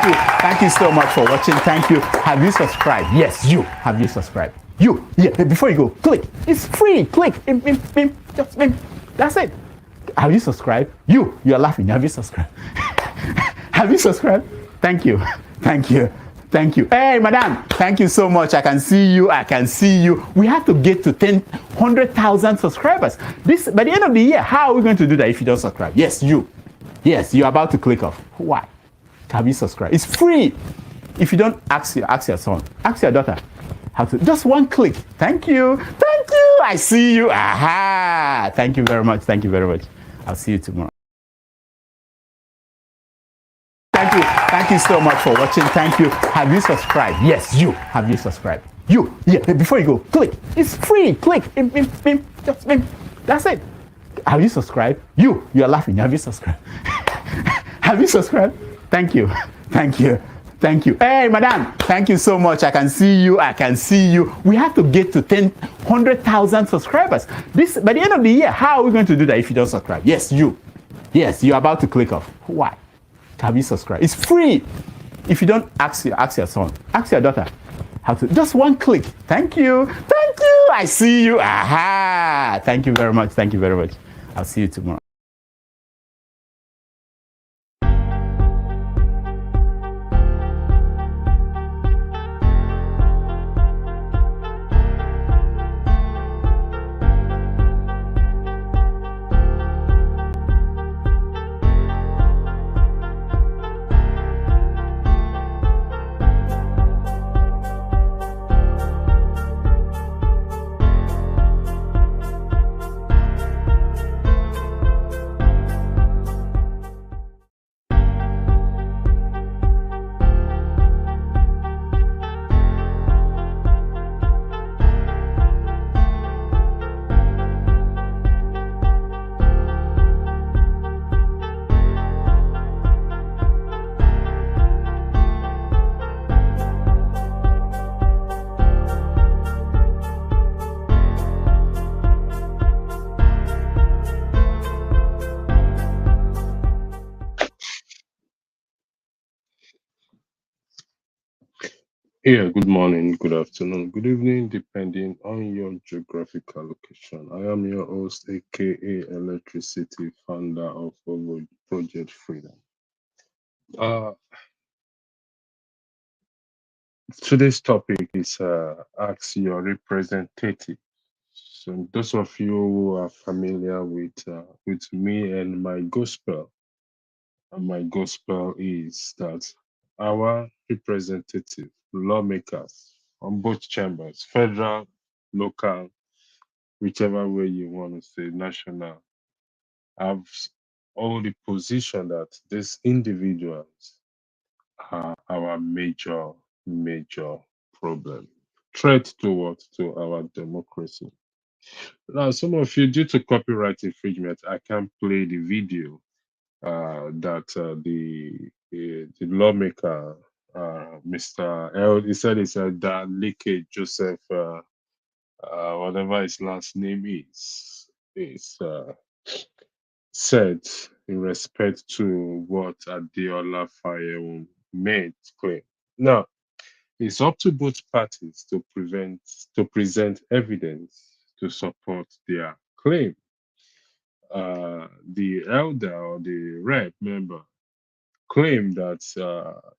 Thank you so much for watching. Thank you. Have you subscribed? Yes, you. Have you subscribed? You. Yeah, before you go, click. It's free. Click. Just that's it. Have you subscribed? You're laughing. Have you subscribed? Have you subscribed? Thank you. Thank you. Thank you. Hey, madam, thank you so much. I can see you. I can see you. We have to get to 100,000 subscribers. This by the end of the year. How are we going to do that if you don't subscribe? Yes, you. Yes, you're about to click off. Why? Have you subscribed? It's free. If you don't, ask your son, ask your daughter how to. Just one click. Thank you. Thank you. I see you. Aha. Thank you very much. Thank you very much. I'll see you tomorrow. Thank you so much for watching. Thank you. Have you subscribed? Yes, you. Have you subscribed? Yeah, before you go, click. It's free. Click. Just that's it. Have you subscribed? You're laughing. Have you subscribed? Have you subscribed? Thank you. Thank you. Thank you. Hey, madam, thank you so much. I can see you. I can see you. We have to get to 100,000 subscribers. This by the end of the year. How are we going to do that if you don't subscribe? Yes, you. Yes, you're about to click off. Why? Have you subscribed? It's free. If you don't, ask your son, ask your daughter how to. Just one click. Thank you. Thank you. I see you. Aha. Thank you very much. Thank you very much. I'll see you tomorrow. Yeah, good morning, good afternoon, good evening, depending on your geographical location. I am your host, aka Electricity, founder of ooooo Project Freedom. Today's topic is ask your representative. So those of you who are familiar with me and my gospel is that our representative lawmakers on both chambers, federal, local, whichever way you want to say, national, have all the position that these individuals are our major problem, threat to what? To our democracy. Now, some of you, due to copyright infringement, I can't play the video that the lawmaker, Mr. L, he said that Leke Joseph, whatever his last name is said in respect to what Adeola Feseyun made claim. Now, it's up to both parties to present evidence to support their claim. The elder or the rep member claimed that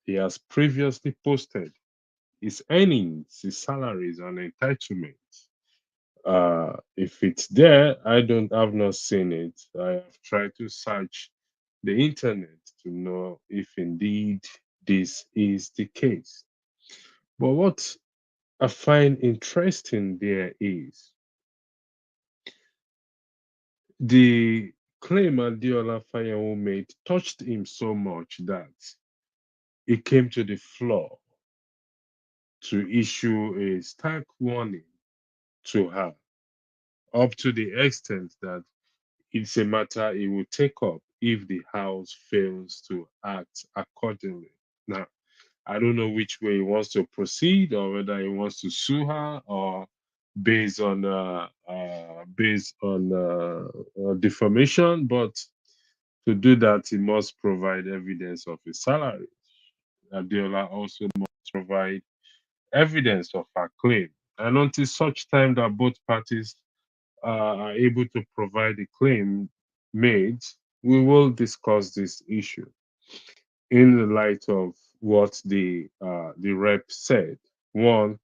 he has previously posted his earnings, his salaries, and entitlements. If it's there, I've not seen it. I have tried to search the internet to know if indeed this is the case. But what I find interesting there is the claim Adeola Feseyun made touched him so much that he came to the floor to issue a stark warning to her, up to the extent that it's a matter he will take up if the House fails to act accordingly. Now, I don't know which way he wants to proceed, or whether he wants to sue her, or based on defamation. But to do that, he must provide evidence of his salary. Adeola also must provide evidence of her claim. And until such time that both parties are able to provide the claim made, we will discuss this issue in the light of what the rep said. One,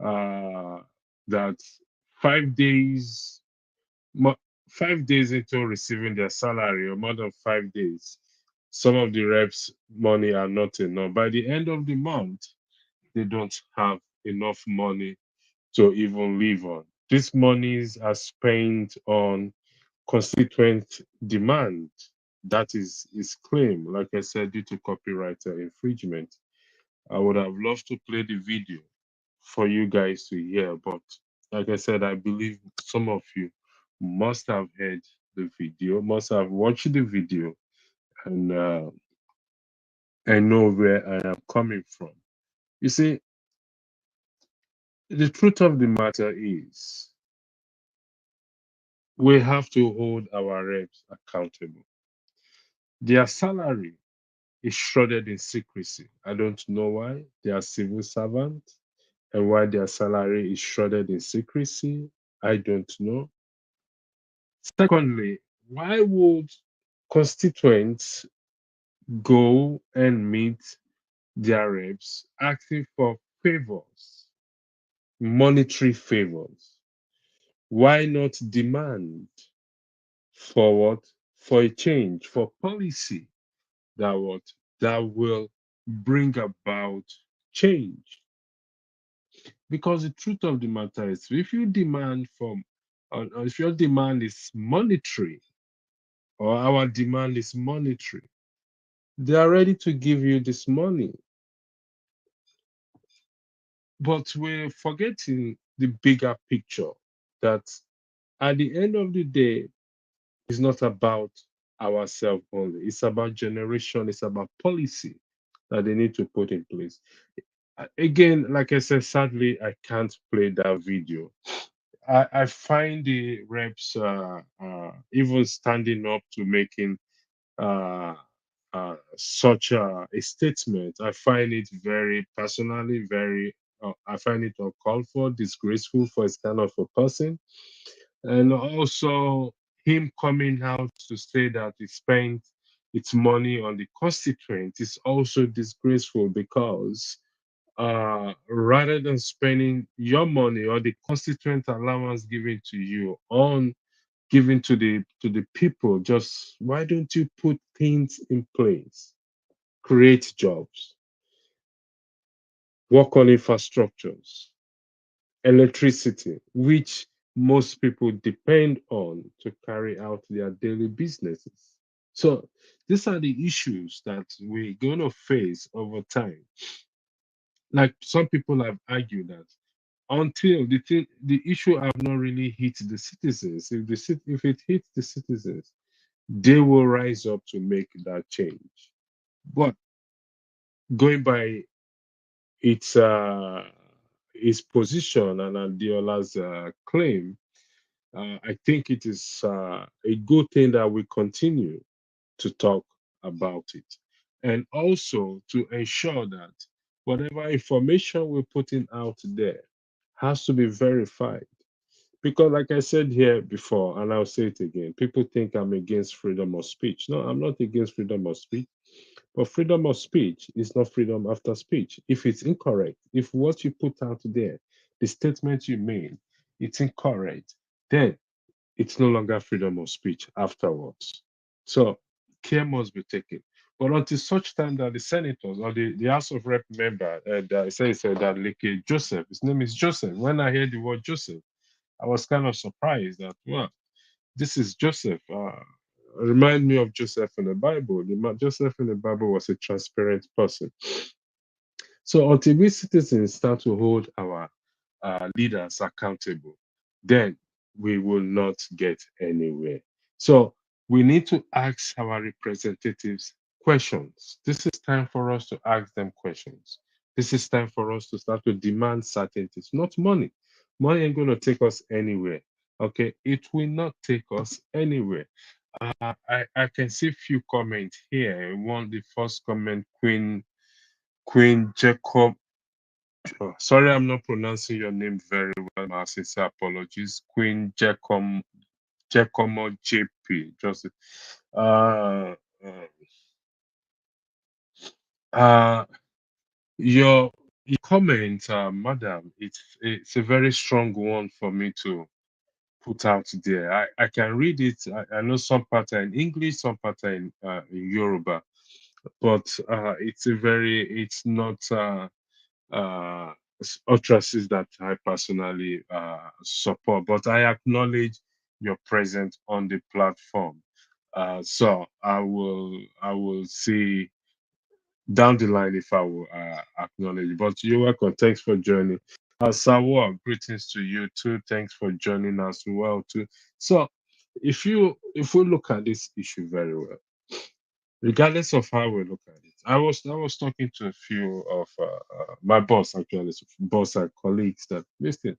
uh, that 5 days, 5 days into receiving their salary, or more than 5 days, some of the reps' money are not enough. By the end of the month, they don't have enough money to even live on. These monies are spent on constituent demand. That is his claim. Like I said, due to copyright infringement. I would have loved to play the video for you guys to hear, but like I said, I believe some of you must have heard the video, must have watched the video, and I know where I am coming from. You see, the truth of the matter is we have to hold our reps accountable. Their salary is shrouded in secrecy. I don't know why. They are civil servants, and why their salary is shrouded in secrecy, I don't know. Secondly, why would constituents go and meet their reps asking for favors, monetary favors? Why not demand for what? For a change, for policy that what? That will bring about change. Because the truth of the matter is, if you demand from, or if your demand is monetary, or our demand is monetary, they are ready to give you this money. But we're forgetting the bigger picture that at the end of the day, it's not about ourselves only. It's about generation, it's about policy that they need to put in place. Again, like I said, sadly, I can't play that video. I find the reps even standing up to making uh, such a statement. I find it very personally, very, I find it uncalled for, disgraceful for this kind of a person. And also, him coming out to say that he spent its money on the constituent is also disgraceful because rather than spending your money or the constituent allowance given to you on given to the people, just why don't you put things in place, create jobs, work on infrastructures, electricity, which most people depend on to carry out their daily businesses. So these are the issues that we're going to face over time. Like some people have argued that until the issue have not really hit the citizens, if it hits the citizens, they will rise up to make that change. But going by its his position and Adeola's claim, I think it is a good thing that we continue to talk about it, and also to ensure that whatever information we're putting out there has to be verified. Because, like I said here before, and I'll say it again, people think I'm against freedom of speech. No, I'm not against freedom of speech. But freedom of speech is not freedom after speech. If it's incorrect, if what you put out there, the statement you made, it's incorrect, then it's no longer freedom of speech afterwards. So care must be taken. But until such time that the senators or the House of Rep member, that says that Leke Joseph, his name is Joseph. When I heard the word Joseph, I was kind of surprised that, well, this is Joseph. Remind me of Joseph in the Bible. Joseph in the Bible was a transparent person. So until we citizens start to hold our leaders accountable, then we will not get anywhere. So we need to ask our representatives questions. This is time for us to ask them questions. This is time for us to start to demand certainties, not money. Money ain't going to take us anywhere. Okay, it will not take us anywhere. I can see few comments here. One, the first comment, Queen Jacob. Oh, sorry, I'm not pronouncing your name very well. My sincere apologies. Queen Giacomo JP. Just uh, uh, uh your comment, madam, it's a very strong one for me to put out there. I can read it. I know some part are in English, some part are in Yoruba, but it's not uh, utterances that I personally support, but I acknowledge your presence on the platform. So I will see down the line if I will acknowledge. But you're welcome. Thanks for joining. Sawa, greetings to you too. Thanks for joining us well too. So if we look at this issue very well, regardless of how we look at it, I was talking to a few of my boss actually, boss and colleagues that listen,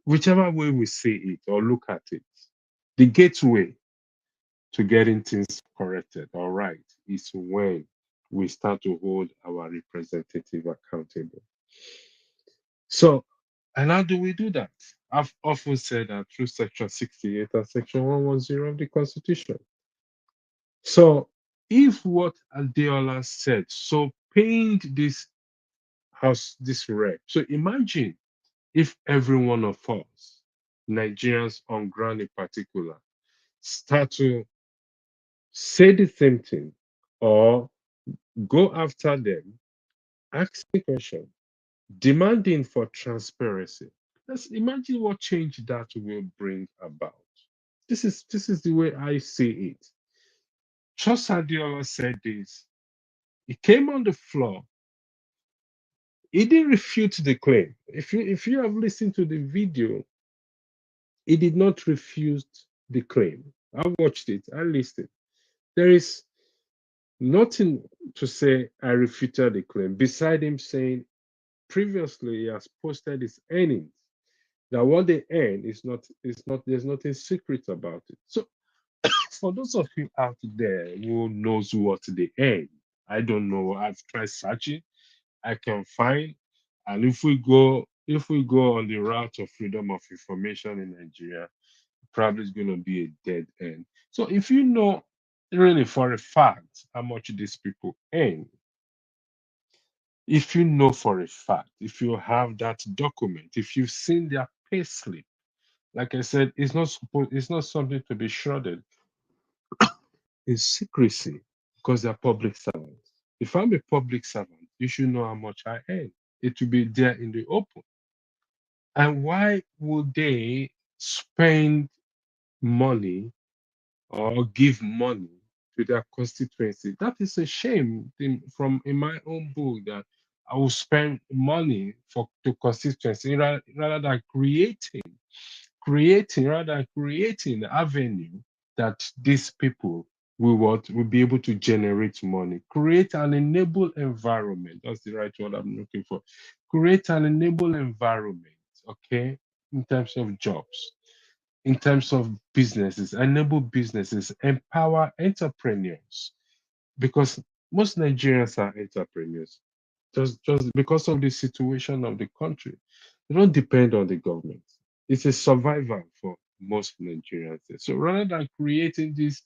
whichever way we see it or look at it, the gateway to getting things corrected, all right, is when we start to hold our representative accountable. So, and how do we do that? I've often said that through Section 68 and Section 110 of the Constitution. So, if what Adeola said so pained this house, this rep, so imagine if every one of us, Nigerians on ground in particular, start to say the same thing or go after them, asking questions, demanding for transparency. Let's imagine what change that will bring about. This is the way I see it. Just Adiola said this. He came on the floor. He didn't refute the claim. If you have listened to the video, he did not refute the claim. I watched it. I listened. There is nothing to say I refuted the claim, beside him saying previously he has posted his earnings. That what they earn is not there's nothing secret about it. So for those of you out there who knows what they earn, I don't know. I've tried searching. I can find, and if we go on the route of freedom of information in Nigeria, probably it's going to be a dead end. So if you know really for a fact how much these people earn, if you know for a fact, if you have that document, if you've seen their pay slip, like I said, it's not something to be shrouded in secrecy because they're public servants. If I'm a public servant, you should know how much I earn. It will be there in the open. And why would they spend money or give money to their constituency? That is a shame from in my own book that I will spend money for to constituency rather than creating the avenue that these people will be able to generate money. Create an enable environment. That's the right word I'm looking for. Create an enable environment, okay, in terms of jobs, in terms of businesses, enable businesses, empower entrepreneurs, because most Nigerians are entrepreneurs. Just because of the situation of the country, they don't depend on the government. It's a survival for most Nigerians. So rather than creating this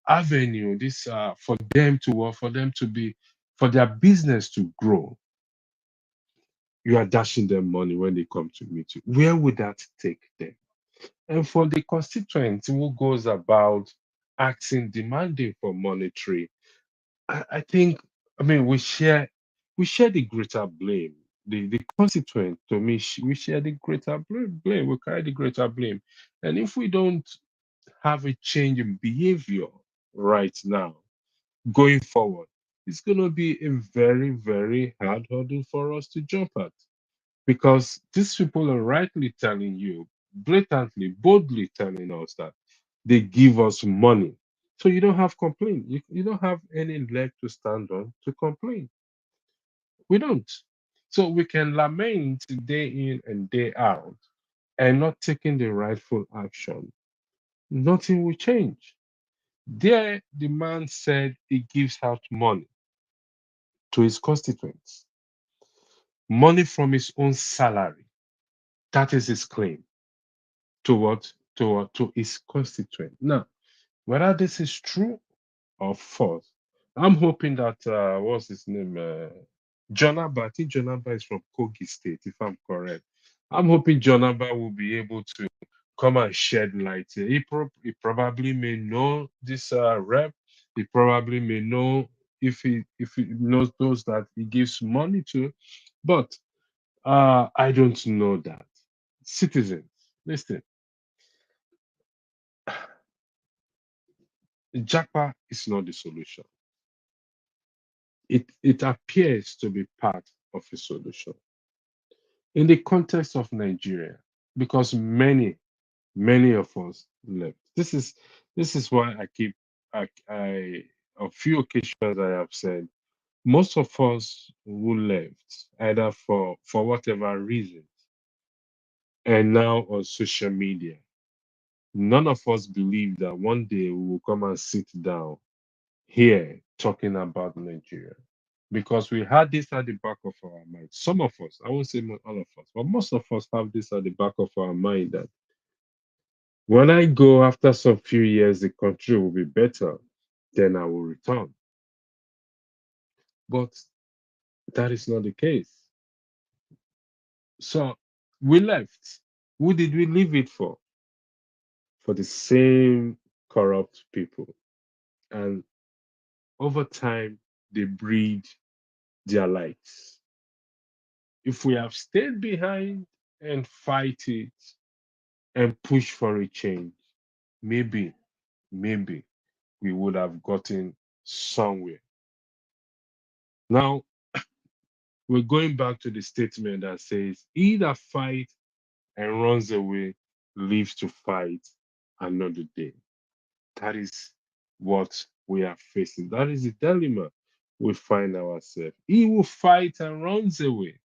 avenue, this for them to work, for them to be, for their business to grow, you are dashing them money when they come to meet you. Where would that take them? And for the constituent who goes about asking, demanding for monetary, I think, I mean, we share the greater blame. The constituent, to me, we share the greater blame. We carry the greater blame. And if we don't have a change in behavior right now, going forward, it's going to be a very, very hard hurdle for us to jump at, because these people are rightly telling you, blatantly, boldly telling us that they give us money. So you don't have complaint. You don't have any leg to stand on to complain. We don't. So we can lament day in and day out and not taking the rightful action. Nothing will change. There, the man said he gives out money. to his constituents, money from his own salary. That is his claim to what? To his constituent. Now, whether this is true or false, I'm hoping that what's his name? Jonaba. I think Jonaba is from Kogi State, if I'm correct. I'm hoping Jonaba will be able to come and shed light here. He probably may know this rep. He probably may know if he knows those that he gives money to, but I don't know that. Citizens, listen, Japa is not the solution. It appears to be part of a solution in the context of Nigeria, because many of us left. This is why I keep I a few occasions I have said most of us who left either for whatever reason and now on social media, none of us believe that one day we will come and sit down here talking about Nigeria. Because we had this at the back of our mind. Some of us, I won't say all of us, but most of us have this at the back of our mind that when I go after some few years, the country will be better, then I will return. But that is not the case. So we left. Who did we leave it for? For the same corrupt people. And over time, they breed their likes. If we have stayed behind and fight it and push for a change, maybe we would have gotten somewhere. Now, we're going back to the statement that says, he that fights and runs away lives to fight another day. That is what we are facing. That is the dilemma we find ourselves. He who fights and runs away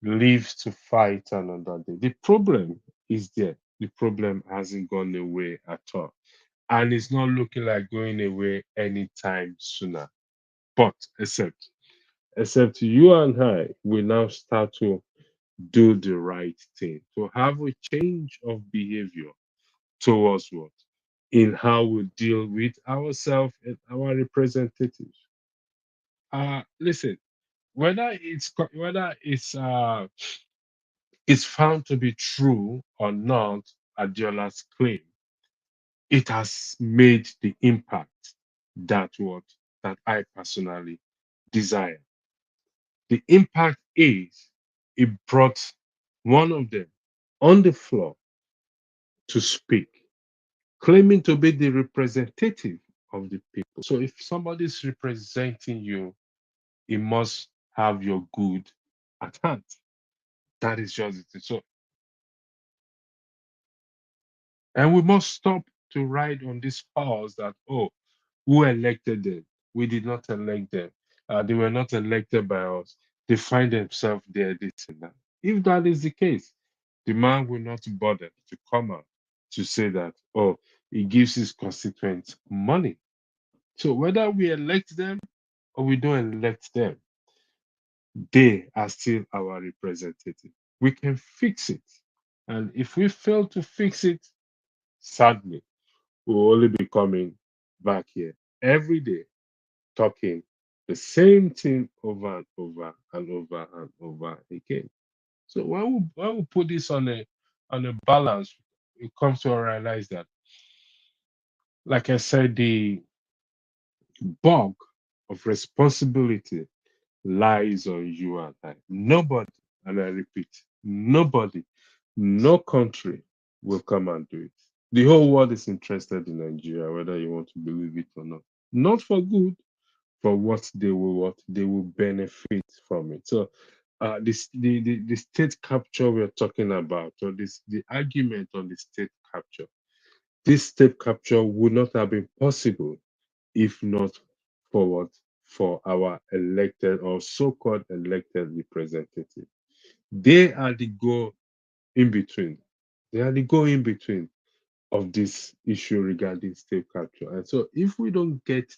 lives to fight another day. The problem is there. The problem hasn't gone away at all. And it's not looking like going away anytime sooner. But except you and I will now start to do the right thing, to have a change of behavior towards what? In how we deal with ourselves and our representatives. Listen, whether it's found to be true or not, Adeola's claim, it has made the impact that I personally desire. The impact is it brought one of them on the floor to speak, claiming to be the representative of the people. So if somebody's representing you, he must have your good at hand. That is just it. So, and we must stop to ride on this pause that, oh, who elected them? We did not elect them. They were not elected by us. They find themselves there, this and that. If that is the case, the man will not bother to come out to say that, oh, he gives his constituents money. So whether we elect them or we don't elect them, they are still our representative. We can fix it. And if we fail to fix it, sadly, we'll only be coming back here every day talking the same thing over and over and over and over again. So when we put this on a balance, it comes to realize that, like I said, the bulk of responsibility lies on you and I. Nobody, and I repeat, nobody, no country will come and do it. The whole world is interested in Nigeria, whether you want to believe it or not. Not for good, for what they will benefit from it. So the state capture we're talking about, or the argument on the state capture, this state capture would not have been possible if not for what? For our elected or so-called elected representative. They are the go in between. They are the go in between of this issue regarding state capture. And so if we don't get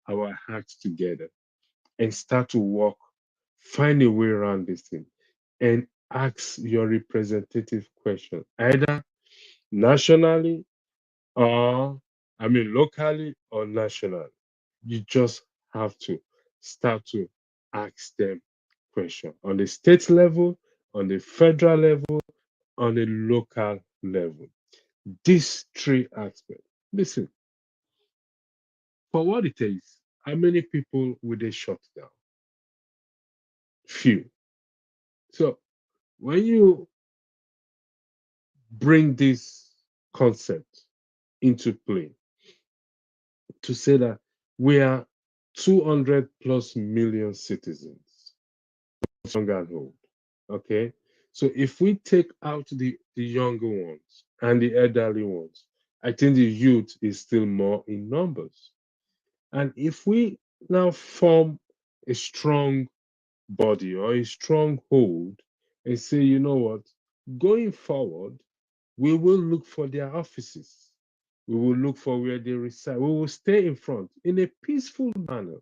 our acts together, and start to work, find a way around this thing, and ask your representative question, either nationally or, I mean, locally or nationally. You just have to start to ask them question on the state level, on the federal level, on the local level. These three aspects. Listen, for what it is, how many people will they shut down? Few. So when you bring this concept into play to say that we are 200 plus million citizens, young and old. Okay. So if we take out the younger ones and the elderly ones, I think the youth is still more in numbers. And if we now form a strong body or a strong hold and say, you know what, going forward, we will look for their offices. We will look for where they reside. We will stay in front in a peaceful manner.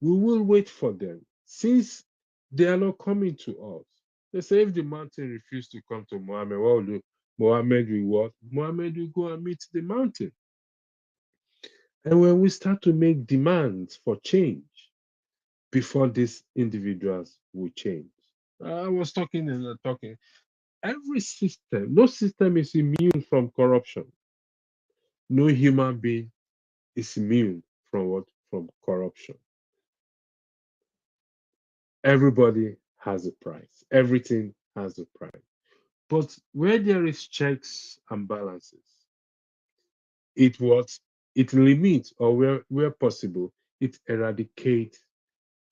We will wait for them since they are not coming to us. They say if the mountain refused to come to Mohammed, what will do? Mohammed will what? Mohammed will go and meet the mountain. And when we start to make demands for change before these individuals will change. I was talking and talking. Every system, no system is immune from corruption. No human being is immune from what? From corruption. Everybody has a price. Everything has a price. But where there is checks and balances, it what? It limits, or where possible, it eradicates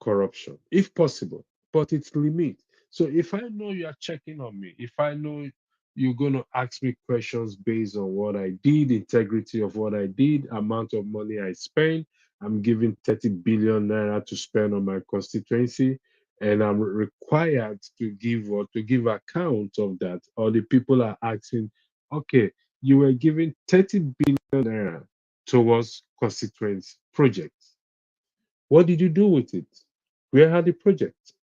corruption, if possible, but it's limit. So if I know you are checking on me, if I know you're going to ask me questions based on what I did, integrity of what I did, amount of money I spent, I'm giving 30 billion naira to spend on my constituency, and I'm required to give or to give account of that, or the people are asking, okay, you were giving 30 billion naira towards constituency projects. What did you do with it? Where are the projects?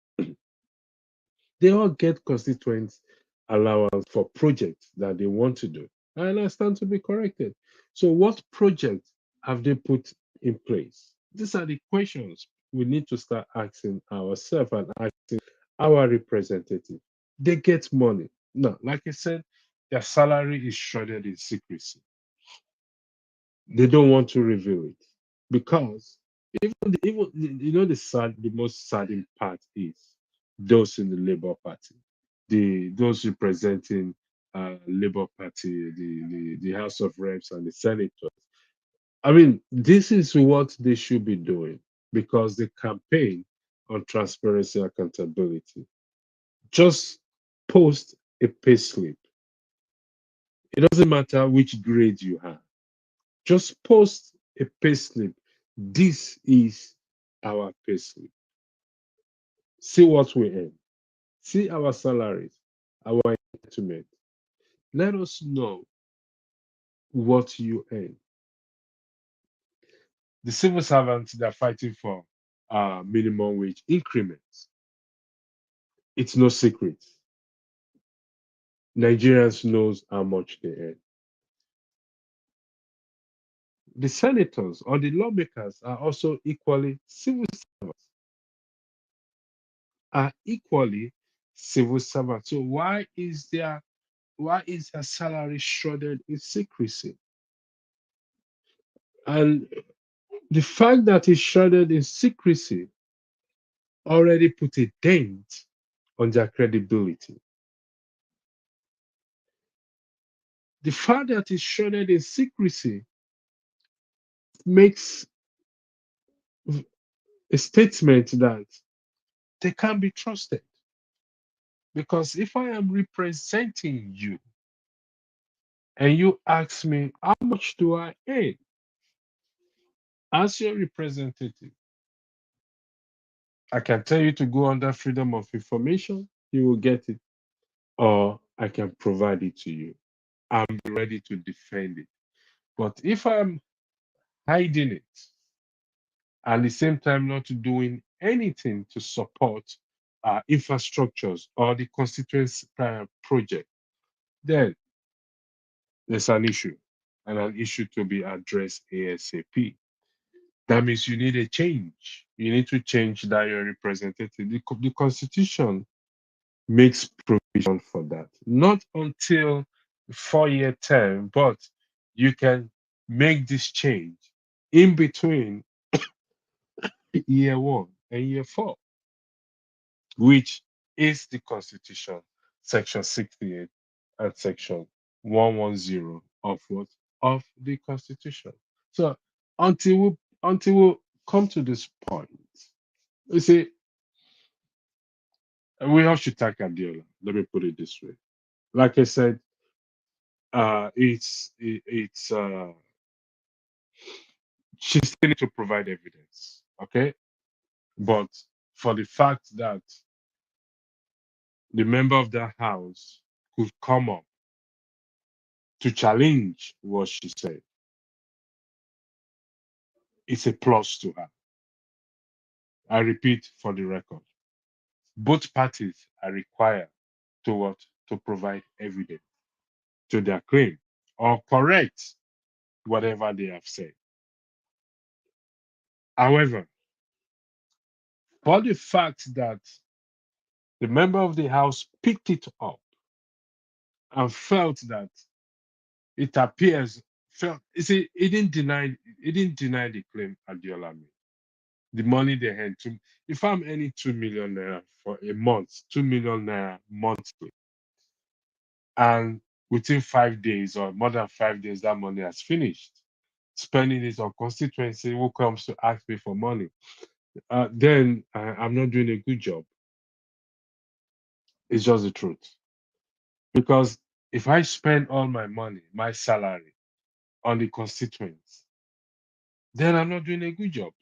They all get constituents allowance for projects that they want to do. And I stand to be corrected. So, what projects have they put in place? These are the questions we need to start asking ourselves and asking our representative. They get money. No, like I said, their salary is shrouded in secrecy. They don't want to reveal it because even the most saddening part is those in the Labour Party, those representing Labour Party, the House of Reps and the Senators. I mean, this is what they should be doing because they campaign on transparency and accountability. Just post a payslip. It doesn't matter which grade you have. Just post a payslip. This is our payslip. See what we earn. See our salaries, our entitlement. Let us know what you earn. The civil servants they're fighting for minimum wage increments. It's no secret. Nigerians knows how much they earn. The senators or the lawmakers are also equally civil servants. Are equally civil servants. So why is their salary shrouded in secrecy? And the fact that it's shrouded in secrecy already put a dent on their credibility. The fact that it's shrouded in secrecy makes a statement that they can't be trusted. Because if I am representing you and you ask me, how much do I earn as your representative? I can tell you to go under freedom of information, you will get it, or I can provide it to you. I'm ready to defend it. But if I'm hiding it, and at the same time not doing anything to support infrastructures or the constituency project, then there's an issue and an issue to be addressed ASAP. That means you need a change. You need to change that your representative. The Constitution makes provision for that. Not until 4-year term, but you can make this change in between year 1 and year 4, which is the Constitution, Section 68 and Section 110 of what? Of the Constitution. So until we come to this point, you see, we all should thank Adeola. Let me put it this way. Like I said, it's she still need to provide evidence, okay? But for the fact that the member of the house could come up to challenge what she said, it's a plus to her. I repeat for the record, both parties are required to what? To provide evidence to their claim or correct whatever they have said. However, for the fact that the member of the house picked it up and felt that it appears felt you see he didn't deny the claim Adeola made. The money they had to if I'm earning 2 million naira for a month, 2 million naira monthly, and within 5 days or more than 5 days that money has finished, spending it on constituency who comes to ask me for money, then I'm not doing a good job. It's just the truth. Because if I spend all my money, my salary, on the constituents, then I'm not doing a good job.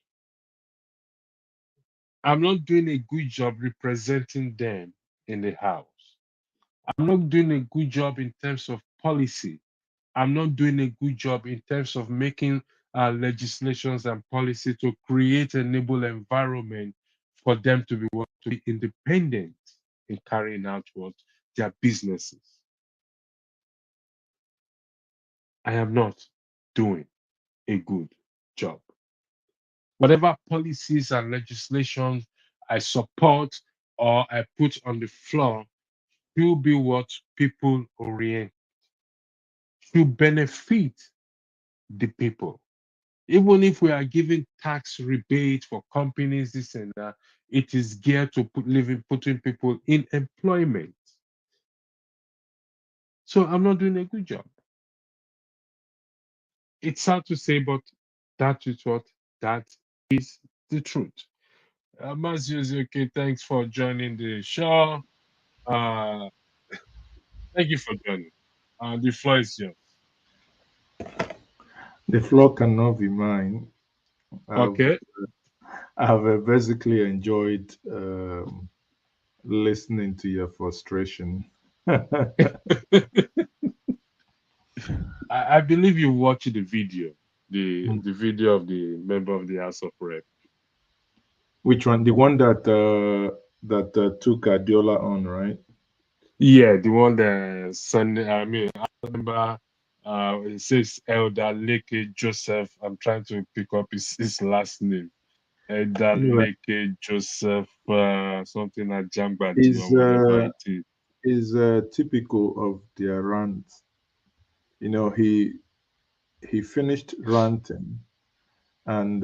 I'm not doing a good job representing them in the house. I'm not doing a good job in terms of policy. I'm not doing a good job in terms of making legislations and policy to create a enable environment for them to be independent in carrying out what their businesses. I am not doing a good job. Whatever policies and legislation I support or I put on the floor will be what people orient to benefit the people. Even if we are giving tax rebate for companies, this and that, it is geared to putting people in employment. So I'm not doing a good job. It's sad to say, but that is what that is the truth. Maziuzi, okay, thanks for joining the show. Uh, thank you for joining. The floor is yours. The floor cannot be mine. I've Okay. I've basically enjoyed listening to your frustration. I believe you watched the video, the video of the member of the House of Rep. Which one? The one that took Adiola on, right? Yeah, the one that Sunday. I mean, I remember. It says Elder Leke Joseph. I'm trying to pick up his last name. Elder Anyway, Leke Joseph, something like Jangbadi or is whatever it is. typical of their rant. You know, he finished ranting and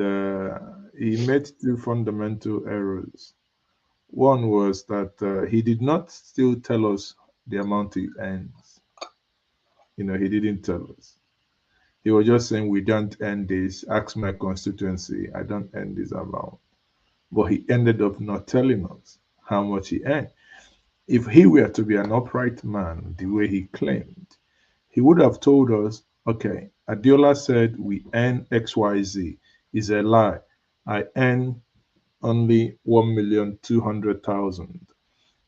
he made two fundamental errors. One was that he did not still tell us the amount he earns. You know, he didn't tell us. He was just saying, we don't earn this. Ask my constituency. I don't earn this amount. But he ended up not telling us how much he earned. If he were to be an upright man, the way he claimed, he would have told us, okay, Adiola said we earn XYZ. Is a lie. I earn only 1,200,000.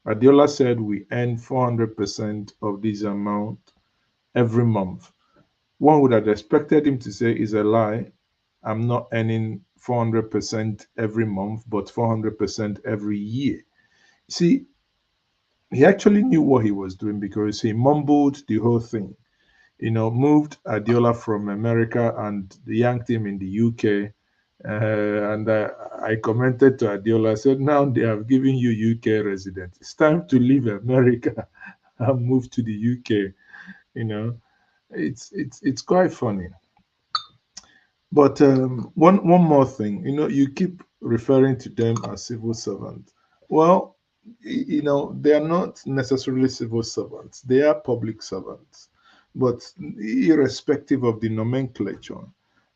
Adiola said we earn 400% of this amount every month. One would have expected him to say is a lie. I'm not earning 400% every month, but 400% every year. See, he actually knew what he was doing because he mumbled the whole thing. Moved Adeola from America and yanked him in the UK. And I commented to Adeola, I said, now they have given you UK residence. It's time to leave America and move to the UK. You know, it's quite funny. But one more thing, you keep referring to them as civil servants. Well, they are not necessarily civil servants; they are public servants. But irrespective of the nomenclature,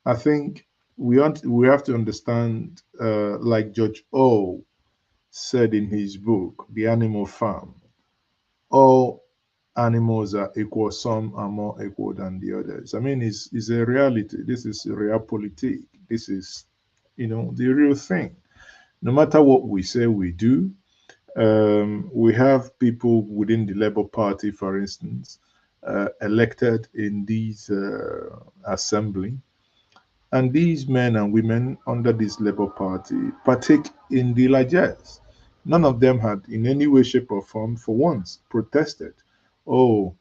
I think we have to understand, like George O said in his book, The Animal Farm, all animals are equal. Some are more equal than the others. I mean, it's a reality. This is realpolitik. This is, the real thing. No matter what we say we do, we have people within the Labour Party, for instance, elected in these assembly, and these men and women under this Labour Party partake in the largesse. None of them had, in any way, shape, or form, for once, protested. Oh,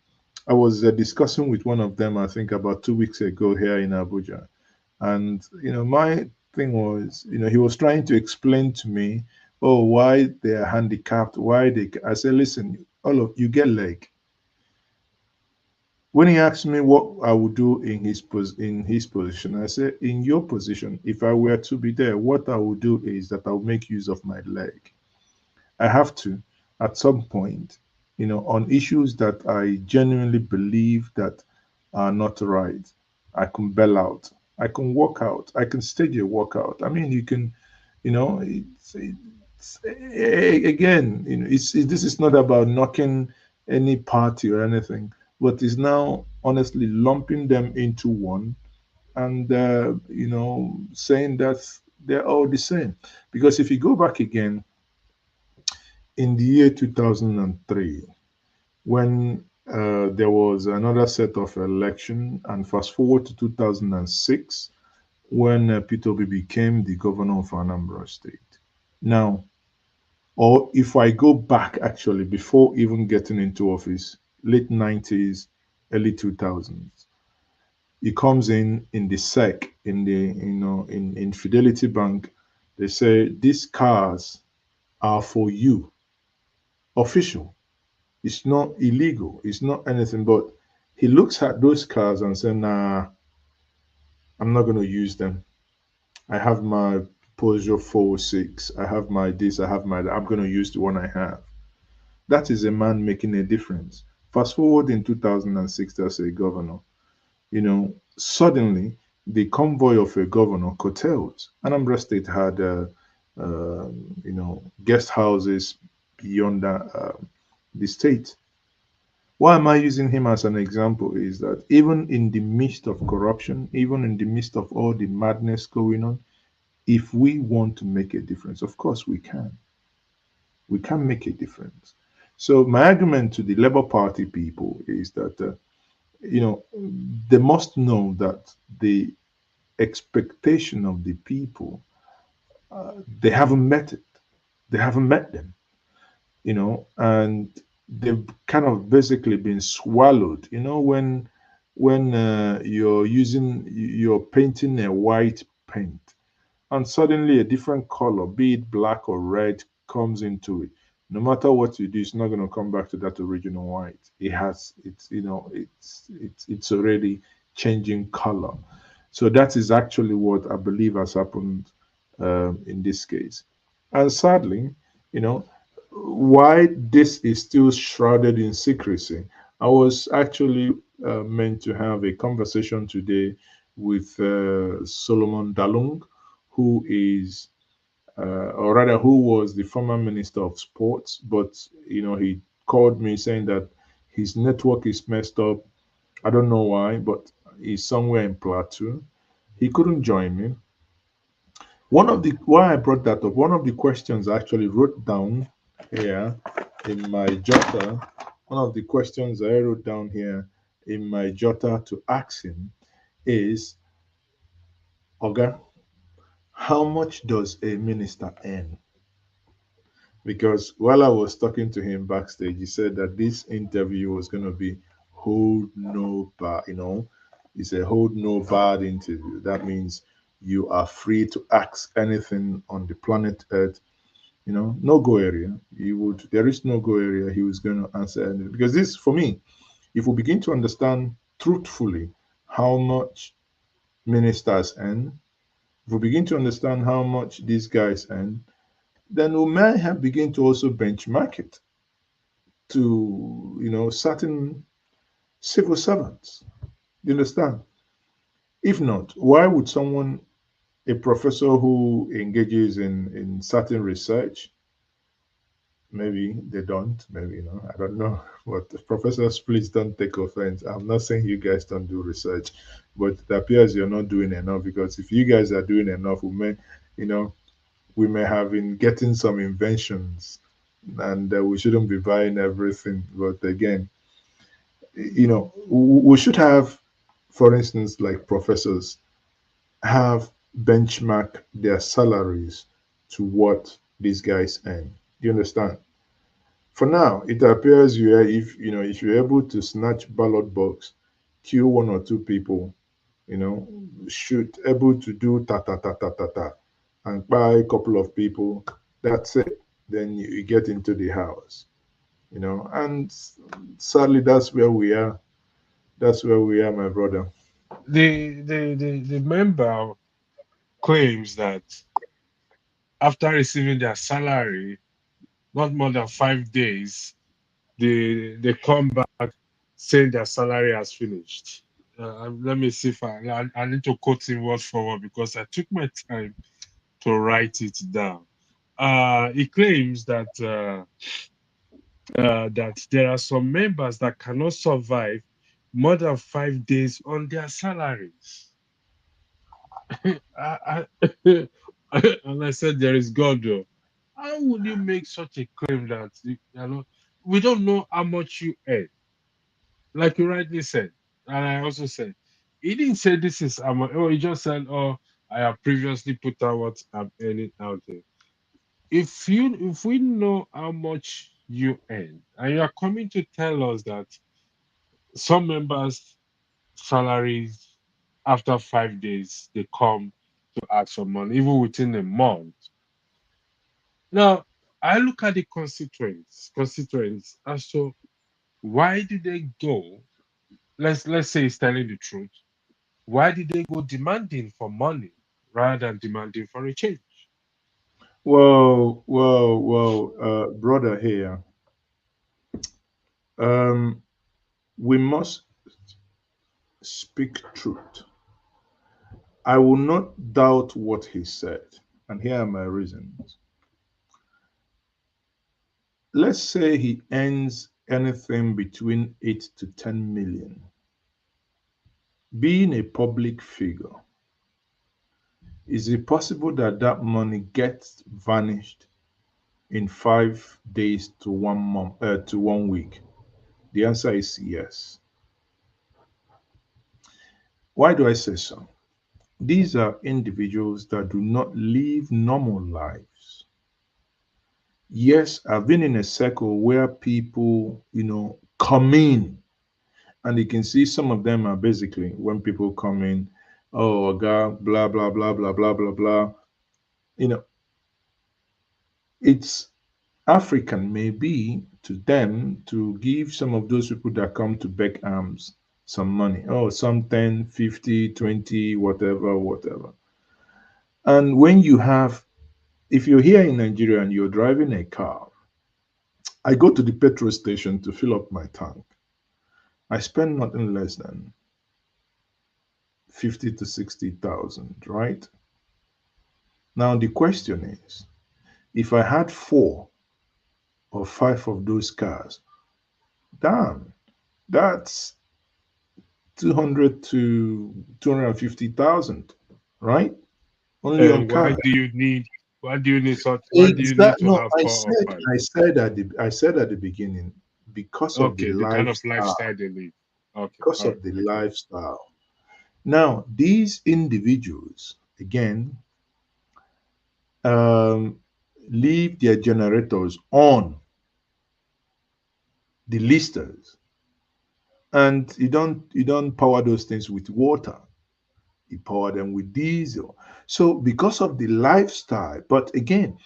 I was discussing with one of them, I think, about 2 weeks ago here in Abuja. And, my thing was, he was trying to explain to me, oh, why they are handicapped, why they. I said, listen, all of you get leg. When he asked me what I would do in his position, I said, in your position, if I were to be there, what I would do is that I would make use of my leg. I have to, at some point, on issues that I genuinely believe that are not right, I can bail out. I can walk out. I can stage a walkout. I mean, you can, again, this is not about knocking any party or anything, but is now honestly lumping them into one and, saying that they're all the same. Because if you go back again, in the year 2003, when there was another set of election, and fast forward to 2006, when Peter Obi became the governor of Anambra State. Now, or if I go back actually before even getting into office, late 90s, early 2000s, he comes in the SEC, in the in Fidelity Bank. They say these cars are for you, official. It's not illegal. It's not anything. But he looks at those cars and says, "Nah, I'm not going to use them. I have my Peugeot 406. I have my this. I have my that. I'm going to use the one I have." That is a man making a difference. Fast forward in 2006 as a governor, suddenly the convoy of a governor curtailed. Anambra State had, guest houses beyond the state. Why am I using him as an example is that even in the midst of corruption, even in the midst of all the madness going on, if we want to make a difference, of course we can. We can make a difference. So my argument to the Labour Party people is that, they must know that the expectation of the people, they haven't met it. They haven't met them, and they've kind of basically been swallowed. When you're painting a white paint, and suddenly a different color, be it black or red, comes into it. No matter what you do, it's not going to come back to that original white. It's already changing color. So that is actually what I believe has happened in this case. And sadly, you know, why this is still shrouded in secrecy. I was actually meant to have a conversation today with Solomon Dalung, who is, or rather, who was the former Minister of Sports, but he called me saying that his network is messed up. I don't know why, but he's somewhere in Plateau. He couldn't join me. One of the why I brought that up, one of the questions I actually wrote down here in my jotter, one of the questions I wrote down here in my jotter to ask him is, Oga, how much does a minister earn? Because while I was talking to him backstage, he said that this interview was going to be hold no bar, it's a hold no bar interview. That means you are free to ask anything on the planet Earth, no go area. There is no go area. He was going to answer anything. Because this, for me, if we begin to understand truthfully how much ministers earn, if we begin to understand how much these guys earn, then we may have begin to also benchmark it to certain civil servants. You understand? If not, why would someone, a professor who engages in certain research, maybe they don't, maybe I don't know. But professors, please don't take offense. I'm not saying you guys don't do research, but it appears you're not doing enough, because if you guys are doing enough, you know, we may have been getting some inventions, and we shouldn't be buying everything. But again, we should have, for instance, like professors have benchmark their salaries to what these guys earn. Do you understand? For now, it appears if you're able to snatch ballot box, kill one or two people, shoot, able to do ta ta ta ta ta ta, and buy a couple of people, that's it. Then you get into the house, and sadly, that's where we are. That's where we are, my brother. The member claims that after receiving their salary, not more than 5 days, they come back saying their salary has finished. Let me see if I need to quote him word for word because I took my time to write it down. He claims that there are some members that cannot survive more than 5 days on their salaries. I, and I said, there is God, though. How would you make such a claim that we don't know how much you earn? Like you rightly said, and I also said, he didn't say this is how much. Oh, he just said, "Oh, I have previously put out what I'm earning out there." If we know how much you earn, and you are coming to tell us that some members' salaries after 5 days they come to ask for money, even within a month. Now, I look at the constituents as to why did they go? Let's say he's telling the truth. Why did they go demanding for money rather than demanding for a change? Brother here. Um, we must speak truth. I will not doubt what he said, and here are my reasons. Let's say he earns anything between 8 to 10 million. Being a public figure, is it possible that that money gets vanished in 5 days to 1 month, to 1 week? The answer is yes. Why do I say so? These are individuals that do not live normal lives. Yes, I've been in a circle where people, come in, and you can see some of them are basically, when people come in, oh, God, blah, blah, blah, blah, blah, blah, blah. You know, it's African, maybe, to them to give some of those people that come to beg arms some money. Oh, some 10, 50, 20, whatever, whatever. And when you have, if you're here in Nigeria and you're driving a car, I go to the petrol station to fill up my tank. I spend nothing less than 50 to 60,000, right? Now the question is, if I had 4 or 5 of those cars, damn, that's 200 to 250,000, right? Only on And cars. why do you need to No, have I 4 or 5? said at the beginning, because of the Okay, the kind of lifestyle, lifestyle they live. Okay, because all right, of the I get it. lifestyle. Now, these individuals, again, leave their generators on, the listers, and you don't power those things with water. You power them with diesel. So because of the lifestyle, but again,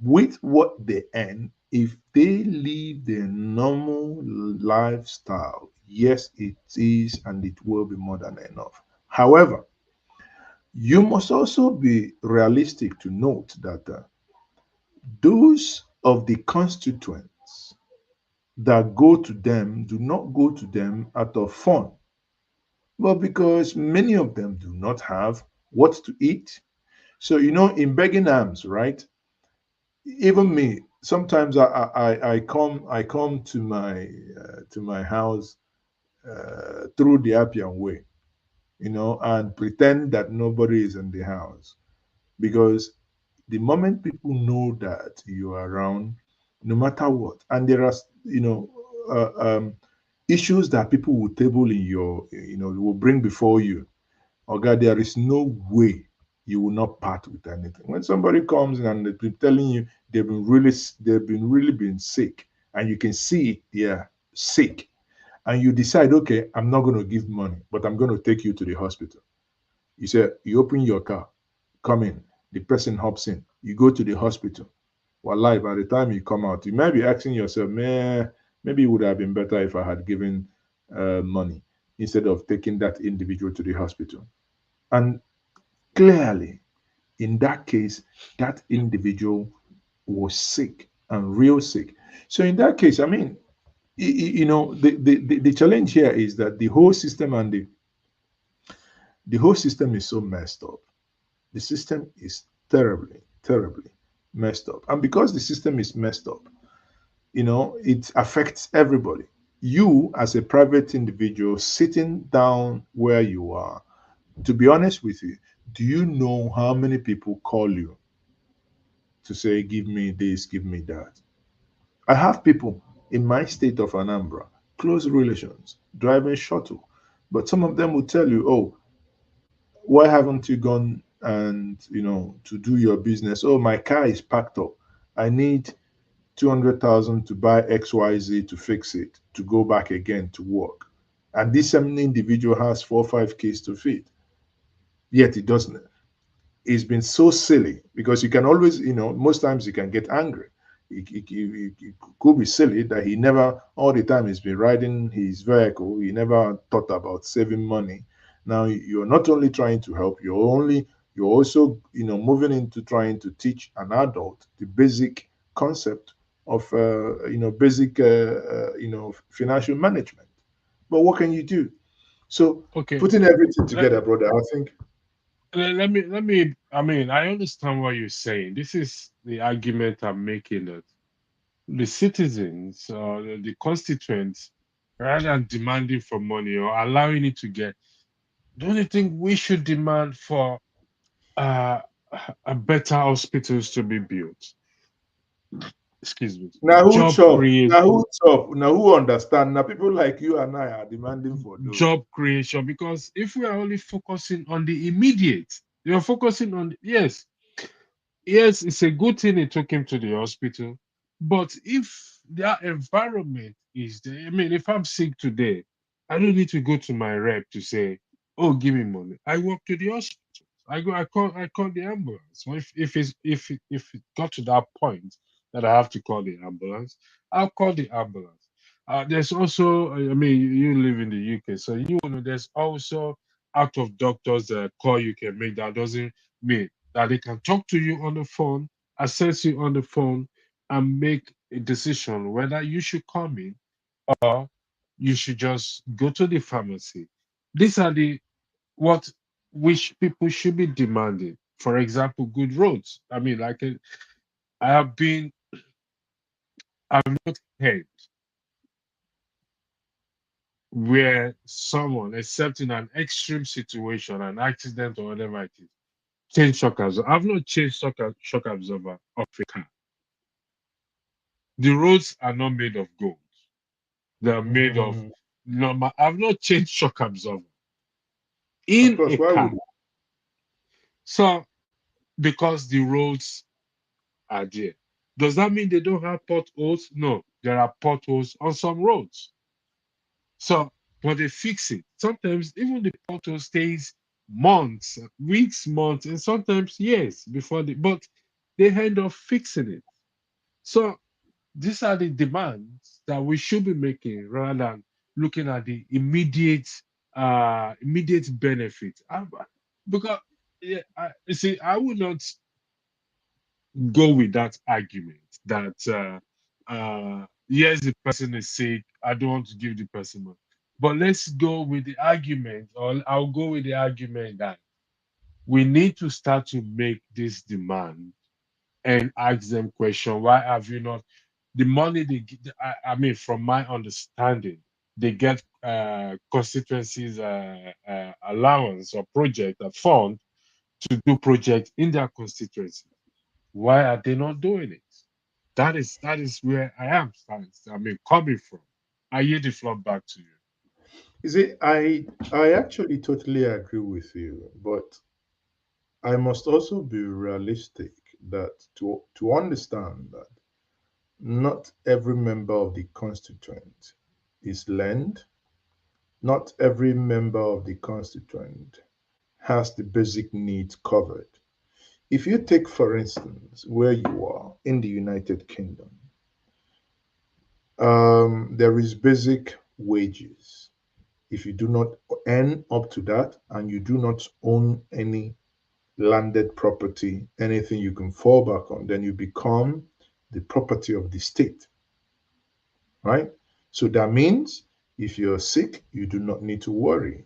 with what they earn, if they live their normal lifestyle, yes, it is and it will be more than enough. However, you must also be realistic to note that those of the constituents that go to them do not go to them out of fun, but because many of them do not have what to eat. So, in begging alms, right? Even me, sometimes I come to my house through the Appian way, and pretend that nobody is in the house, because the moment people know that you are around, no matter what, and there are uh, um, issues that people will table in will bring before you. Oga, there is no way you will not part with anything. When somebody comes in and they've been telling you they've been sick, and you can see they are sick, and you decide, okay, I'm not going to give money, but I'm going to take you to the hospital. You say, you open your car, come in, the person hops in, you go to the hospital. Wallahi, by the time you come out, you might be asking yourself, man, maybe it would have been better if I had given money instead of taking that individual to the hospital. And clearly, in that case, that individual was sick and real sick. So in that case, I mean, the challenge here is that the whole system is so messed up. The system is terribly, terribly messed up. And because the system is messed up, it affects everybody. You, as a private individual, sitting down where you are, to be honest with you, do you know how many people call you to say, give me this, give me that? I have people in my state of Anambra, close relations, driving shuttle. But some of them will tell you, oh, why haven't you gone and, to do your business? Oh, my car is packed up. I need 200,000 to buy XYZ to fix it, to go back again to work. And this same individual has 4 or 5 kids to feed. Yet it doesn't. It's been so silly, because you can always, most times you can get angry. It could be silly that he never, all the time he's been riding his vehicle, he never thought about saving money. Now you're not only trying to help, you're also, moving into trying to teach an adult the basic concept of, basic, financial management. But what can you do? So Okay. putting everything Let, together, brother, I think. let me. I mean, I understand what you're saying. This is the argument I'm making, that the citizens or the constituents, rather than demanding for money or allowing it to get, don't you think we should demand for uh, a better hospitals to be built? Excuse me. Now who Job chop? create Now who chop? Now who understand? Now people like you and I are demanding for those. job creation, because if we are only focusing on the immediate, you're focusing on, yes, it's a good thing it took him to the hospital. But if their environment is there, I mean, if I'm sick today, I don't need to go to my rep to say, "Oh, give me money." I walk to the hospital. I call the ambulance. So if it got to that point that I have to call the ambulance, I'll call the ambulance. There's also, I mean, you live in the UK, so you know there's also out of doctors that call you can make. That doesn't mean that they can talk to you on the phone, assess you on the phone, and make a decision whether you should come in or you should just go to the pharmacy. These are the what which people should be demanding. For example, good roads. I mean, I have been, I've not heard where someone, except in an extreme situation, an accident or whatever it is, change shock absorber. I've not changed shock absorber of a car. The roads are not made of gold. They are made of Mhm. normal. I've not changed shock absorber Of in course, a why would car. So because the roads are there. Does that mean they don't have potholes? No, there are potholes on some roads. So, but they fix it. Sometimes even the pothole stays months, weeks, months, and sometimes years before but they end up fixing it. So these are the demands that we should be making rather than looking at the immediate benefit. Because yeah, you see, I would not go with that argument that yes, the person is sick, I don't want to give the person money. But let's go with the argument, or I'll go with the argument that we need to start to make this demand and ask them question, why have you not the money they get, I mean, from my understanding, they get constituencies allowance or project a fund to do projects in their constituency. Why are they not doing it? That is where I am, I mean, coming from. I yield the floor back to you. You see, I actually totally agree with you, but I must also be realistic that to understand that not every member of the constituent is learned. Not every member of the constituent has the basic needs covered. If you take, for instance, where you are in the United Kingdom, there is basic wages. If you do not earn up to that and you do not own any landed property, anything you can fall back on, then you become the property of the state, right? So that means if you're sick, you do not need to worry.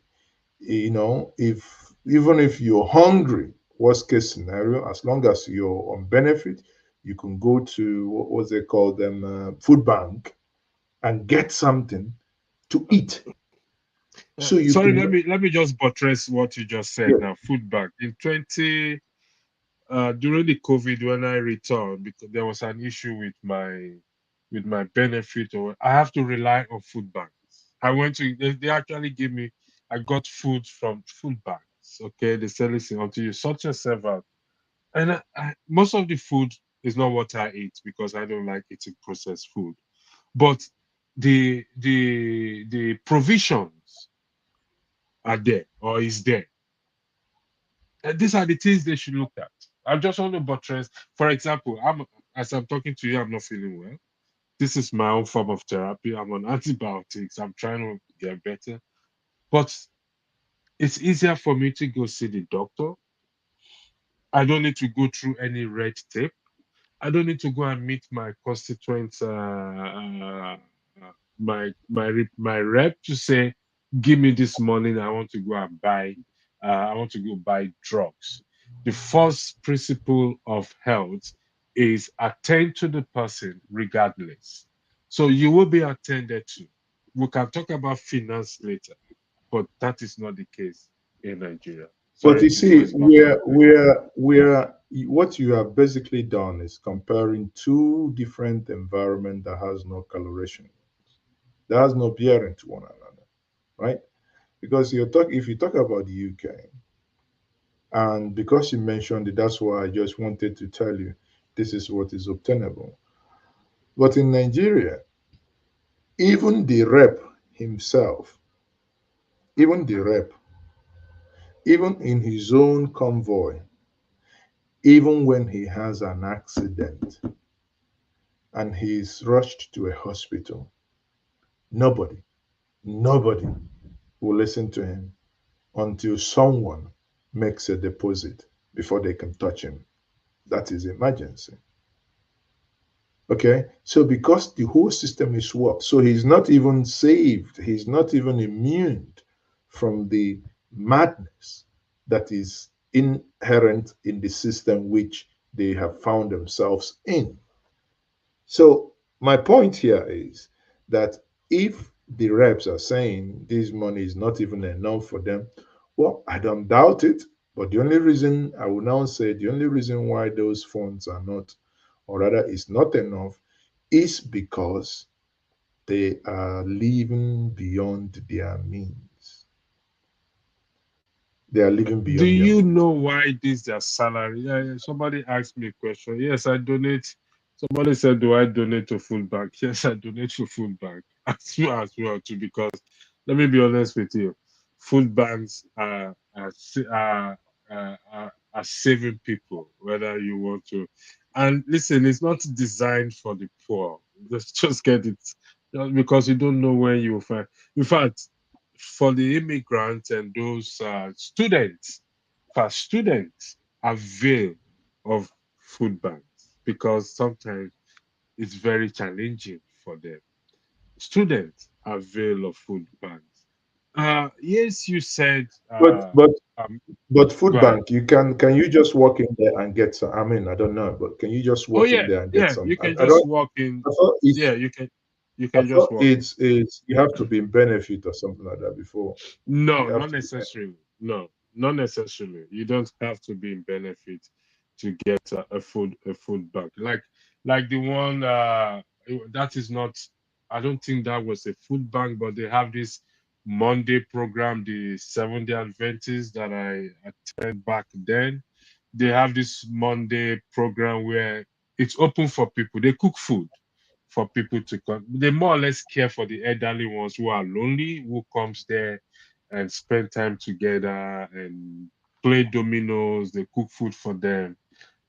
You know, if even if you're hungry, worst case scenario, as long as you're on benefit, you can go to what was they call them, food bank, and get something to eat. So you Sorry, can, let me just buttress what you just said yeah, now. Food bank in 20 during the COVID when I returned, because there was an issue with my benefit, or I have to rely on food banks. I went to they actually give me I got food from food banks. Okay, they sell it until you sort yourself out. And most of the food is not what I eat because I don't like eating processed food. But the provisions are there or is there. And these are the things they should look at. I just want to buttress. For example, as I'm talking to you, I'm not feeling well. This is my own form of therapy. I'm on antibiotics. I'm trying to get better. But it's easier for me to go see the doctor. I don't need to go through any red tape. I don't need to go and meet my constituents, my rep to say, give me this money. I want to go and buy. I want to go buy drugs. The first principle of health is attend to the person regardless. So you will be attended to. We can talk about finance later, but that is not the case in Nigeria. but Sorry, you the floor see, is back to you. Thank you. what you have basically done is comparing two different environment that has no correlation, that has no bearing to one another, right? Because if you talk about the UK, and because you mentioned it, that's why I just wanted to tell you this is what is obtainable. But in Nigeria, even the rep himself, even the rep, even in his own convoy, even when he has an accident and he is rushed to a hospital, nobody, nobody will listen to him until someone makes a deposit before they can touch him. That is emergency. Okay, so because the whole system is warped, so he's not even saved, he's not even immune from the madness that is inherent in the system which they have found themselves in. So my point here is that if the reps are saying this money is not even enough for them, well, I don't doubt it. But the only reason I will now say the only reason why those funds are not, or rather is not enough, is because they are living beyond their means. they are living Do beyond their you means. know why this their salary? Yeah, somebody asked me a question. Yes, I donate. Somebody said, "Do I donate to food bank?" Yes, I donate to food bank as well too. Because let me be honest with you, food banks are saving people. Whether you want to, and listen, it's not designed for the poor. Just get it, just because you don't know when you will find. In fact, for the immigrants and those students, for students avail of food banks because sometimes it's very challenging for them. Students avail of food banks. Yes, you said. But but Um, but Go food ahead. bank, can you just walk in there and get some? I mean, I don't know, but can you just Oh walk in yeah, there and get yeah. some? You can I just don't. walk in. I thought Yeah, it's. you can. You I can just thought walk in. it's you have to be in benefit or something like that before No, you have not to be. necessarily. No, not necessarily. You don't have to be in benefit to get a food bank. Like the one that is not. I don't think that was a food bank, but they have this Monday program, the 7-day Adventist that I attended back then. They have this Monday program where it's open for people. They cook food for people to come. They more or less care for the elderly ones who are lonely, who comes there and spend time together and play dominoes. They cook food for them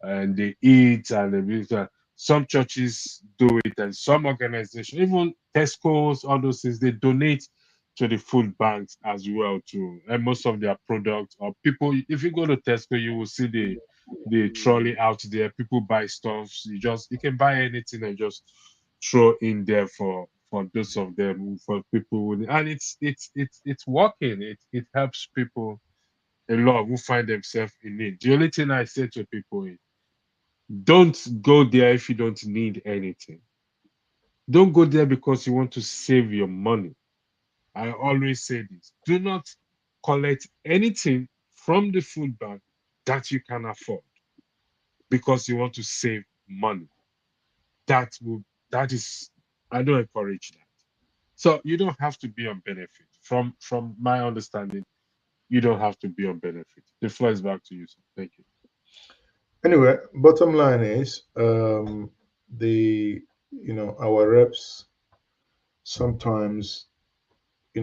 and they eat and they do that. Some churches do it and some organizations, even Tesco's, all those things, they donate to the food banks as well too. And most of their products or people, if you go to Tesco, you will see the trolley out there. People buy stuff. You can buy anything and just throw in there for those of them for people and it's working. It helps people a lot who find themselves in need. The only thing I say to people is don't go there if you don't need anything. Don't go there because you want to save your money. I always say this. Do not collect anything from the food bank that you can afford because you want to save money. That will that is I don't encourage that. So you don't have to be on benefit. From my understanding, you don't have to be on benefit. The floor is back to you, sir. Thank you. Anyway, bottom line is the our reps sometimes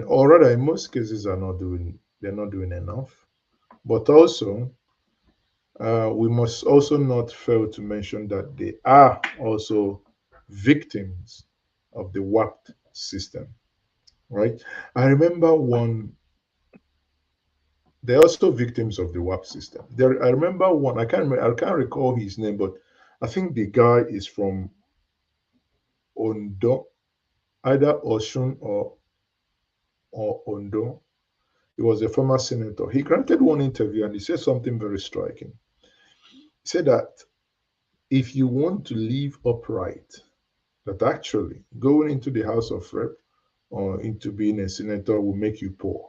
or rather in most cases are not doing they're not doing enough. But also we must also not fail to mention that they are also victims of the warped system, right? I remember one. They're also victims of the WAP system. There, I remember one. I can't recall his name, but I think the guy is from Ondo, either Oshun or Ondo. He was a former senator. He granted one interview and he said something very striking. He said that if you want to live upright, that actually going into the House of Rep or into being a senator will make you poor.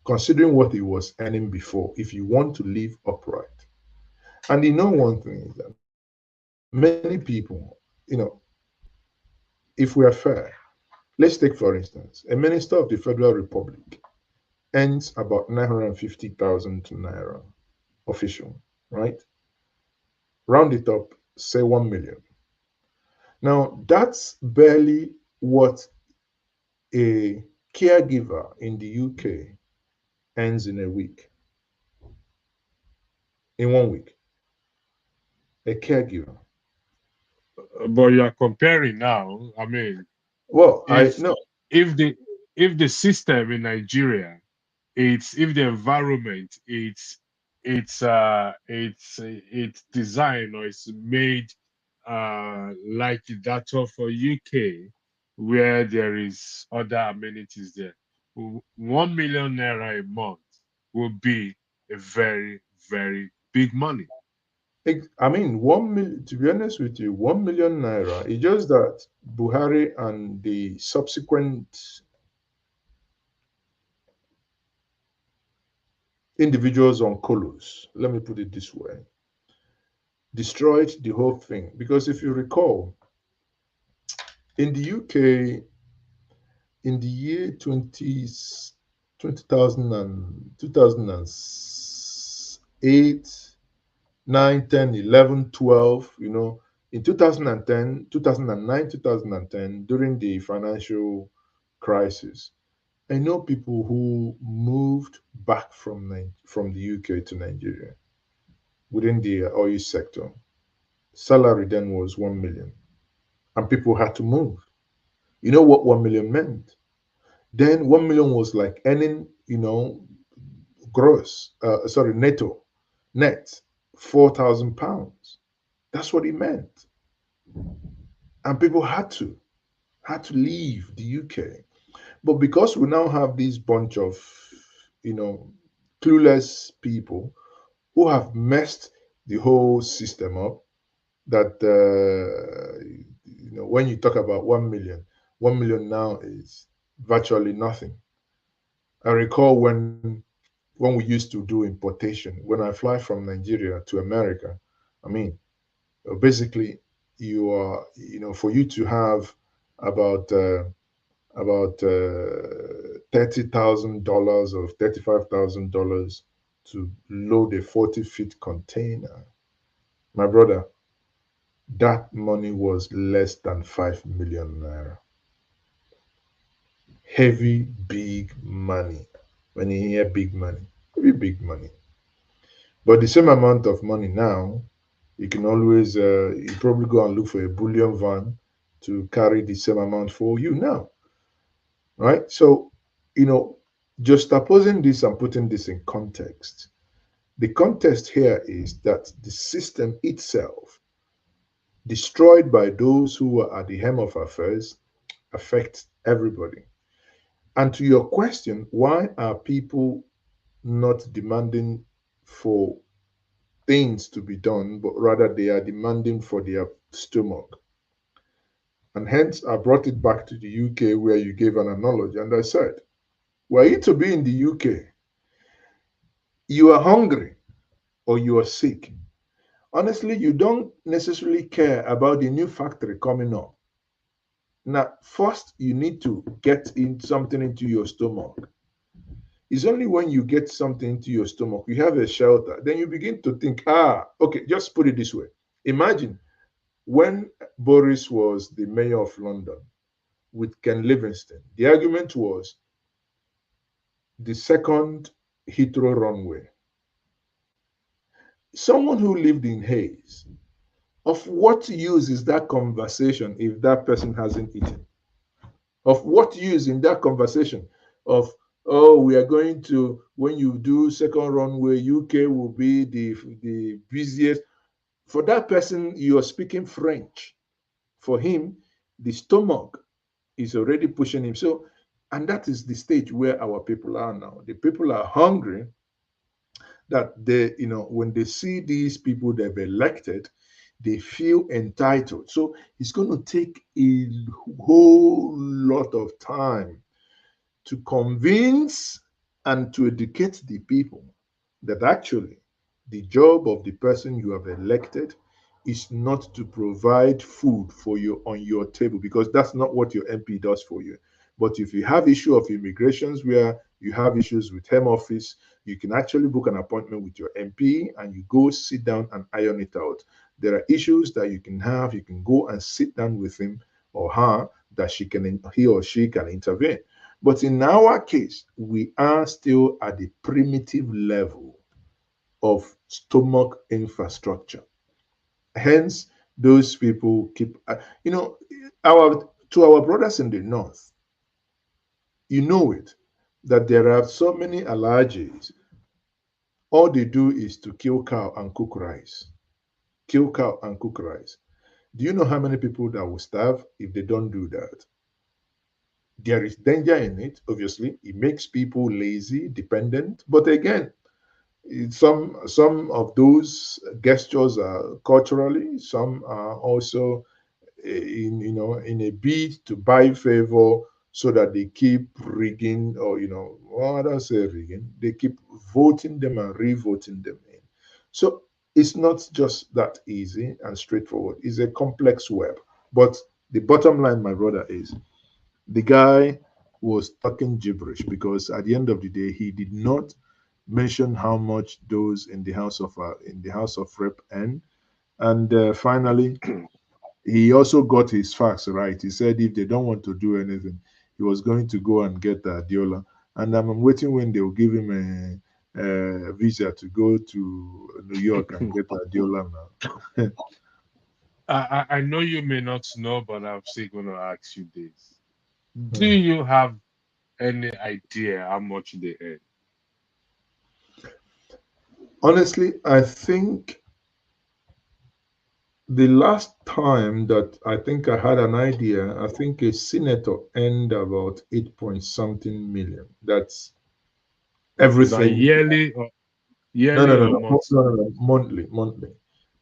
Considering what he was earning before, if you want to live upright. And one thing is that many people, if we are fair, let's take for instance, a minister of the Federal Republic earns about 950,000 naira official, right? Round it up, say 1 million. Now, that's barely what a caregiver in the UK earns in a week, in 1 week. A caregiver. But you are comparing now. I mean, Well, I if no, if the if the system in Nigeria, if the environment, it's designed or it's made like that of for UK, where there is other amenities there. 1 million naira a month will be a very, very big money. I mean, 1 million, to be honest with you, 1 million naira. It's just that Buhari and the subsequent individuals on colos, let me put it this way, destroyed the whole thing. Because if you recall, in the UK, in the year 20, 2000 and 2008, 9, 10, 11, 12, in 2010, 2009, 2010, during the financial crisis, I know people who moved back from the UK to Nigeria within the oil sector. Salary then was 1 million, and people had to move. You know what 1 million meant? Then 1 million was like earning, netto, net, £4,000. That's what it meant. And people had to leave the UK. But because we now have this bunch of, you know, clueless people who have messed the whole system up, that when you talk about 1 million, 1 million now is virtually nothing. I recall when we used to do importation, when I fly from Nigeria to America, I mean, basically, you are, for you to have about $30,000 or $35,000 to load a 40-feet container, my brother, that money was less than 5 million naira. Heavy, big money. When you hear big money, heavy, big money. But the same amount of money now, you can always, you probably go and look for a bullion van to carry the same amount for you now, right? So, just opposing this and putting this in context, the context here is that the system itself, destroyed by those who are at the helm of affairs, affects everybody. And to your question, why are people not demanding for things to be done, but rather they are demanding for their stomach? And hence, I brought it back to the UK where you gave an analogy. And I said, were you to be in the UK, you are hungry or you are sick. Honestly, you don't necessarily care about the new factory coming up. Now, first, you need to get in something into your stomach. It's only when you get something into your stomach, you have a shelter, then you begin to think, okay, just put it this way. Imagine when Boris was the mayor of London with Ken Livingstone, the argument was the second Heathrow runway. Someone who lived in Hayes, of what use is that conversation if that person hasn't eaten? Of what use in that conversation of, oh, we are going to, when you do second runway, UK will be the busiest. For that person, you are speaking French. For him, the stomach is already pushing him. So, and that is the stage where our people are now. The people are hungry that they, when they see these people they've elected, they feel entitled. So it's going to take a whole lot of time to convince and to educate the people that actually the job of the person you have elected is not to provide food for you on your table, because that's not what your MP does for you. But if you have issue of immigrations where you have issues with Home Office, you can actually book an appointment with your MP and you go sit down and iron it out. There are issues that you can have, you can go and sit down with him or her that he or she can intervene. But in our case, we are still at the primitive level of stomach infrastructure. Hence, those people keep, to our brothers in the north, you know it, that there are so many allergies. All they do is to kill cow and cook rice. Kill cow and cook rice. Do you know how many people that will starve if they don't do that? There is danger in it, obviously. It makes people lazy, dependent. But again, some of those gestures are culturally, some are also in a bid to buy favor so that they keep rigging, or I don't say rigging, they keep voting them and re-voting them in. So it's not just that easy and straightforward. It's a complex web. But the bottom line, my brother, is the guy was talking gibberish, because at the end of the day, he did not mention how much those in the House of Rep earn. And finally, he also got his facts right. He said if they don't want to do anything, he was going to go and get Adeola. And I'm waiting when they will give him a visa to go to New York and get Adeola now. I know you may not know, but I'm still going to ask you this. Do Hmm. you have any idea how much they earn? Honestly, I think the last time that I think I had an idea, I think a senator earned about 8 point something million. That's Is that everything. No, yearly no, no, or no, no, no, monthly? no, monthly, monthly.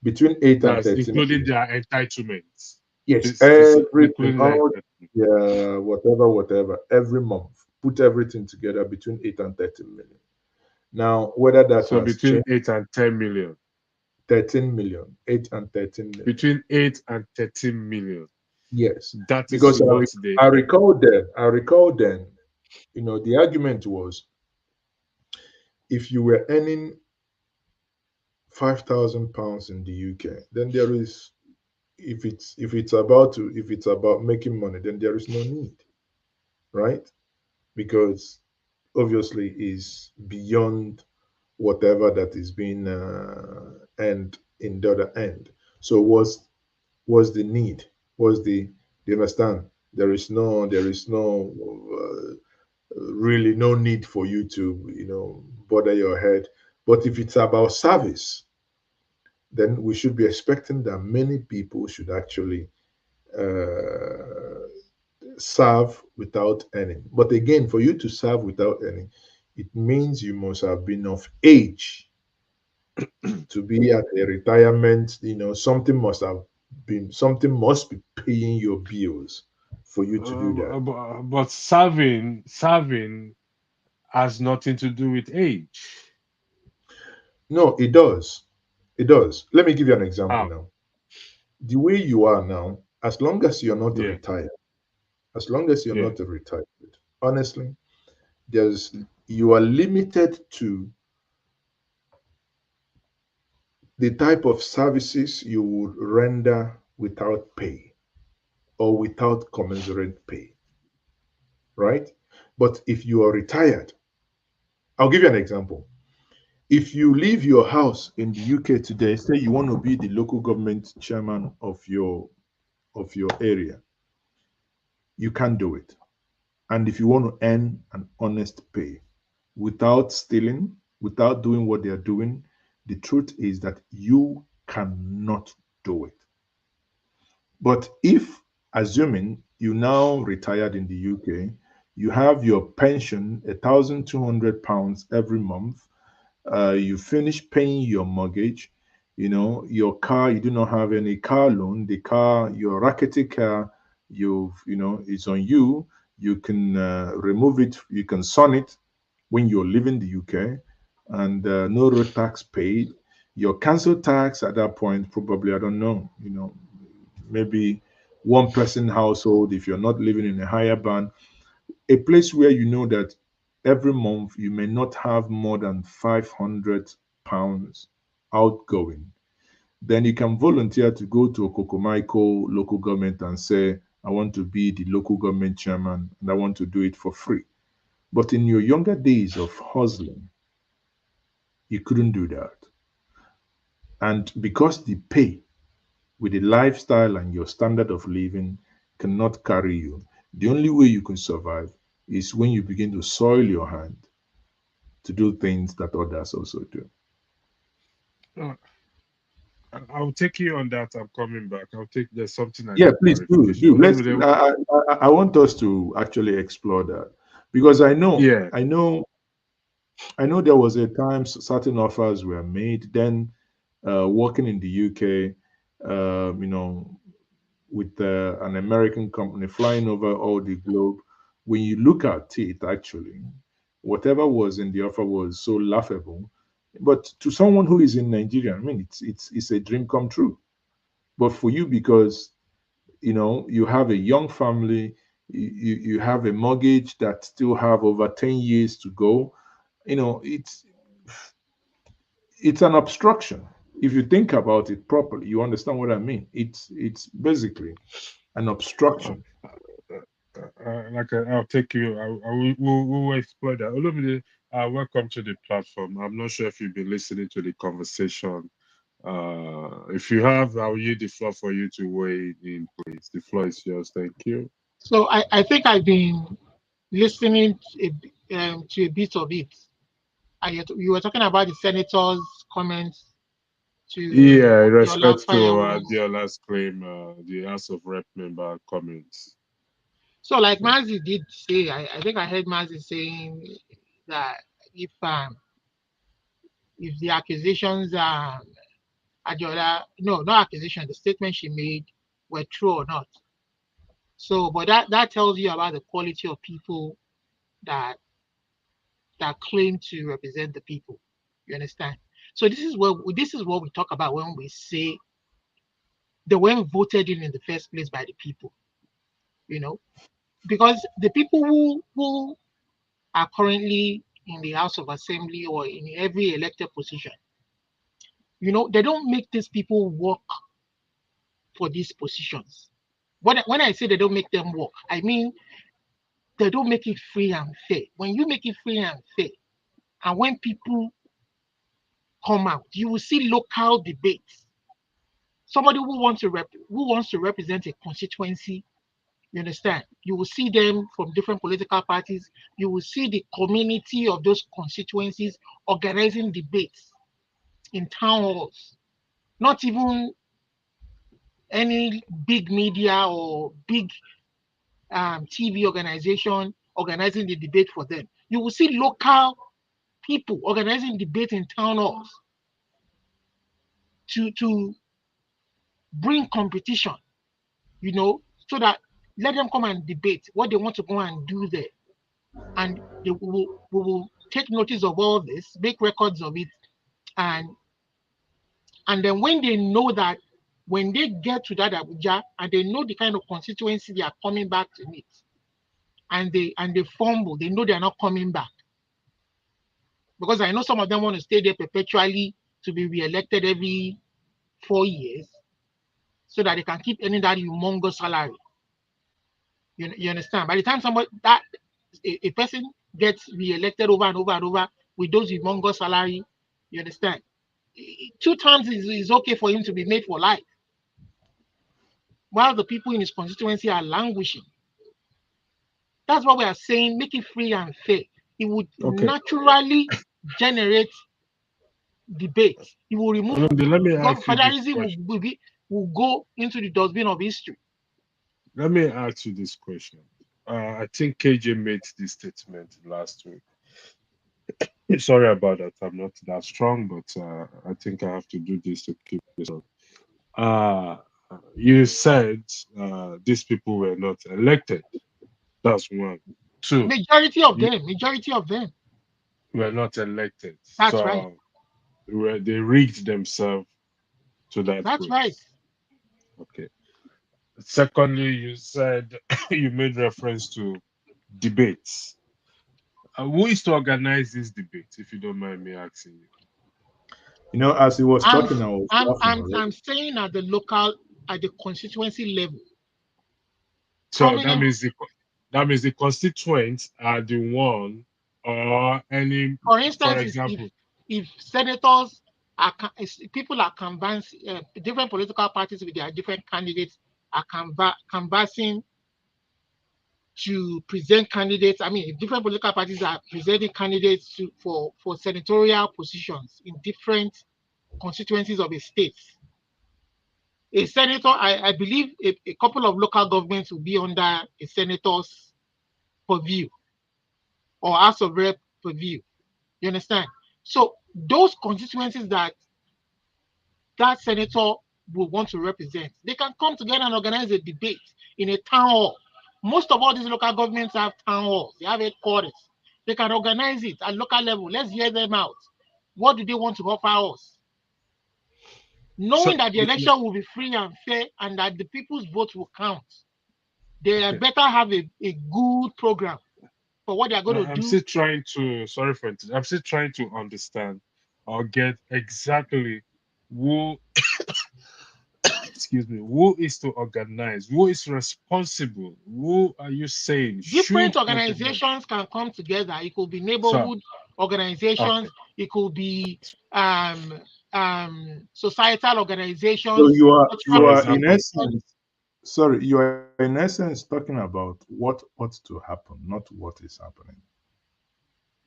Between 8 and That's 13 including million. their entitlements. Yes, everything, Including their all, entitlements. yeah, whatever, every month. Put everything together between 8 and 13 million. Now, whether that So has between changed, 8 and 10 million. 13 million, 8 and 13 million. Between 8 and 13 million. Yes, That is because what they I earn. recall then, the argument was if you were earning £5,000 in the UK, then there is, if it's about making money, then there is no need, right? Because obviously is beyond whatever that is being earned in the other end. So was the need? Was the Do you understand? There is no really no need for you to bother your head. But if it's about service, then we should be expecting that many people should actually uh, serve without earning. But again, for you to serve without earning, it means you must have been of age to be at a retirement. Something must be paying your bills for you to do that. But serving has nothing to do with age. No, it does. It does. Let me give you an example Ah, now. The way you are now, as long as you're not yeah, retired, as long as you're yeah. not retired, honestly, there's you are limited to the type of services you would render without pay or without commensurate pay, right? But if you are retired, I'll give you an example. If you leave your house in the UK today, say you want to be the local government chairman of your area, you can't do it. And if you want to earn an honest pay without stealing, without doing what they are doing, the truth is that you cannot do it. But if, assuming you now retired in the UK, you have your pension, £1,200 every month, you finish paying your mortgage, your car, you do not have any car loan, the car, your rackety car, it's on you. You can remove it, you can son it when you're leaving the UK, and no road tax paid. Your council tax at that point, probably, I don't know, maybe one person household if you're not living in a higher band, a place where you know that every month you may not have more than £500 outgoing, then you can volunteer to go to Okokomaiko local government and say, I want to be the local government chairman and I want to do it for free. But in your younger days of hustling, you couldn't do that. And because the pay with the lifestyle and your standard of living cannot carry you, the only way you can survive is when you begin to soil your hand to do things that others also do. Uh, I'll take you on that. I'm coming back. There's something I Yeah, need please do. clarification. Do let's. I want us to actually explore that because Yeah. I know there was a time certain offers were made. Then, working in the UK, with an American company flying over all the globe, when you look at it, actually, whatever was in the offer was so laughable. But to someone who is in Nigeria, I mean, it's a dream come true. But for you, because you have a young family, you have a mortgage that still have over 10 years to go. It's an obstruction. If you think about it properly, you understand what I mean. It's basically an obstruction. I'll take you. We'll explore that. Olumide, welcome to the platform. I'm not sure if you've been listening to the conversation. If you have, I'll yield the floor for you to weigh in, please. The floor is yours. Thank you. So I think I've been listening to a bit of it. You were talking about the senator's comments to Yeah, in Adeola respect to Feseyun. Adeola's claim, the House of Rep member comments. So like Mazi did say, I think I heard Mazi saying that if the accusations Adeola, no, not accusation, the statement she made were true or not. So, but that tells you about the quality of people that claim to represent the people. You understand? So this is what we talk about when we say they weren't voted in the first place by the people. You know, because the people who are currently in the House of Assembly or in every elected position, they don't make these people work for these positions. When I say they don't make them work, I mean they don't make it free and fair. When you make it free and fair, and when people come out, you will see local debates. Somebody who wants to represent a constituency, you understand? You will see them from different political parties. You will see the community of those constituencies organizing debates in town halls. Not even any big media or big TV organization organizing the debate for them. You will see local people organizing debate in town halls to bring competition, so that let them come and debate what they want to go and do there. And we will take notice of all this, make records of it, and then when they know that when they get to that Abuja and they know the kind of constituency they are coming back to meet, and they fumble, they know they are not coming back. Because I know some of them want to stay there perpetually to be re-elected every 4 years so that they can keep earning that humongous salary. You understand? By the time a person gets re-elected over and over and over with those humongous salary, you understand? 2 times is okay for him to be made for life, while the people in his constituency are languishing. That's what we are saying. Make it free and fair. It would naturally generate debate. It will remove Let me ask you this federalism. question. Will go into the dustbin of history. Let me ask you this question. I think KJ made this statement last week. Sorry about that. I'm not that strong, but I think I have to do this to keep this up. You said these people were not elected. That's one. 2, Majority of them were not elected. That's right. So they rigged themselves to that That's place. right. Okay. Secondly, you said you made reference to debates. Who is to organize this debate, if you don't mind me asking you? As he was talking, I was laughing I'm already. saying at the constituency level. So that means the constituents are the one, or any, For for instance, example. if senators people are canvassing, different political parties with their different candidates are canvassing to present candidates. I mean, if different political parties are presenting candidates for senatorial positions in different constituencies of a state, a senator, I believe a couple of local governments will be under a senator's purview or House of Rep purview. You understand? So those constituencies that senator will want to represent, they can come together and organize a debate in a town hall. Most of all these local governments have town halls. They have headquarters. They can organize it at local level. Let's hear them out. What do they want to offer us? Knowing that the election will be free and fair and that the people's vote will count, they better have a good program for what they are going to I'm do. still trying to, sorry for it, I'm still trying to understand or get exactly who, excuse me, who is to organize, who is responsible, who are you saying Different should organize? organizations can come together. It could be So, neighborhood organizations. okay. It could be societal So organizations. For you are in example, essence, sorry, you are in essence talking about what ought to happen, not what is happening.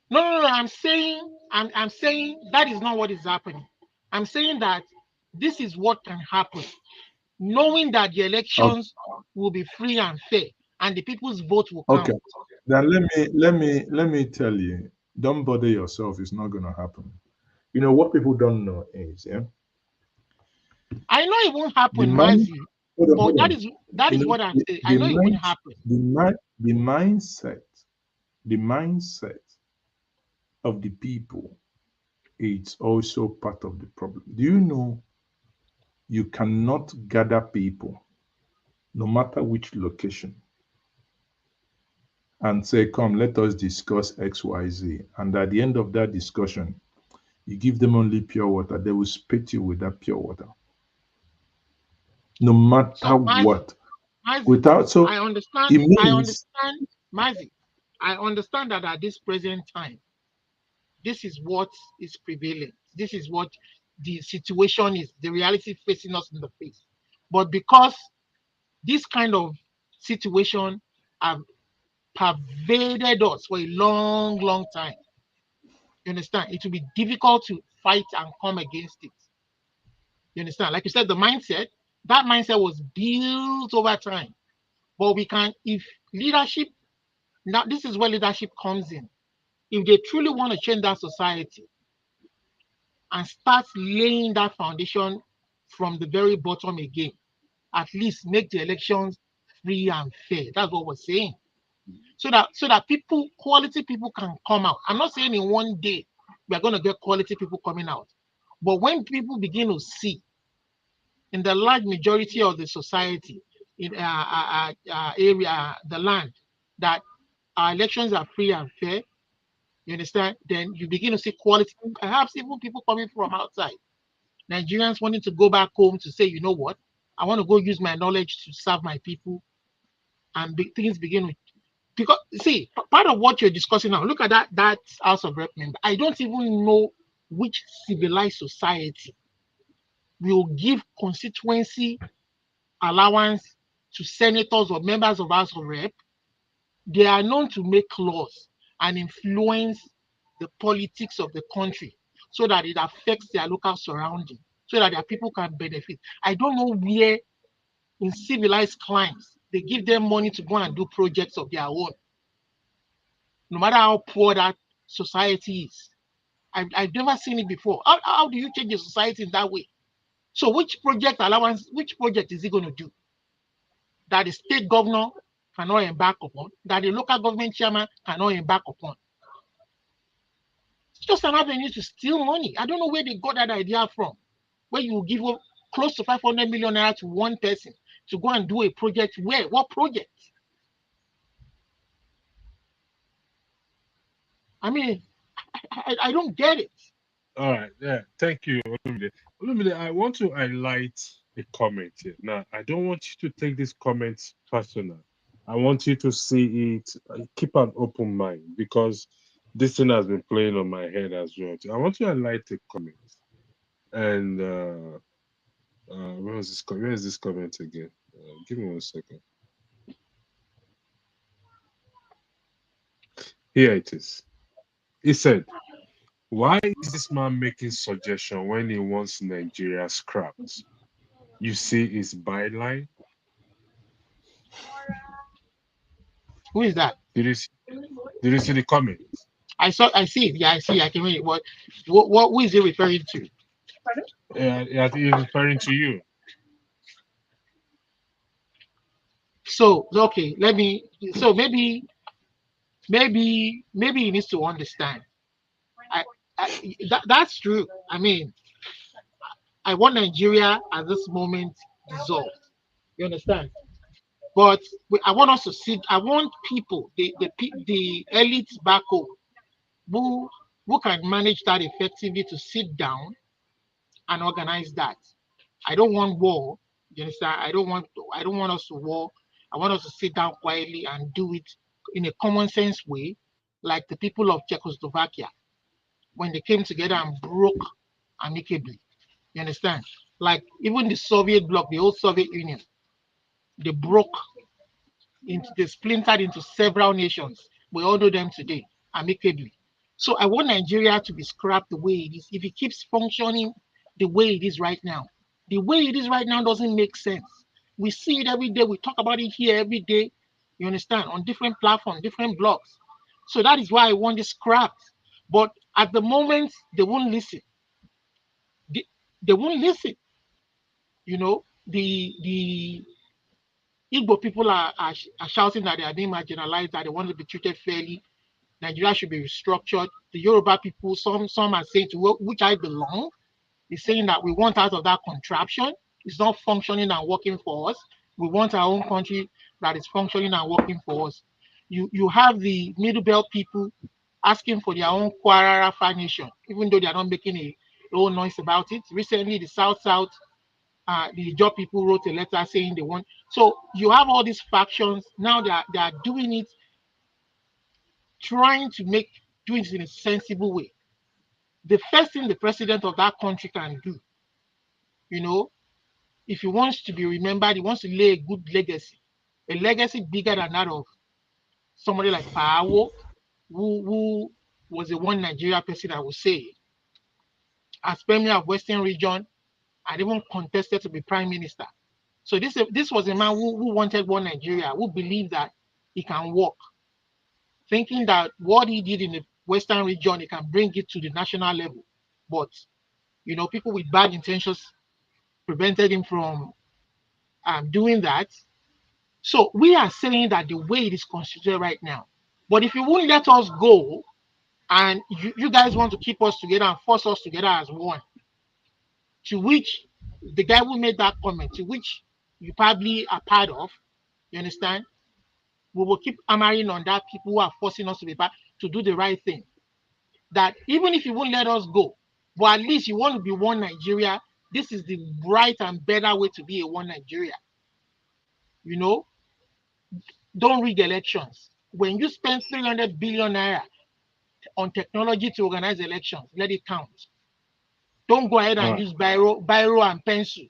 No. I'm saying that is not what is happening. I'm saying that this is what can happen, knowing that the Okay. elections will be free and fair, and the people's vote will Okay. count. Then let me tell you, don't bother yourself. It's not going to happen. You know what people don't know is, yeah, I know it won't the happen, mind. Mazi, Hold but that on. is You know, what I'm saying. I the know it won't mind, happen. the mindset, the mindset of the people. It's also part of the problem. Do you know you cannot gather people, no matter which location, and say, come, let us discuss XYZ. And at the end of that discussion, you give them only pure water, they will spit you with that pure water. No matter So what. Mazi, Without, so I understand. it I means, understand, Mazi. I understand that at this present time, this is what is prevailing. This is what the situation is. The reality facing us in the face. But because this kind of situation have pervaded us for a long, long time, you understand? It will be difficult to fight and come against it. You understand? Like you said, that mindset was built over time. But we can, if leadership, now this is where leadership comes in. If they truly want to change that society and start laying that foundation from the very bottom again, at least make the elections free and fair. That's what we're saying. So that quality people can come out. I'm not saying in one day we are going to get quality people coming out. But when people begin to see in the large majority of the society, in area, the land, that our elections are free and fair, you understand? Then you begin to see quality, perhaps even people coming from outside. Nigerians wanting to go back home to say, you know what, I want to go use my knowledge to serve my people, and things begin to, because see, part of what you're discussing now, look at that House of Rep member. I don't even know which civilized society will give constituency allowance to senators or members of House of Rep. They are known to make laws and influence the politics of the country so that it affects their local surrounding, so that their people can benefit. I don't know where in civilized climes they give them money to go and do projects of their own, no matter how poor that society is. I've never seen it before. How do you change a society in that way? So which project is he going to do that the state governor cannot embark upon, that the local government chairman cannot embark upon? It's just an avenue to steal money. I don't know where they got that idea from, where you give close to 500 million naira to one person to go and do a project. Where? What project? I mean, I don't get it. All right, yeah, thank you, Olumide. Olumide, I want to highlight a comment here. Now, I don't want you to take this comment personal. I want you to see it, keep an open mind, because this thing has been playing on my head as well. I want to highlight a comment. And where is this comment again? Give me 1 second. Here it is. He said, why is this man making suggestion when he wants Nigeria scrapped? You see his byline? Who is that? Did you see the comment? I see it. Yeah, I see. I can read it. What who is he referring to? Yeah, he's referring to you. So okay, so maybe he needs to understand. That's true. I mean, I want Nigeria at this moment dissolved. You understand? But I want us to sit. I want people, the elites back home, who can manage that effectively, to sit down and organize that. I don't want war. You understand? I don't want us to war. I want us to sit down quietly and do it in a common sense way, like the people of Czechoslovakia when they came together and broke amicably. You understand? Like even the Soviet bloc, the old Soviet Union, they broke they splintered into several nations. We all know them today amicably. So I want Nigeria to be scrapped the way it is. If it keeps functioning the way it is right now, the way it is right now doesn't make sense. We see it every day. We talk about it here every day. You understand? On different platforms, different blogs. So that is why I want this scrapped. But at the moment, they won't listen. They won't listen. You know, the Igbo people are shouting that they are being marginalized, that they want to be treated fairly. Nigeria should be restructured. The Yoruba people, some are saying, to which I belong, is saying that we want out of that contraption. It's not functioning and working for us. We want our own country that is functioning and working for us. You have the Middle Belt people asking for their own Kwara Rafa nation, even though they are not making a whole noise about it. Recently, the South, the job people wrote a letter saying they want. So you have all these factions now. They are doing it, trying to do it in a sensible way. The first thing the president of that country can do, you know, if he wants to be remembered, he wants to lay a good legacy, a legacy bigger than that of somebody like Paawo, who was a one Nigeria person, I would say, as premier of Western region, and even contested to be prime minister. So this was a man who wanted one Nigeria, who believed that he can work, thinking that what he did in the Western region, he can bring it to the national level. But, you know, people with bad intentions prevented him from doing that. So we are saying that the way it is constituted right now. But if you won't let us go, and you guys want to keep us together and force us together as one, to which the guy who made that comment, to which you probably are part of, you understand? We will keep hammering on that people who are forcing us to do the right thing. That even if you won't let us go, but at least you want to be one Nigeria, this is the right and better way to be a one Nigeria. You know, don't rig elections. When you spend 300 billion naira on technology to organize elections, let it count. Don't go ahead and use biro and pencil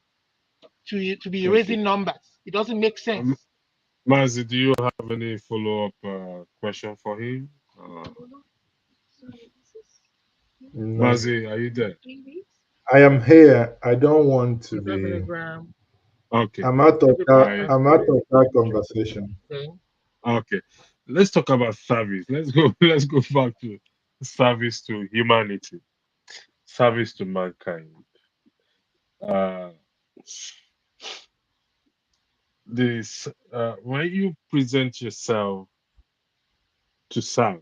to be raising numbers. It doesn't make sense. Mazi, do you have any follow-up question for him? No. Mazi, are you there? I am here. I don't want to be. Okay. I'm out of that. I'm out of that conversation. Okay. Let's talk about service. Let's go. Let's go back to service to humanity, service to mankind. Uh, this when you present yourself to serve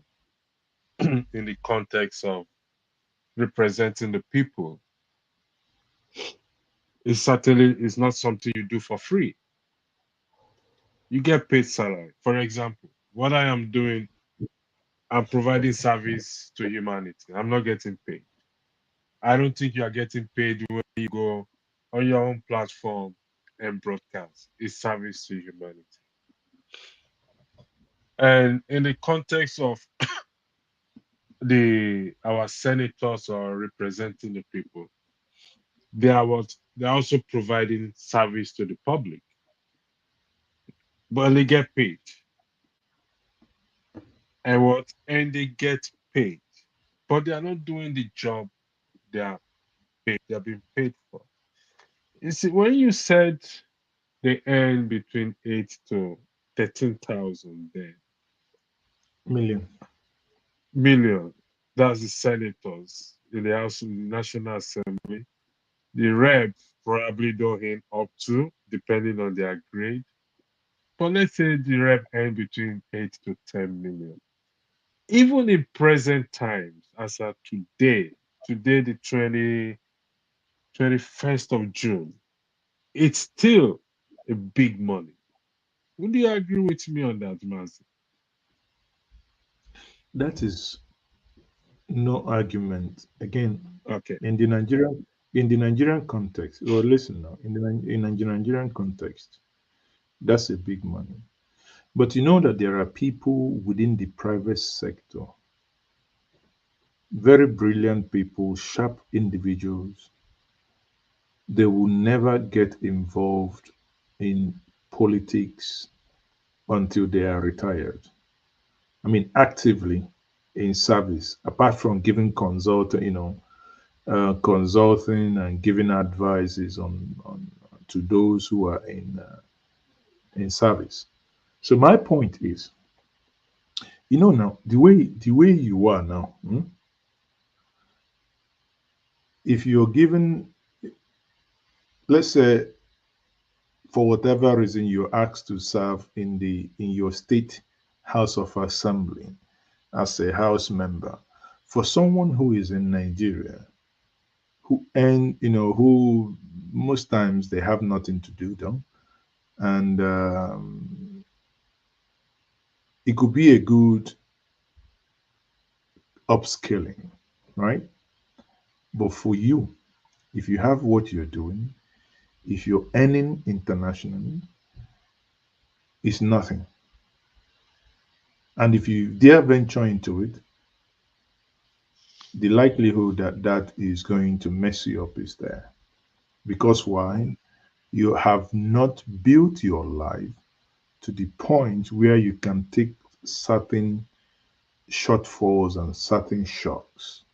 in the context of representing the people, it certainly is not something you do for free. You get paid salary. For example, what I am doing, I'm providing service to humanity. I'm not getting paid. I don't think you are getting paid when you go on your own platform and broadcast. It's service to humanity. And in the context of our senators or representing the people, they're also providing service to the public, but they get paid. And they get paid, but they are not doing the job they are paid. They are being paid for. You see, when you said they earn between 8 to 13,000 then million, that's the senators in the House of the National Assembly. The reps probably don't earn up to, depending on their grade. But let's say the rep earn between 8 to 10 million. Even in present times, as of today the 21st of June, it's still a big money. Would you agree with me on that, Mazi? That is no argument. Again, Okay. in the Nigerian context, well, listen now, in the Nigerian context, that's a big money. But you know that there are people within the private sector, very brilliant people, sharp individuals. They will never get involved in politics until they are retired. I mean, actively in service, apart from giving consulting and giving advices on to those who are in service. So my point is, now the way you are now, if you're given, let's say, for whatever reason you're asked to serve in your state house of assembly as a house member, for someone who is in Nigeria, who most times they have nothing to do though, and it could be a good upskilling, right? But for you, if you have what you're doing, if you're earning internationally, it's nothing. And if you dare venture into it, the likelihood that that is going to mess you up is there. Because why? You have not built your life to the point where you can take certain shortfalls and certain shocks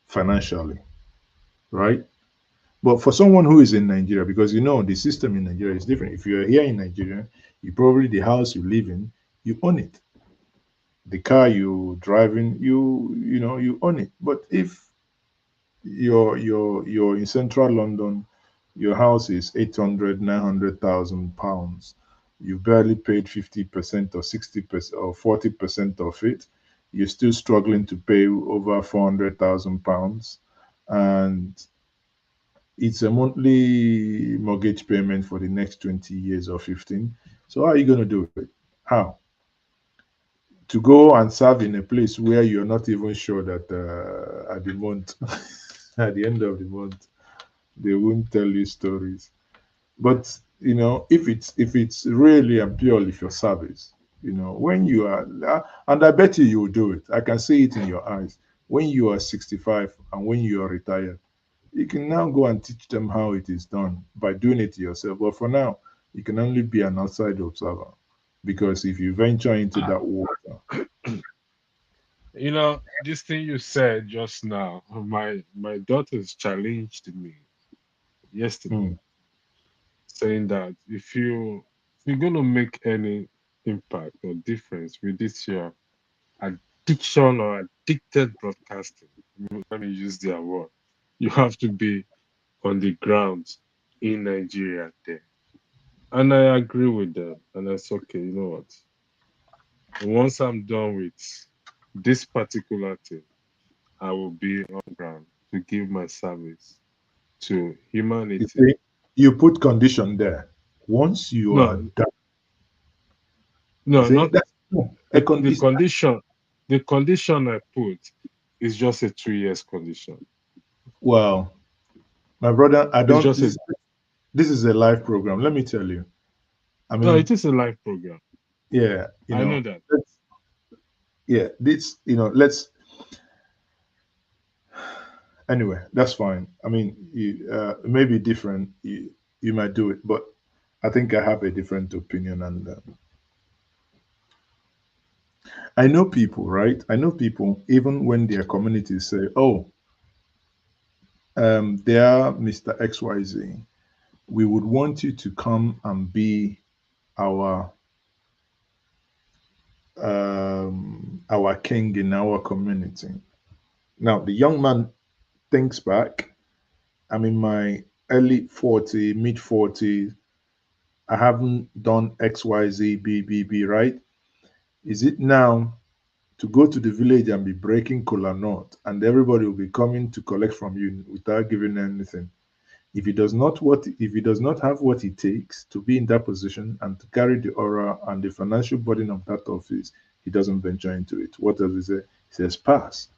financially, right? But for someone who is in Nigeria, because the system in Nigeria is different. If you're here in Nigeria, you probably the house you live in, you own it. The car you driving, you own it. But if you're in central London, your house is 800, 900,000 pounds. You barely paid 50% or 60% or 40% of it. You're still struggling to pay over 400,000 pounds. And it's a monthly mortgage payment for the next 20 years or 15. So how are you going to do it? How? To go and serve in a place where you're not even sure that at the month, at the end of the month, they won't tell you stories. But if it's really and purely for service, when you are, and I bet you will do it. I can see it in your eyes. When you are 65 and when you are retired, you can now go and teach them how it is done by doing it yourself. But for now, you can only be an outside observer, because if you venture into that water, This thing you said just now, my daughters challenged me yesterday, hmm, saying that if you're gonna make any impact or difference with this your addiction or addicted broadcasting, let me use their word, you have to be on the ground in Nigeria there. And I agree with them. And that's okay. You know what? Once I'm done with this particular thing, I will be on ground to give my service to you humanity. see, you put condition there. Once you are No, done, you no, see, not that's no, a the condition. condition. The condition I put is just a 2 years condition. Well, my brother, I It's don't. just a This is a live program. Let me tell you. I no. It mean, is a live program. yeah, I know that. yeah, let's. Anyway, that's fine. I mean, it may be different. You might do it, but I think I have a different opinion. And I know people, right? I know people, even when their communities say, "Oh, they are Mr. XYZ. We would want you to come and be our our king in our community." Now, the young man thinks back. I'm in my early 40, mid 40s. I haven't done XYZ, BBB, right? Is it now to go to the village and be breaking kola nut and everybody will be coming to collect from you without giving anything? If he does not have what it takes to be in that position and to carry the aura and the financial burden of that office, he doesn't venture into it. What does he say? He says pass.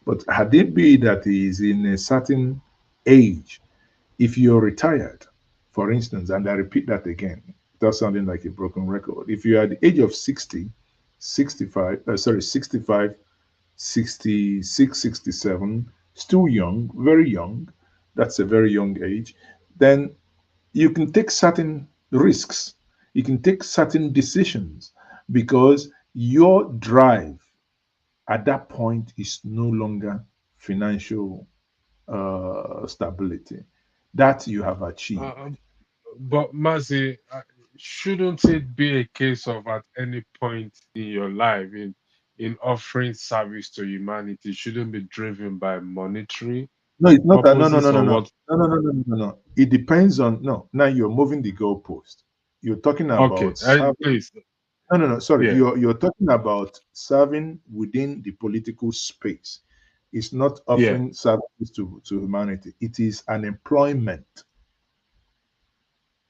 But had it be that he is in a certain age, if you're retired, for instance, and I repeat that again, that's sounding like a broken record. If you're at the age of 60, 65, 66, 67, still young, very young, that's a very young age, then you can take certain risks. You can take certain decisions because your drive at that point is no longer financial stability that you have achieved. But Mazi, shouldn't it be a case of at any point in your life in offering service to humanity shouldn't be driven by monetary No, it's not that. No, no, no, purposes no, or no, what? no, no, no, no, no, no. It depends on no. Now you're moving the goalpost. You're talking Okay, about serving. please, No, no, no. Sorry, yeah, you're talking about serving within the political space. It's not yeah, offering services to humanity. It is an employment.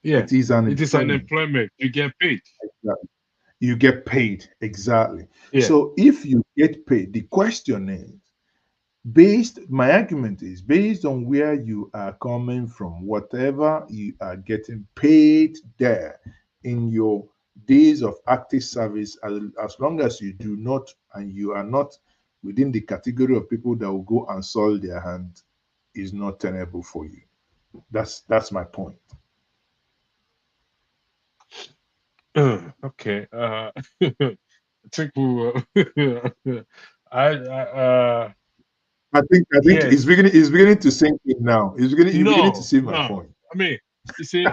yeah. It is an It is an employment. employment. You get paid. Exactly. You get paid exactly. Yeah. So if you get paid, the question is based. My argument is based on where you are coming from. Whatever you are getting paid there in your days of active service, as long as you do not and you are not within the category of people that will go and soil their hand, is not tenable for you. That's my point. Okay. I think we will. I think Yes. it's beginning to sink in now. You're beginning to No, see my no. point. I mean, you see,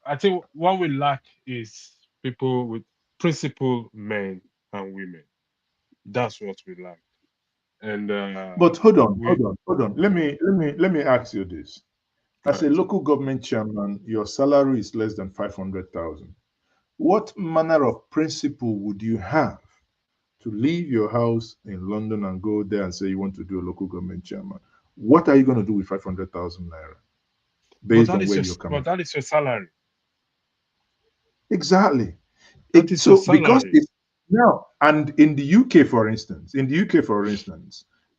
I think what we lack is people with principled men and women. That's what we lack. And But hold on, we hold on, hold on. Let me ask you this. As a right. local government chairman, your salary is less than 500,000. What manner of principle would you have to leave your house in London and go there and say you want to do a local government chairman? What are you going to do with 500,000 naira based on where you're But coming from? that is your salary. Exactly. That is your So because salary. it's now and in the UK, for instance,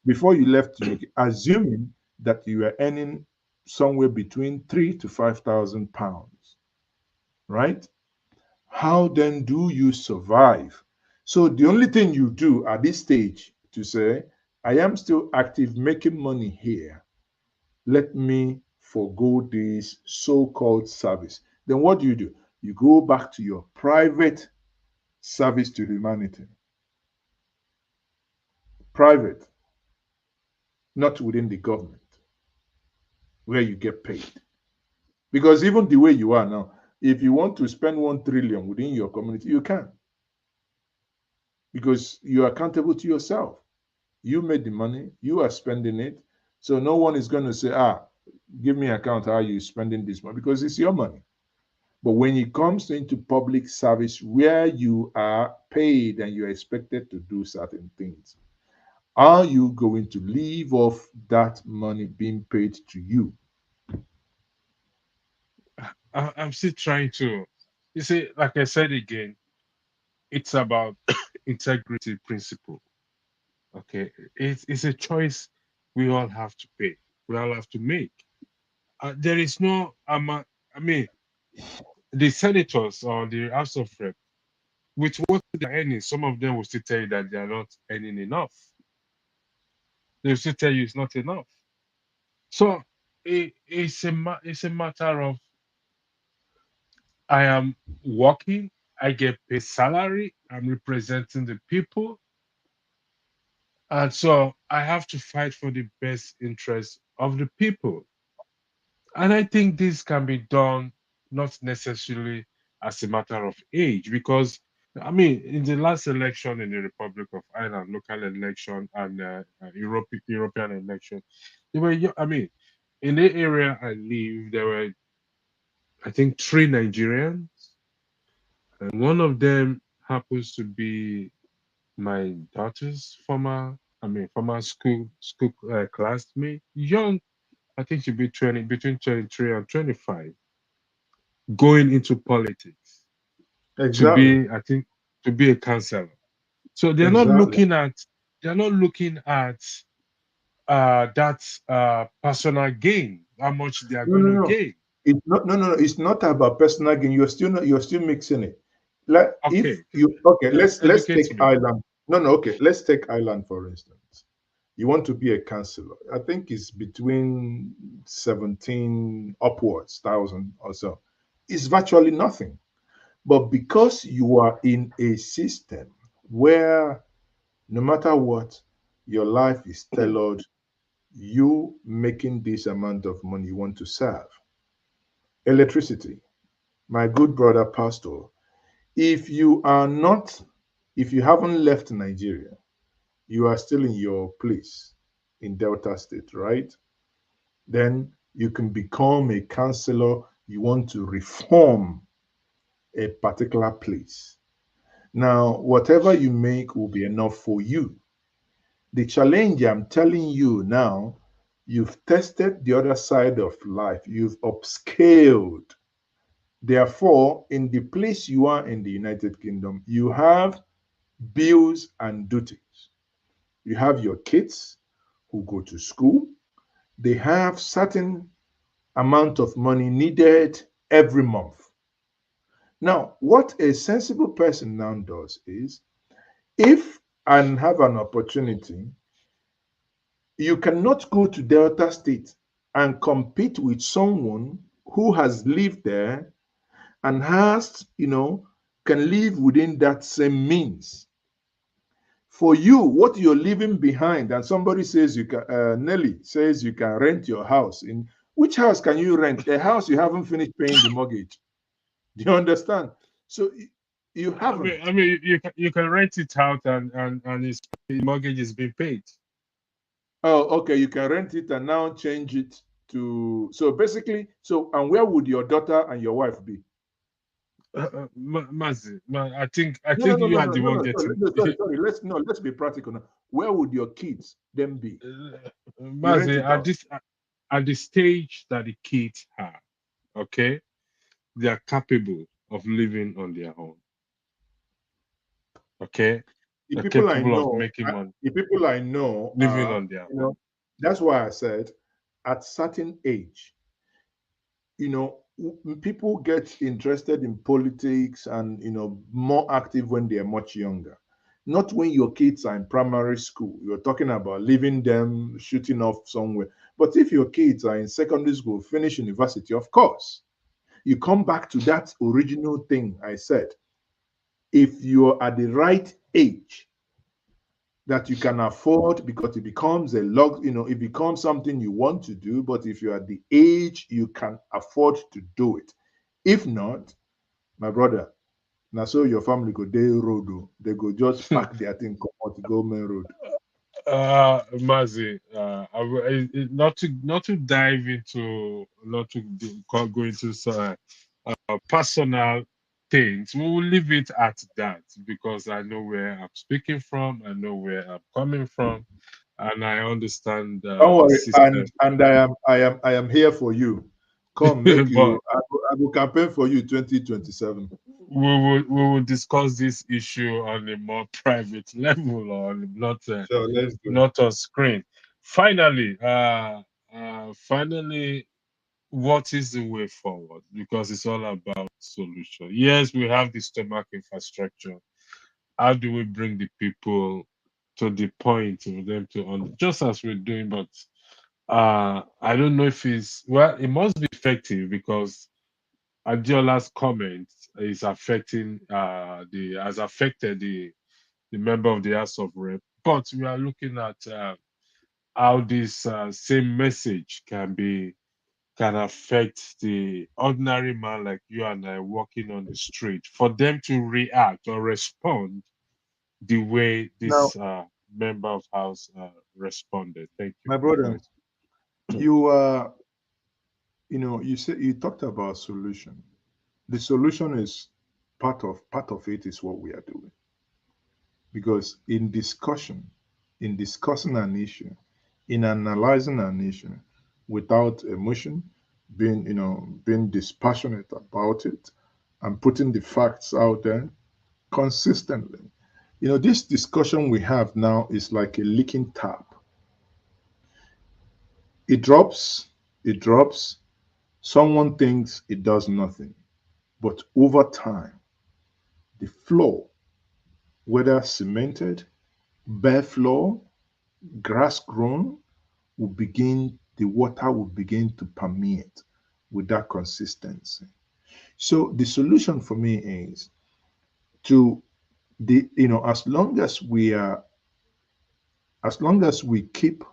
before you left the UK, assuming that you were earning somewhere between 3 to 5,000 pounds, right? How then do you survive? So the only thing you do at this stage to say, I am still active making money here. Let me forego this so-called service. Then what do? You go back to your private service to humanity. Private, not within the government, where you get paid. Because even the way you are now, if you want to spend 1 trillion within your community, you can. Because you are accountable to yourself. You made the money, you are spending it. So no one is going to say, give me account how you spending this money because it's your money. But when it comes into public service where you are paid and you're expected to do certain things, are you going to leave off that money being paid to you? I'm still trying to. You see, like I said again, it's about integrity principle. Okay, it's a choice we all have to pay. We all have to make. There is no. I mean, the senators or the House of Rep, with what they're earning, some of them will still tell you that they are not earning enough. They'll still tell you it's not enough. So it's a matter of I am working, I get paid salary, I'm representing the people, and so I have to fight for the best interest of the people. And I think this can be done not necessarily as a matter of age, because I mean, in the last election in the Republic of Ireland, local election and European election, they were, I mean, in the area I live, there were, I think, three Nigerians, and one of them happens to be my daughter's former, I mean, former school classmate, young. I think should be 20, between 23 and 25, going into politics to Exactly. be, I think, to be a councillor. So Exactly. they're not looking at that personal gain, how much they are No, going no, to no. gain. It's not. No, no, no. It's not about personal gain. You're still not. You're still mixing it. Like if Okay, you okay, let's educate take me. Ireland. No, no. Okay, let's take Ireland for instance. You want to be a councillor. I think it's between 17 upwards thousand or so. It's virtually nothing. But because you are in a system where no matter what, your life is tailored, you making this amount of money you want to serve. Electricity, my good brother pastor, if you are not, if you haven't left Nigeria, you are still in your place in Delta State, right? Then you can become a counselor. You want to reform a particular place. Now, whatever you make will be enough for you. The challenge I'm telling you now, you've tested the other side of life, you've upscaled. Therefore, in the place you are in the United Kingdom, you have bills and duties. You have your kids who go to school, they have certain amount of money needed every month. Now, what a sensible person now does is if and have an opportunity, you cannot go to Delta State and compete with someone who has lived there and has, can live within that same means. For you, what you're leaving behind, and somebody says you can, Nelly says you can rent your house. In which house can you rent? A house you haven't finished paying the mortgage. Do you understand? So you haven't. I mean, you can rent it out and its mortgage is being paid. Oh, okay. You can rent it and now change it to. So basically, and where would your daughter and your wife be? Mazi, I No, no, think no, you no, are no, the no, one no. getting. Sorry. Let's be practical now. Where would your kids then be? You rent Mazi, it out. at the stage that the kids are, okay, they are capable of living on their own. Okay, The they're people I capable of know, making money, the people I know living are, on their you own. know, that's why I said at certain age, people get interested in politics and more active when they are much younger. Not when your kids are in primary school. You're talking about leaving them shooting off somewhere. But if your kids are in secondary school, finish university, of course, you come back to that original thing I said. If you're at the right age that you can afford, because it becomes it becomes something you want to do, but if you're at the age you can afford to do it. If not, my brother, now so your family go day road, they go just pack their thing, come out to go main road. Mazi, not to dive into, go into personal things. We will leave it at that because I know where I'm speaking from, I know where I'm coming from, and I understand Don't the worry, system. and I am here for you. Come, make But you. I will campaign for you 2027. we will discuss this issue on a more private level, or So let's go. not on screen. Finally, what is the way forward? Because it's all about solution. Yes, we have the stomach infrastructure. How do we bring the people to the point for them to just as we're doing? But I don't know if it must be effective because Adeola's comment is affecting the has affected the member of the House of Rep. But we are looking at how this same message can affect the ordinary man like you and I walking on the street for them to react or respond the way Now, this member of House responded. Thank you. my The floor brother, is- you you talked about solution. The solution is part of it is what we are doing. Because in discussing an issue, in analyzing an issue, without emotion, being, being dispassionate about it, and putting the facts out there consistently. This discussion we have now is like a leaking tap. It drops, it drops. Someone thinks it does nothing. But over time, the floor, whether cemented, bare floor, grass grown, the water will begin to permeate with that consistency. So the solution for me is to as long as we keep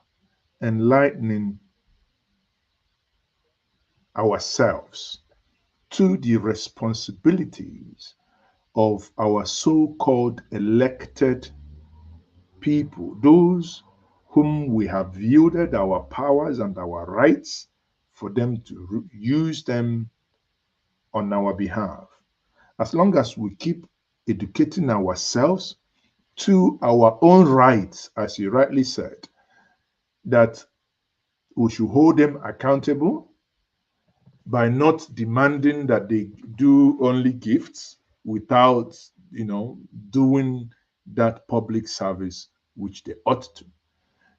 enlightening ourselves to the responsibilities of our so-called elected people, those whom we have yielded our powers and our rights for them to use them on our behalf. As long as we keep educating ourselves to our own rights, as you rightly said, that we should hold them accountable by not demanding that they do only gifts without, doing that public service which they ought to.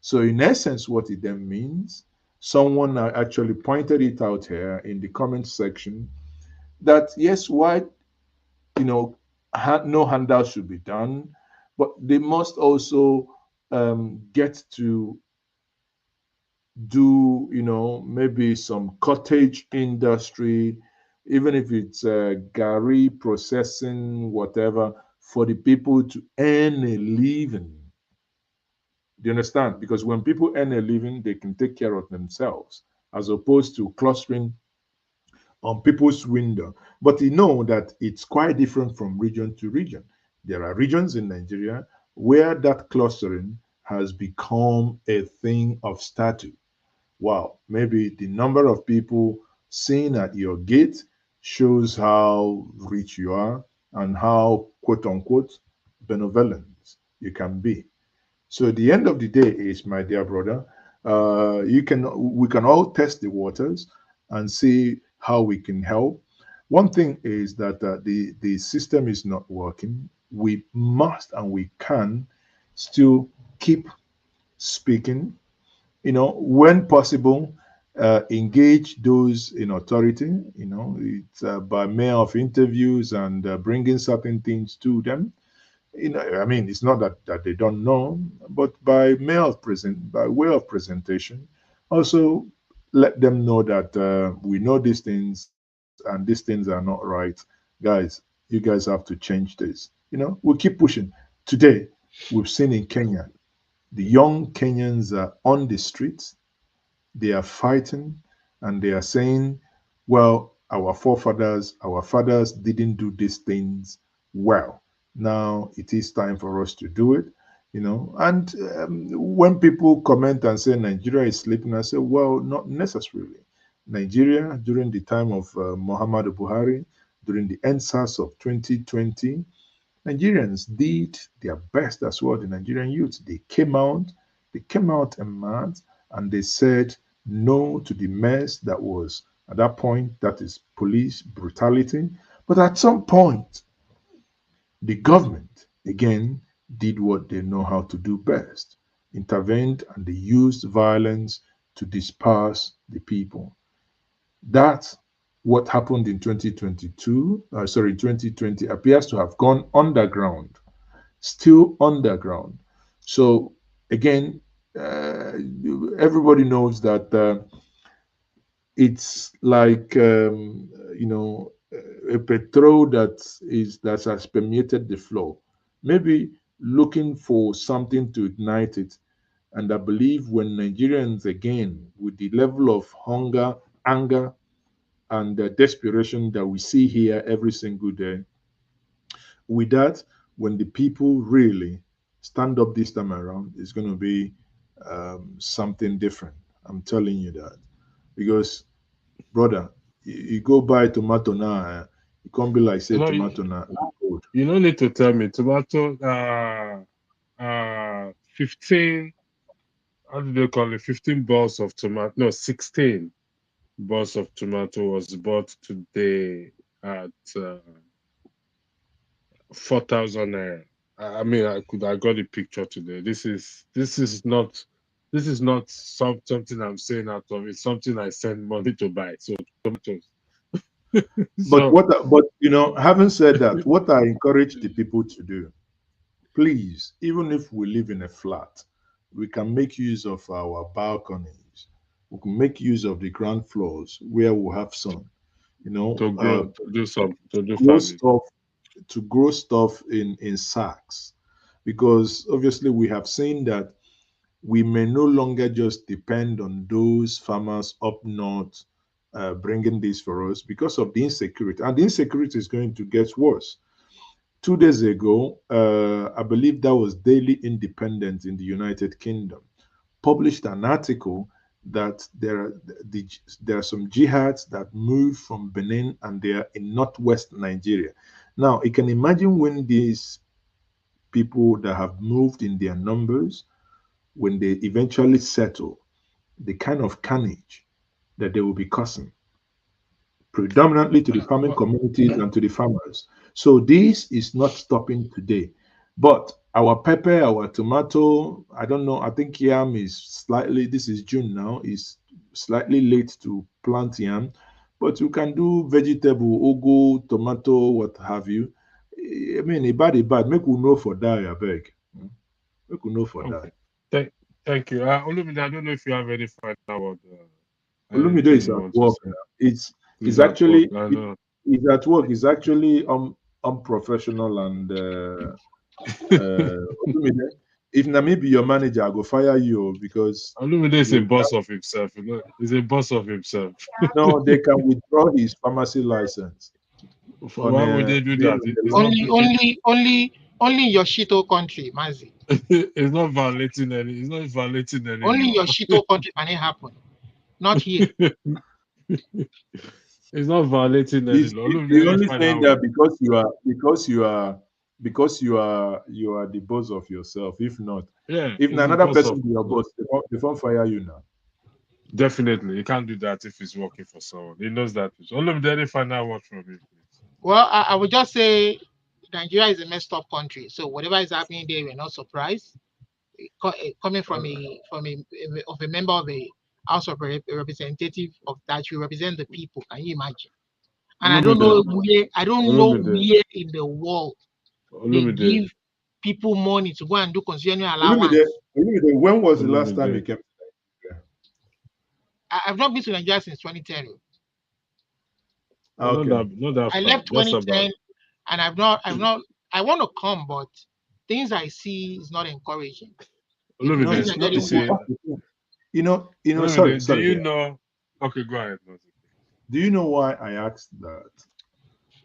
So, in essence, what it then means, someone actually pointed it out here in the comment section that yes, why, no handouts should be done, but they must also get to do, maybe some cottage industry, even if it's gari processing, whatever, for the people to earn a living. Do you understand? Because when people earn a living, they can take care of themselves, as opposed to clustering on people's window. But you know that it's quite different from region to region. There are regions in Nigeria where that clustering has become a thing of status. Wow, maybe the number of people seen at your gate shows how rich you are and how, quote unquote, benevolent you can be. So the end of the day is, my dear brother, we can all test the waters and see how we can help. One thing is that the system is not working. We must and we can still keep speaking, when possible, engage those in authority, it's by way of interviews and bringing certain things to them. I mean, it's not that they don't know, but by way of presentation, also let them know that we know these things and these things are not right. Guys, you guys have to change this. We keep pushing. Today, we've seen in Kenya, the young Kenyans are on the streets, they are fighting, and they are saying, well, our fathers didn't do these things well. Now it is time for us to do it. And when people comment and say Nigeria is sleeping, I say, well, not necessarily. Nigeria, during the time of Muhammadu Buhari, during the NSAS of 2020, Nigerians did their best as well. The Nigerian youth, they came out en masse, and they said no to the mess that was at that point, that is police brutality. But at some point, the government again did what they know how to do best, intervened, and they used violence to disperse the people. That's what happened in 2020 appears to have gone underground, still underground. So again, everybody knows that it's like a petrol that has permeated the floor. Maybe looking for something to ignite it. And I believe when Nigerians again, with the level of hunger, anger, and the desperation that we see here every single day, with that, when the people really stand up this time around, it's going to be something different. I'm telling you that. Because, brother, you go buy tomato now, it can't be like, say, No, tomato now. you don't need to tell me. Tomato, 15 how do they call it? 15 balls of tomato. No, 16 balls of tomato was bought today at 4,000 naira. I mean, I got the picture today. This is not something I'm saying out of. It's something I send money to buy. So tomatoes. But you know, having said that, what I encourage the people to do, please, even if we live in a flat, we can make use of our balconies. We can make use of the ground floors where we have sun. You know, to grow, to do grow farming. stuff to grow stuff in sacks, because obviously we have seen that we may no longer just depend on those farmers up north bringing this for us because of the insecurity, and the insecurity is going to get worse. 2 days ago, I believe that was Daily Independent in the United Kingdom, published an article that there are some jihads that move from Benin and they are in northwest Nigeria. Now, you can imagine when these people that have moved in their numbers, when they eventually settle, the kind of carnage that they will be causing, predominantly to the farming But communities and to the farmers. So this is not stopping today. But our pepper, our tomato, I don't know, I think yam is slightly, this is June now, is slightly late to plant yam. But you can do vegetable, ugu, tomato, what have you. I mean, a bad, make we know for die, I beg. Make we know for die. okay. Thank, thank you. Olumide, I don't know if you have any final word, Olumide anything is you at want to work say. now. It's Please at work. actually I know. it's at work. It's actually unprofessional and Olumide, if Namibia your manager, I go fire you because Olumide is a you boss of himself. You know, he's a boss of himself. know they can withdraw his pharmacy license on Why would they do being that? on the It's long. not. Only in your shito country, Mazi. It's not violating any. It's not violating any Only in law. your shito country can it happen. Not here. It's not violating any He's law. Olumide, he any only saying final that word? because you are the boss of yourself. If not, Yeah, if he's the another boss person of be your himself. boss, they won't fire you now. Definitely, he can't do that if he's working for someone. He knows that. Olumide, any final word from you, please? Well, I would just say Nigeria is a messed up country. So whatever is happening there, we're not surprised. Coming from a member of a House of Representative of that you represent the people. Can you imagine? And Olumide, I don't know Olumide, where in the world they Olumide, give people money to go and do constitutional Olumide, allowance. Olumide, when was the last time Olumide. you came? I've not been to Nigeria since 2010. Not Okay. that I far. left Just about. 2010 and I want to come, but things I see is not encouraging. No, Things Olumide, are it's not. you getting See, see, that's worse. the thing. Sorry, Olumide, do sorry. you know? Okay, go ahead. Do you know why I asked that?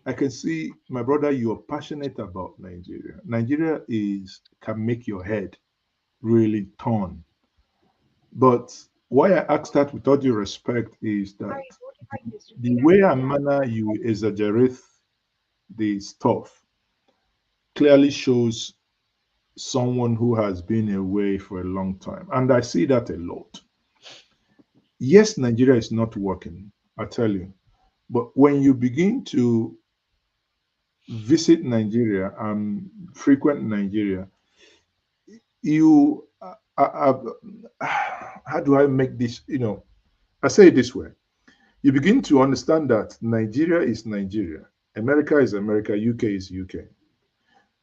I can see, my brother, you are passionate about Nigeria. Nigeria can make your head really turn. But why I asked that with all due respect is that the way and manner you exaggerate the stuff clearly shows someone who has been away for a long time. And I see that a lot. Yes, Nigeria is not working, I tell you. But when you begin to visit Nigeria and frequent Nigeria, you, how do I make this? I say it this way. You begin to understand that Nigeria is Nigeria, America is America, UK is UK.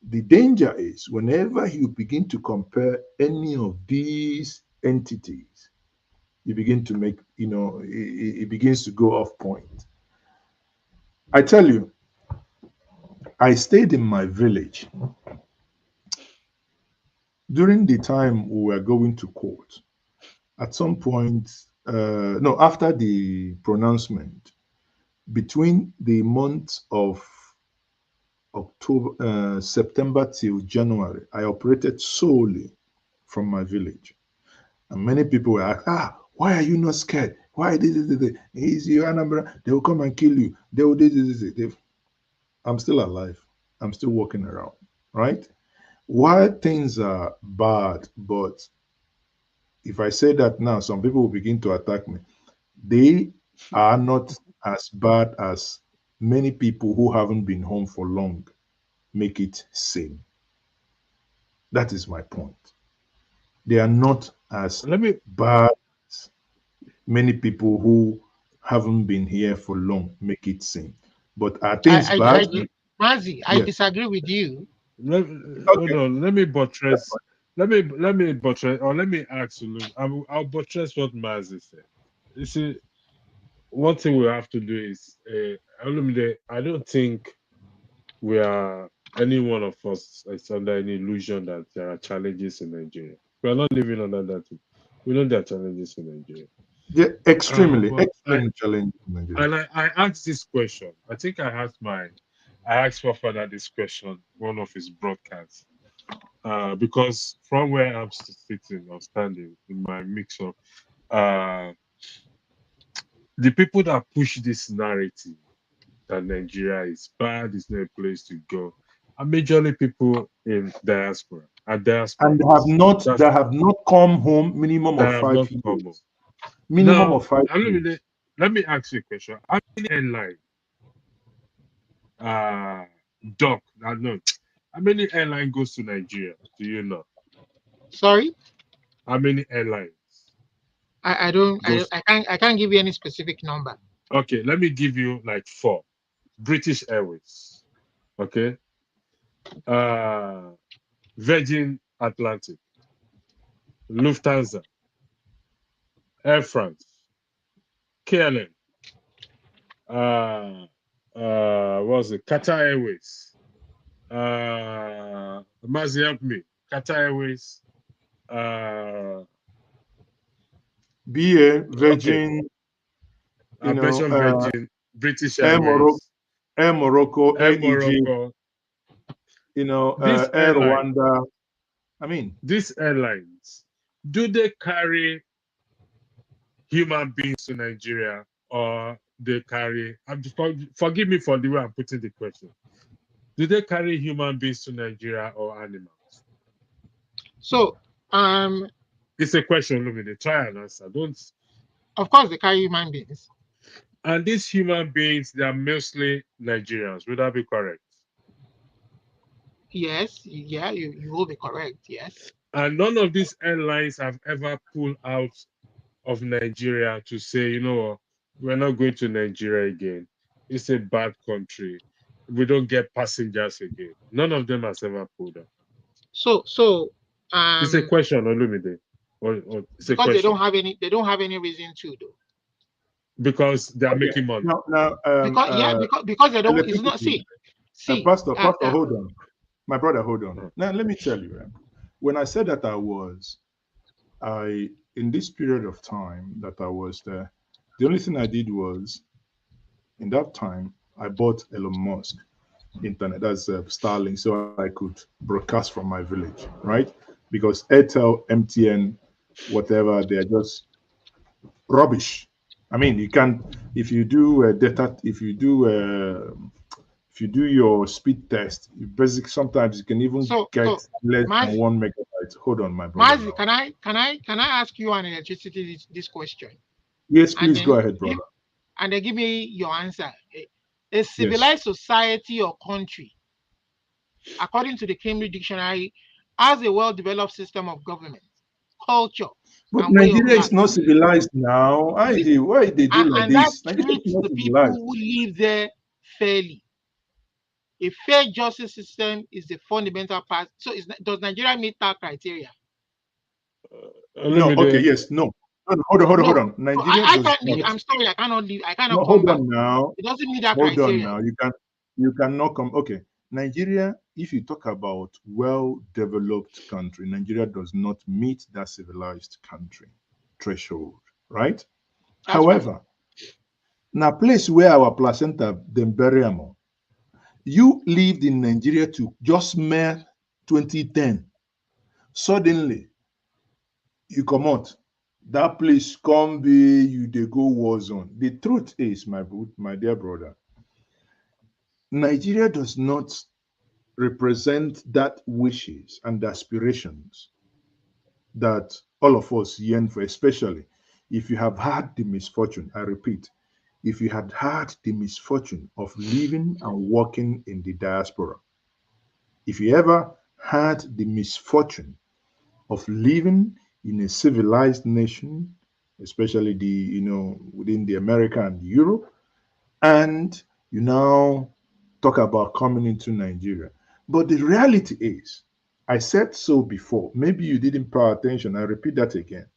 The danger is whenever you begin to compare any of these entities, you begin to make, it begins to go off point. I tell you, I stayed in my village during the time we were going to court. At some point, no, after the pronouncement, between the months of September till January, I operated solely from my village. And many people were like, why are you not scared? Why this? Is your Anambra? They will come and kill you. They will this. I'm still alive. I'm still walking around, right? While things are bad, but if I say that now, some people will begin to attack me. They are not as bad as many people who haven't been home for long make it seem. That is my point. They are not as Let me bad as many people who haven't been here for long make it seem. But are things bad? Mazi, I Yes. disagree with you. hold on. Let me buttress. Let me buttress, or let me ask you. I'll buttress what Mazi said. You see, one thing we have to do is, I don't think we are, any one of us is under any illusion that there are challenges in Nigeria. We are not living under that. We know there are challenges in Nigeria. Yeah, extremely And challenging in Nigeria. I asked this question. I think I asked my father this question, one of his broadcasts. Because from where I'm sitting or standing in my mix of the people that push this narrative that Nigeria is bad, it's not a place to go, are majorly people in diaspora and And diasporans. they have not come home minimum That of have 5 not years. come up. Minimum Now, of 5 years. let me ask you a question. How many airlines, dock, I know, how many airline goes to Nigeria? Do you know? Sorry, How many airlines goes? I can't give you any specific number. Okay, let me give you like 4. British Airways, okay, Virgin Atlantic, Lufthansa, Air France, KLM, what was it? Qatar Airways, Mazi, help me. Qatar Airways, BA, okay, Virgin, Virgin, British Air Morocco, Airways, Air Air Egypt, Morocco. These Air airlines, Rwanda. I mean, these airlines, do they carry human beings to Nigeria, or they carry? Forgive me for the way I'm putting the question. Do they carry human beings to Nigeria or animals? So, It's a question, Lumine. Try and answer. Don't. of course, they carry human beings. And these human beings, they are mostly Nigerians. Would that be correct? Yes, yeah, you will be correct. Yes. And none of these airlines have ever pulled out of Nigeria to say, you know what, we're not going to Nigeria again. It's a bad country. We don't get passengers again. None of them has ever pulled out. So, It's a question, Olumide. Or it's a because question. they don't have any reason to though. Because they are making money. now, Because they don't. It's not. See, Pastor, hold on. My brother, hold on. Now, let me tell you, when I said that in this period of time that I was there, the only thing I did was, in that time, I bought Elon Musk internet, that's Starlink, so I could broadcast from my village, right? Because Airtel, MTN, whatever, they are just rubbish. I mean, you can, if you do data, if you do your speed test, sometimes you can even get less than 1 megabyte. Hold on, my brother. Mazi, can I ask you an electricity this question? Yes, please go ahead, brother. And then give me your answer. A civilized society or country, according to the Cambridge Dictionary, has a well-developed system of government, culture, but and way of Nigeria life. is not civilized now. Why they do like and that this? Nigeria is treats not the people civilized. who live there fairly. A fair justice system is the fundamental part. So, does Nigeria meet that criteria? No. Okay. Yes. No. Hold on. Nigeria I does can't not. leave. I'm sorry. I cannot leave. I cannot No, come hold back. on now. It doesn't meet that Hold on criteria. now. You cannot come. Okay. Nigeria, if you talk about well-developed country, Nigeria does not meet that civilized country threshold, right? However, now place where our placenta then bury am. You lived in Nigeria to just mere 2010. Suddenly, you come out. That place come be you they go war zone. The truth is, my dear brother, Nigeria does not represent that wishes and aspirations that all of us yearn for, especially if you have had the misfortune, I repeat, if you had had the misfortune of living and working in the diaspora, if you ever had the misfortune of living in a civilized nation, especially within the America and Europe, and you now talk about coming into Nigeria. But the reality is, I said so before, maybe you didn't pay attention, I repeat that again.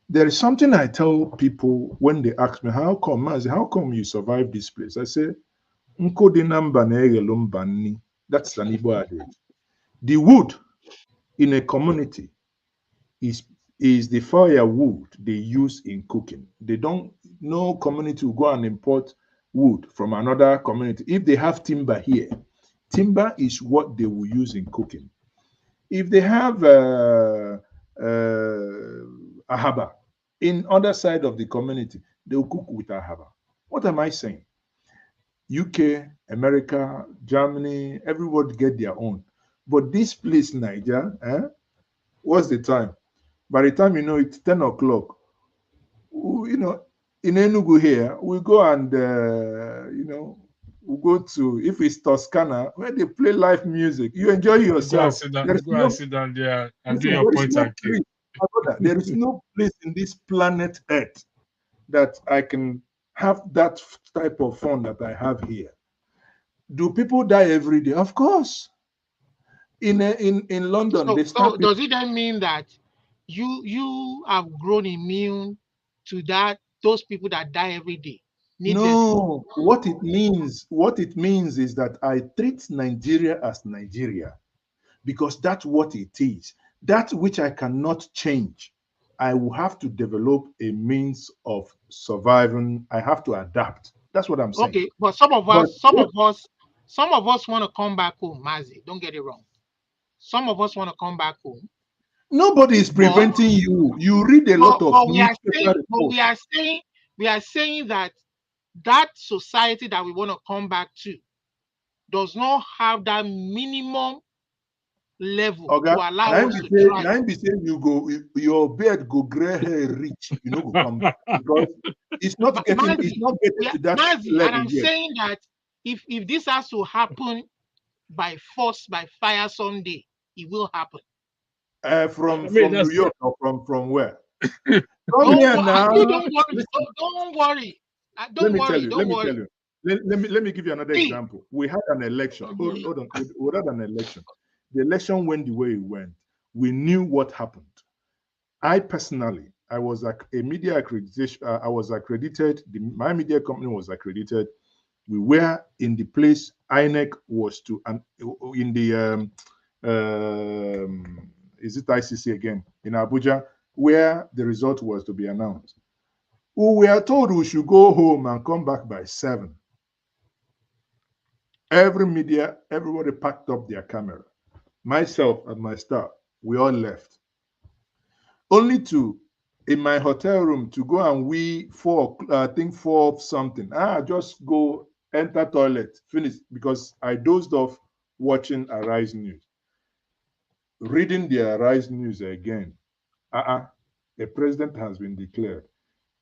There is something I tell people when they ask me, how come you survive this place? I say, "Nko di na mba na-eghelu mba nni." That's an Igbo adage. The wood in a community is the firewood they use in cooking. No community will go and import wood from another community. If they have timber here, timber is what they will use in cooking. If they have ahaba in other side of the community, they will cook with ahaba. What am I saying? UK, America, Germany, everybody get their own. But this place, Niger, what's the time? By the time you know it's 10 o'clock, in Enugu here, we go and, we go to, if it's Toscana, where they play live music, you enjoy yourself. Go and sit down there and do your point and click. There is no place in this planet Earth that I can have that type of fun that I have here. Do people die every day? Of course. In London, they start. So does it then mean that you have grown immune to those people that die every day? No, what it means is that I treat Nigeria as Nigeria, because that's what it is. That which I cannot change, I will have to develop a means of surviving. I have to adapt. That's what I'm saying. Okay, but some of us want to come back home, Mazi. Don't get it wrong. Some of us want to come back home. Nobody is preventing you. You read a lot of newspaper reports. But we are saying that society that we want to come back to does not have that minimum level to allow us to try. Now be saying your beard go gray hair rich, go come back, because it's not getting to that Mazi, level. And I'm saying that if this has to happen by force, by fire someday, it will happen. From New York or from where? Don't worry. Let me tell you. Let me give you another example. We had an election. Hold on. We had an election. The election went the way it went. We knew what happened. I personally, I was a media accreditation. I was accredited. My media company was accredited. We were in the place INEC was to, and in the is it ICC again in Abuja, where the result was to be announced. We were told we should go home and come back by 7. Everybody packed up their camera. Myself and my staff, we all left. Only to, in my hotel room, to go and wee 4 something. Just go enter toilet, finish, because I dozed off watching Arise News. Reading the Arise News again. A president has been declared.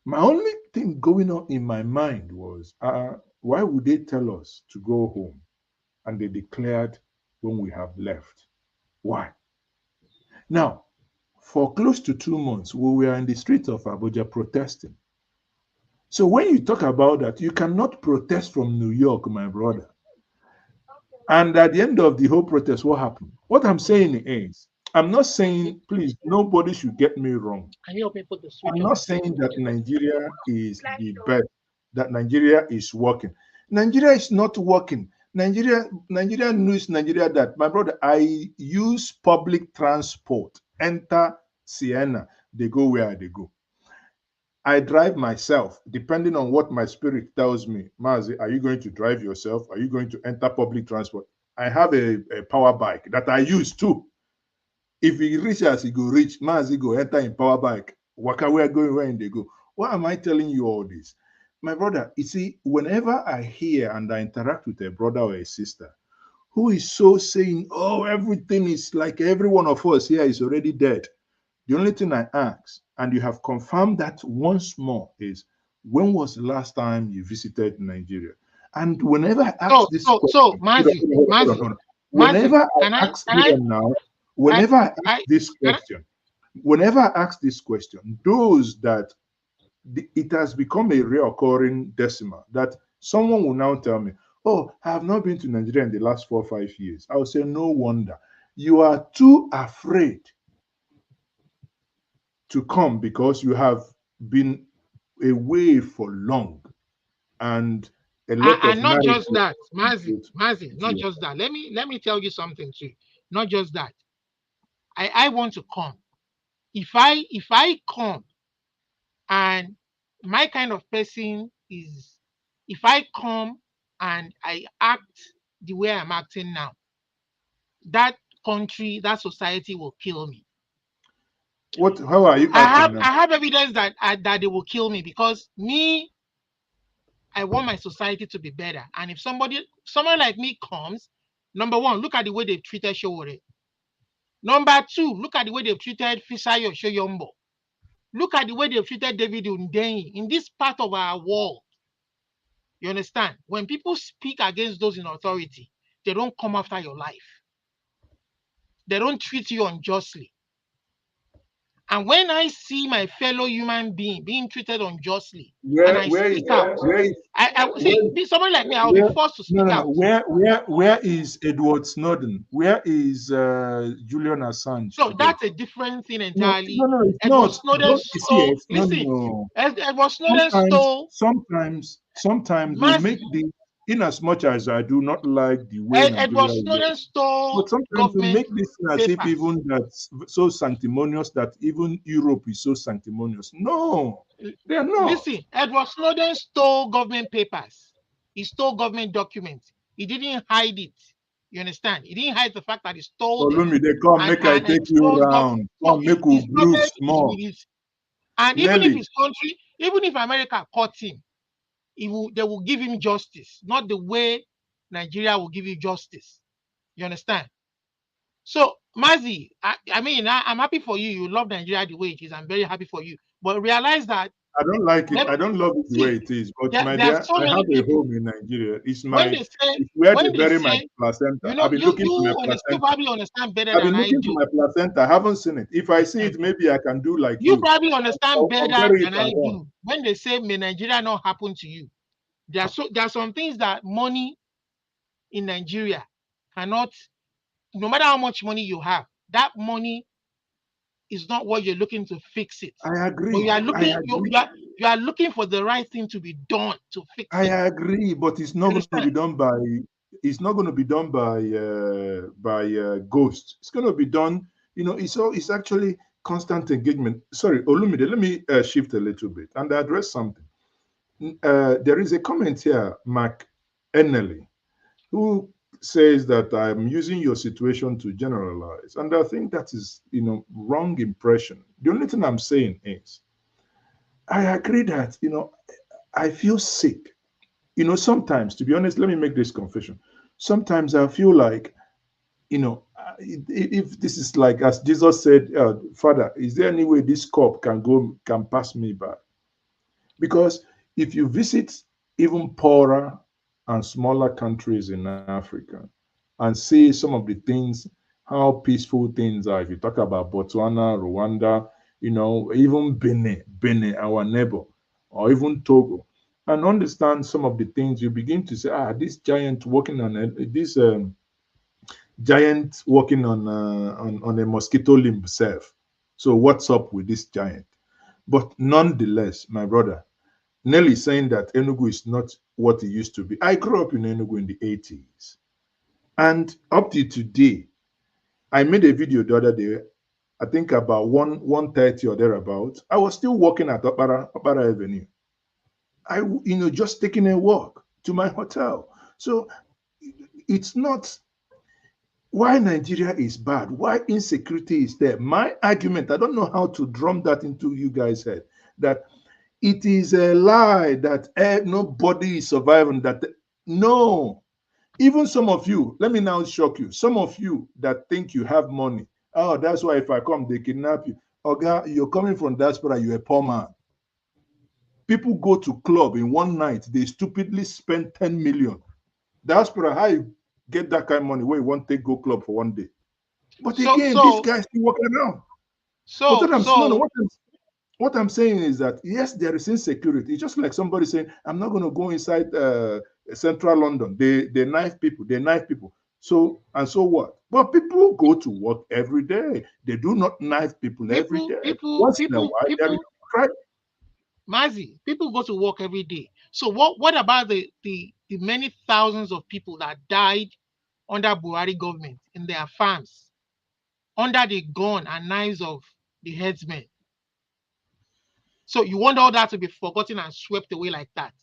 My only thing going on in my mind was, why would they tell us to go home? And they declared when we have left. Why? Now, for close to 2 months, we were in the streets of Abuja protesting. So when you talk about that, you cannot protest from New York, my brother. And at the end of the whole protest, what happened? What I'm saying is, I'm not saying, please, nobody should get me wrong. I'm not saying that Nigeria is the best, that Nigeria is working. Nigeria is not working. Nigeria knows Nigeria that, my brother, I use public transport, enter Sienna, they go where they go. I drive myself, depending on what my spirit tells me. Mazi, are you going to drive yourself? Are you going to enter public transport? I have a power bike that I use too. If he reaches, he go reach. Mazi go enter in power bike. Waka, where going, where they go. Why am I telling you all this? My brother, you see, whenever I hear and I interact with a brother or a sister who is so saying, oh, everything is like every one of us here is already dead. The only thing I ask, and you have confirmed that once more, is when was the last time you visited Nigeria? And whenever I ask this question, Mazi, hold on. Whenever I ask, whenever I ask this question, whenever I ask this question, those that it has become a reoccurring decimal that someone will now tell me, oh, I have not been to Nigeria in the last 4 or 5 years. I will say, no wonder. You are too afraid to come because you have been away for long. And a lot of not just that, Mazi, not just that. Let me tell you something too. Not just that. I want to come. If I come and my kind of person is, if I come and I act the way I'm acting now, that country, that society will kill me. What? How are you acting now? I have evidence that that they will kill me because me, I want my society to be better. And if someone like me comes, number one, look at the way they've treated Showore. Number two, look at the way they've treated Fisayo Shoyombo. Look at the way they've treated David Undeyi in this part of our world. You understand? When people speak against those in authority, they don't come after your life. They don't treat you unjustly. And when I see my fellow human being being treated unjustly, and I speak out, someone like me, I'll be forced to speak out. Where is Edward Snowden? Where is Julian Assange? So that's a different thing entirely. No, it's Edward not. Snowden stole. Listen, Edward Snowden stole. Sometimes we make the. In as much as I do not like the way Edward Snowden stole, but sometimes we make this as if even that's so sanctimonious that even Europe is so sanctimonious. No, they are not. Listen, Edward Snowden stole government papers. He stole government documents. He didn't hide it. You understand? He didn't hide the fact that he stole them. They come make I take you around. Come make you bruise more. And even if his country, even if America caught him, they will give him justice, not the way Nigeria will give you justice. You understand? So, Mazi, I mean, I'm happy for you. You love Nigeria the way it is. I'm very happy for you. But realize that I don't like it. I don't love it the way it is. But my dear, I have a home in Nigeria. It's where they bury my placenta. You know, I've been looking for my placenta. You probably understand better I've been than looking I do. for my placenta. I haven't seen it. If I see it, maybe I can do like you. You probably understand better than I do. When they say, may Nigeria not happen to you, there are some things that money in Nigeria cannot, no matter how much money you have, that money is not what you're looking to fix it. I agree. But you are looking for the right thing to be done to fix it. I agree, but it's not going to be done by. It's not going to be done by ghosts. It's going to be done. It's actually constant engagement. Sorry, Olumide, let me shift a little bit and address something. There is a comment here, Mark Ennelly, who says that I'm using your situation to generalize. And I think that is, wrong impression. The only thing I'm saying is, I agree that, I feel sick. Sometimes, to be honest, let me make this confession. Sometimes I feel like, if this is like, as Jesus said, Father, is there any way this cup can pass me by? Because if you visit even poorer and smaller countries in Africa and see some of the things, how peaceful things are. If you talk about Botswana, Rwanda, even Benin, our neighbor, or even Togo, and understand some of the things, you begin to say, this giant working on a mosquito limb himself. So what's up with this giant? But nonetheless, my brother, Nelly saying that Enugu is not what it used to be. I grew up in Enugu in the 80s. And up to today, I made a video the other day, I think about 1:30 or thereabout. I was still walking at Opara Avenue. I, just taking a walk to my hotel. So it's not why Nigeria is bad, why insecurity is there. My argument, I don't know how to drum that into you guys' head, that it is a lie that nobody is surviving. No, even some of you, let me now shock you. Some of you that think you have money, that's why if I come, they kidnap you. Oga, you're coming from diaspora, you're a poor man. People go to club in one night, they stupidly spend 10 million. Diaspora, how you get that kind of money where you want to go club for one day? But again, these guys still walking around. What I'm saying is that yes, there is insecurity. It's just like somebody saying, I'm not going to go inside central London. They knife people. So what? But people go to work every day. They do not knife people every day. Once in a while, there is crime. Mazi, people go to work every day. So what about the many thousands of people that died under Buhari government in their farms, under the gun and knives of the headsmen? So you want all that to be forgotten and swept away like that?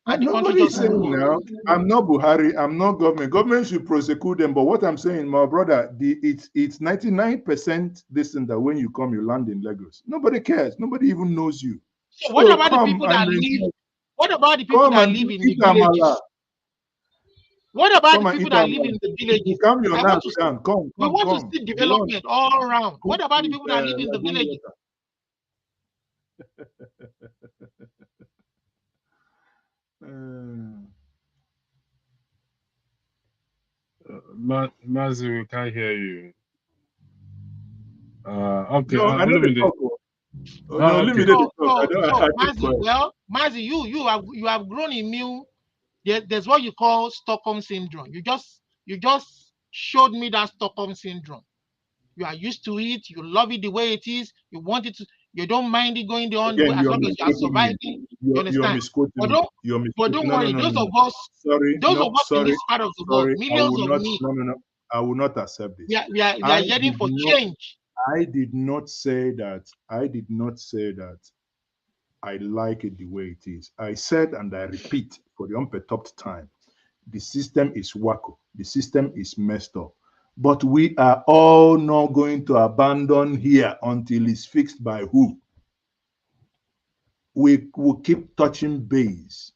And nobody is saying now, I'm not Buhari, I'm not government. Government should prosecute them. But what I'm saying, my brother, it's 99% this thing that when you come, you land in Lagos. Nobody cares. Nobody even knows you. So what about the people that live? What about the people that live in the villages? What about the people that live in the villages? Come, we want to see development all around. What about the people that live in the villages? Mazi, we can't hear you. Okay. No, Mazi, you have grown immune. There's what you call Stockholm syndrome. You just showed me that Stockholm syndrome. You are used to it. You love it the way it is. You want it to. You don't mind it going the on way as long as you are surviving. You understand? But don't worry. Those of us in this part of the world, millions of me. No. I will not accept this. We are yearning for change. I did not say that. I like it the way it is. I said, and I repeat for the unperturbed time, the system is wacko. The system is messed up. But we are all not going to abandon here until it's fixed by who? We will keep touching base.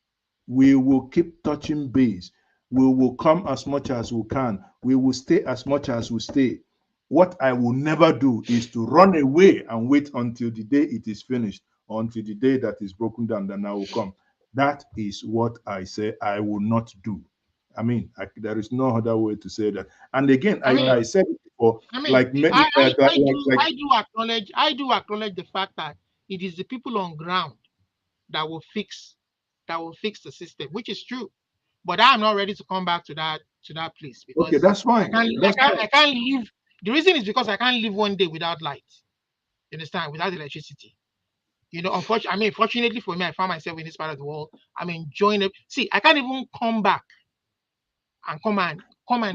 We will keep touching base. We will come as much as we can. We will stay as much as we stay. What I will never do is to run away and wait until the day it is finished, or until the day that is broken down, then I will come. That is what I say I will not do. I mean, there is no other way to say that. And again, I said it before. I do acknowledge the fact that it is the people on ground that will fix the system, which is true. But I'm not ready to come back to that place because okay, that's fine. I can't live. The reason is because I can't live one day without light. You understand? Without electricity. You know, fortunately for me, I found myself in this part of the world. I'm enjoying it. See, I can't even come back and come and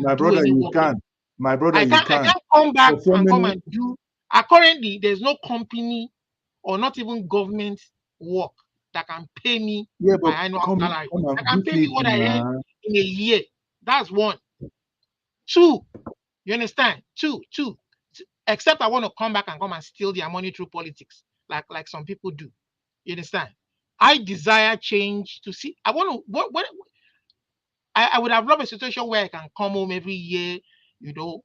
my brother, you can. My brother, you can. I can't come back and come and do. Currently, there's no company or not even government work that can pay me my annual salary. That can pay me what I earn in a year. That's one. Two, you understand? Two. Except I want to come back and come and steal their money through politics, like some people do. You understand? I desire change to see. I want to. I would have loved a situation where I can come home every year, you know,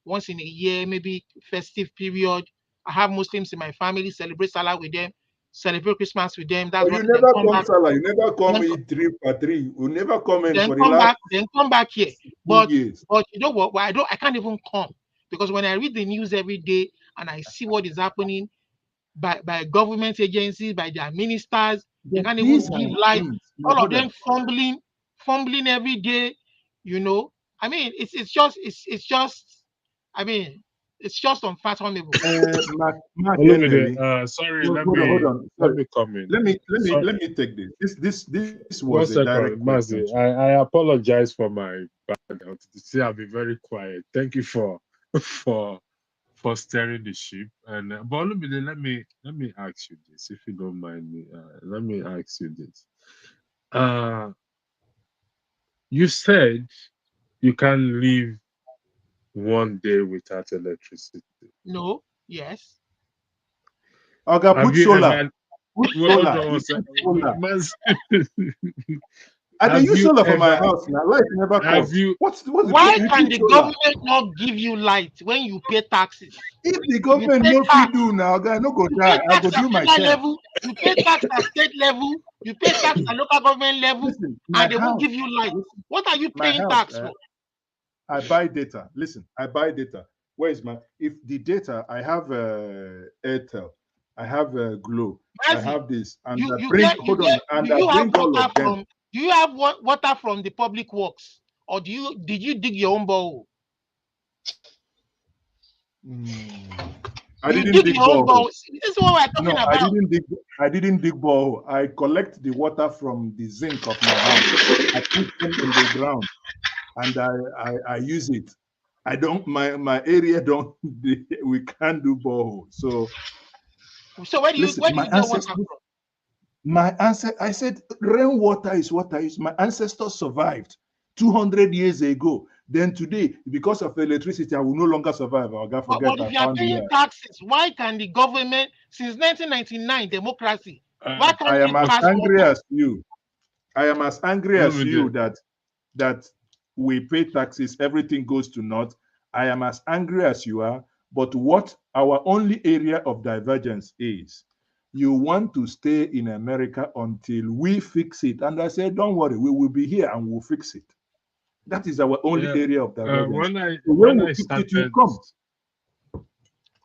once in a year, maybe festive period. I have Muslims in my family, celebrate Salah with them, celebrate Christmas with them. That's you never come Salah, you never come eat 3 for 3. You never come in for the last. Then come back here. But you know what? I can't even come because when I read the news every day and I see what is happening by government agencies, by their ministers, they can't even give life. All of them fumbling every day, you know. I mean, it's just unfathomable. Sorry, let me come in. Let me take this. This was a direct question. I apologize for my background. See, I'll be very quiet. Thank you for steering the ship. And but let me ask you this, if you don't mind me. Let me ask you this. You said you can live one day without electricity. No. Yes. Okay, put solar. And they Have use you solar for my ever- house now. Light never have comes. you- What's the Why problem? can You the keep solar. government not give you light when you pay taxes? If the government pay no tax. fit do now, guy no go You die. pay I tax go at do federal myself. level, you pay tax at state level, you pay tax at local government level, Listen, my and they won't house, give you light. listen, What are you my paying house, tax for? I buy data. Listen, I buy data. Where is my? If the data, I have Airtel, I have Glow, I Mazi, have this, and you, I you bring. get, you Hold on, get, and do I you have bring all water of them. from? Do you have water from the public works, or did you dig your own borehole? I You didn't dig your own borehole. This is what we're talking No, about. I didn't dig borehole. I collect the water from the zinc of my house. I put them in the ground, and I use it. I don't. My area don't. We can't do borehole. So where do you listen, get water from? My ancestor, I said, rainwater is what I use. My ancestors survived 200 years ago. Then today, because of electricity, I will no longer survive. I'll forget. But if you are paying taxes, why can the government, since 1999, democracy, why can't I am as angry water? as you. I am as angry as you that we pay taxes, everything goes to naught. I am as angry as you are. But what our only area of divergence is, you want to stay in America until we fix it. And I said, don't worry, we will be here and we'll fix it. That is our only area of divergence. When I started, it, you come.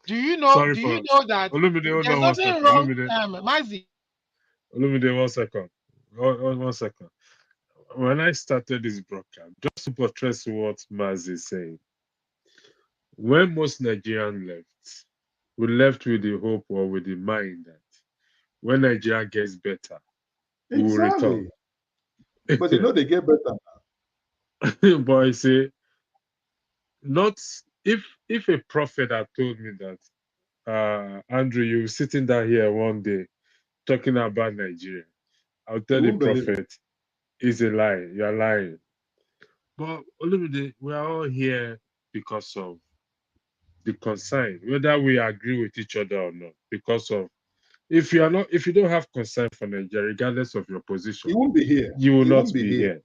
Do you know? Sorry do you know that Olumide, there's nothing wrong, Mazi? Olumide, 1 second. 1 second. When I started this broadcast, just to buttress what Mazi is saying, when most Nigerians left, we left with the hope or with the mind that when Nigeria gets better, we will return. But you know they get better. But I say, not if a prophet had told me that, Andrew, you were sitting down here one day talking about Nigeria, I'll tell the prophet, it's a lie. You're lying. But Olumide, we are all here because of the concern, whether we agree with each other or not. Because of if you don't have concern for Nigeria, regardless of your position, you won't be here. You will not be here.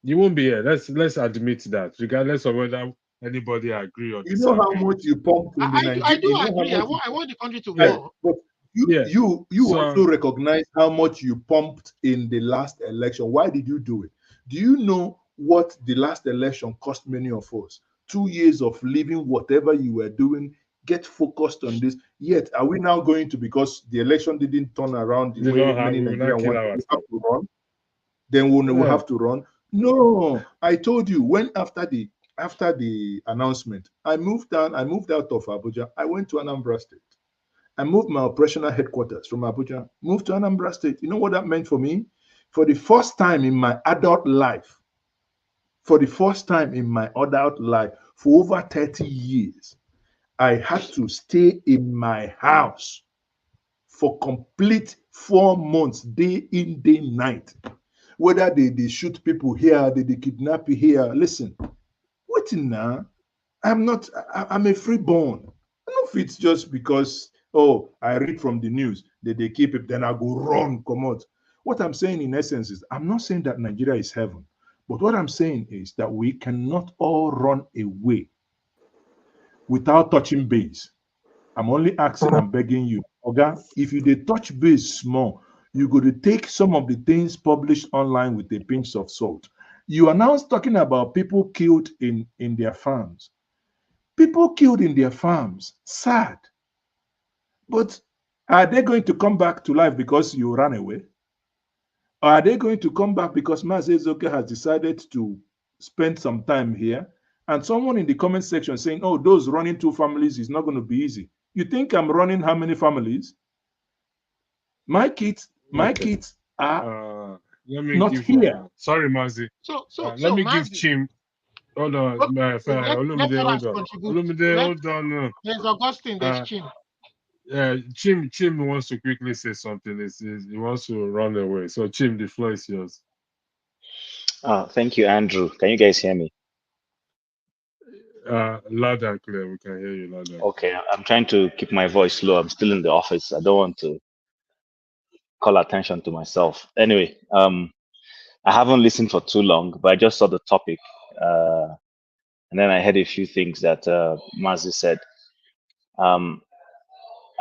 You won't be here. Let's admit that, regardless of whether anybody agree or disagree. You know how much you pump in the Nigeria. I do agree. I want the country to grow. But you also recognize how much you pumped in the last election. Why did you do it? Do you know what the last election cost many of us? 2 years of living whatever you were doing, get focused on this. Yet, are we now going to, because the election didn't turn around the way many Nigerians want, we have to run? Then we'll have to run. No, I told you when after the announcement, I moved out of Abuja. I went to Anambra State. I moved my operational headquarters from Abuja, moved to Anambra State. You know what that meant for me? For the first time in my adult life, for over 30 years, I had to stay in my house for complete 4 months, day in, day night. Whether they shoot people here, they kidnap you here. Listen, waiting now. I'm a freeborn. I don't know if it's just because, I read from the news that they keep it, then I go run, come out. What I'm saying in essence is, I'm not saying that Nigeria is heaven, but what I'm saying is that we cannot all run away without touching base. I'm only asking and begging you, Oga, if you did touch base small, you go to take some of the things published online with a pinch of salt. You are now talking about people killed in their farms. People killed in their farms, sad. But are they going to come back to life because you ran away? Or are they going to come back because Mazezoke has decided to spend some time here? And someone in the comment section saying, oh, those running 2 families is not going to be easy. You think I'm running how many families? My kids are not here. Sorry, Mazi. Let me give Chim. Hold on, Olumide, hold on. There's Augustine, there's Chim. Chim wants to quickly say something. He wants to run away. So, Chim, the floor is yours. Thank you, Andrew. Can you guys hear me? Loud and clear. We can hear you loud and clear. Okay, I'm trying to keep my voice low. I'm still in the office. I don't want to call attention to myself. Anyway, I haven't listened for too long, but I just saw the topic, and then I heard a few things that Mazi said. Um,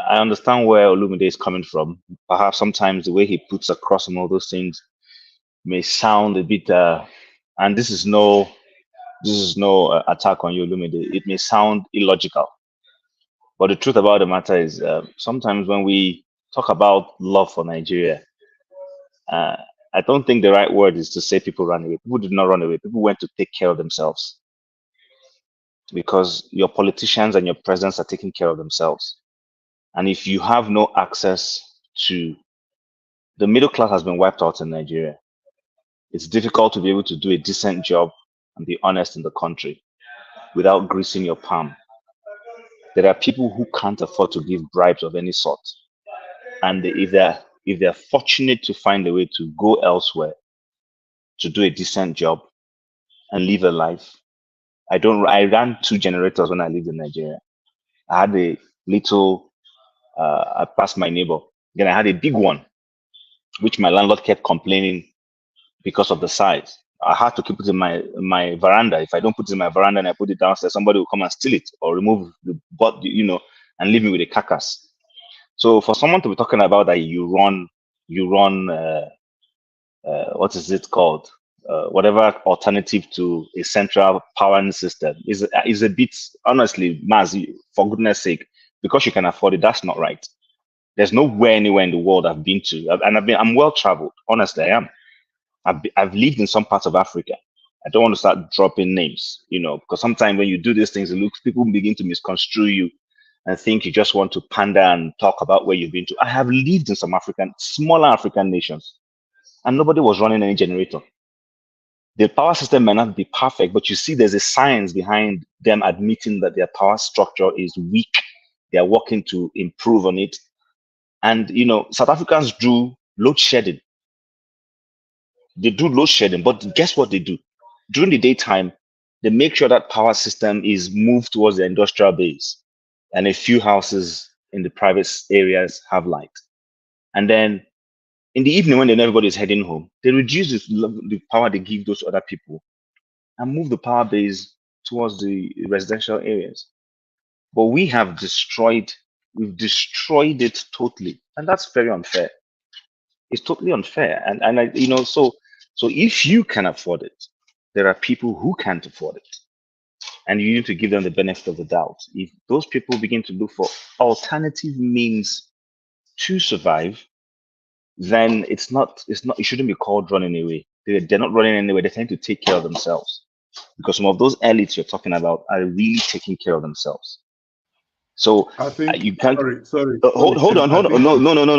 I understand where Olumide is coming from. Perhaps sometimes the way he puts across some of those things may sound a bit, and this is no attack on you, Olumide. It may sound illogical, but the truth about the matter is, sometimes when we talk about love for Nigeria, uh, I don't think the right word is to say people ran away. People did not run away. People went to take care of themselves because your politicians and your presidents are taking care of themselves. And if you have no access to the middle class, has been wiped out in Nigeria. It's difficult to be able to do a decent job and be honest in the country without greasing your palm. There are people who can't afford to give bribes of any sort, and if they're fortunate to find a way to go elsewhere to do a decent job and live a life. I ran 2 generators when I lived in Nigeria. I had a little, I passed my neighbor. Then I had a big one, which my landlord kept complaining because of the size. I had to keep it in my veranda. If I don't put it in my veranda and I put it downstairs, somebody will come and steal it or remove the butt, and leave me with a carcass. So for someone to be talking about that you run what is it called? Whatever alternative to a central powering system is a bit, honestly, Maz, for goodness sake, because you can afford it, that's not right. There's nowhere anywhere in the world I've been to, and I'm well traveled. Honestly, I am. I've lived in some parts of Africa. I don't want to start dropping names, because sometimes when you do these things, people begin to misconstrue you and think you just want to pander and talk about where you've been to. I have lived in some smaller African nations, and nobody was running any generator. The power system may not be perfect, but you see there's a science behind them admitting that their power structure is weak. They are working to improve on it. And, South Africans do load shedding. They do load shedding, but guess what they do? During the daytime, they make sure that power system is moved towards the industrial base, and a few houses in the private areas have light. And then in the evening, when everybody is heading home, they reduce the power they give those other people and move the power base towards the residential areas. But we've destroyed it totally, and that's very unfair. It's totally unfair, and I, so if you can afford it, there are people who can't afford it, and you need to give them the benefit of the doubt. If those people begin to look for alternative means to survive, then it shouldn't be called running away. They're not running anywhere. They're trying to take care of themselves, because some of those elites you're talking about are really taking care of themselves. So I think you can't. sorry. Hold on. No.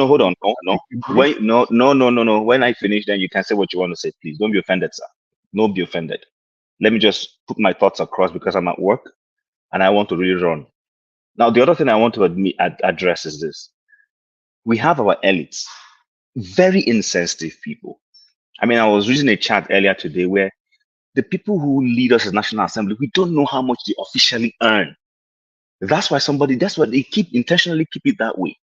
Hold on. No. Wait. No. When I finish, then you can say what you want to say. Please don't be offended, sir. Don't be offended. Let me just put my thoughts across because I'm at work and I want to really run. Now, the other thing I want to address is this: we have our elites, very insensitive people. I mean, I was reading a chat earlier today where the people who lead us as National Assembly, we don't know how much they officially earn. That's why they intentionally keep it that way.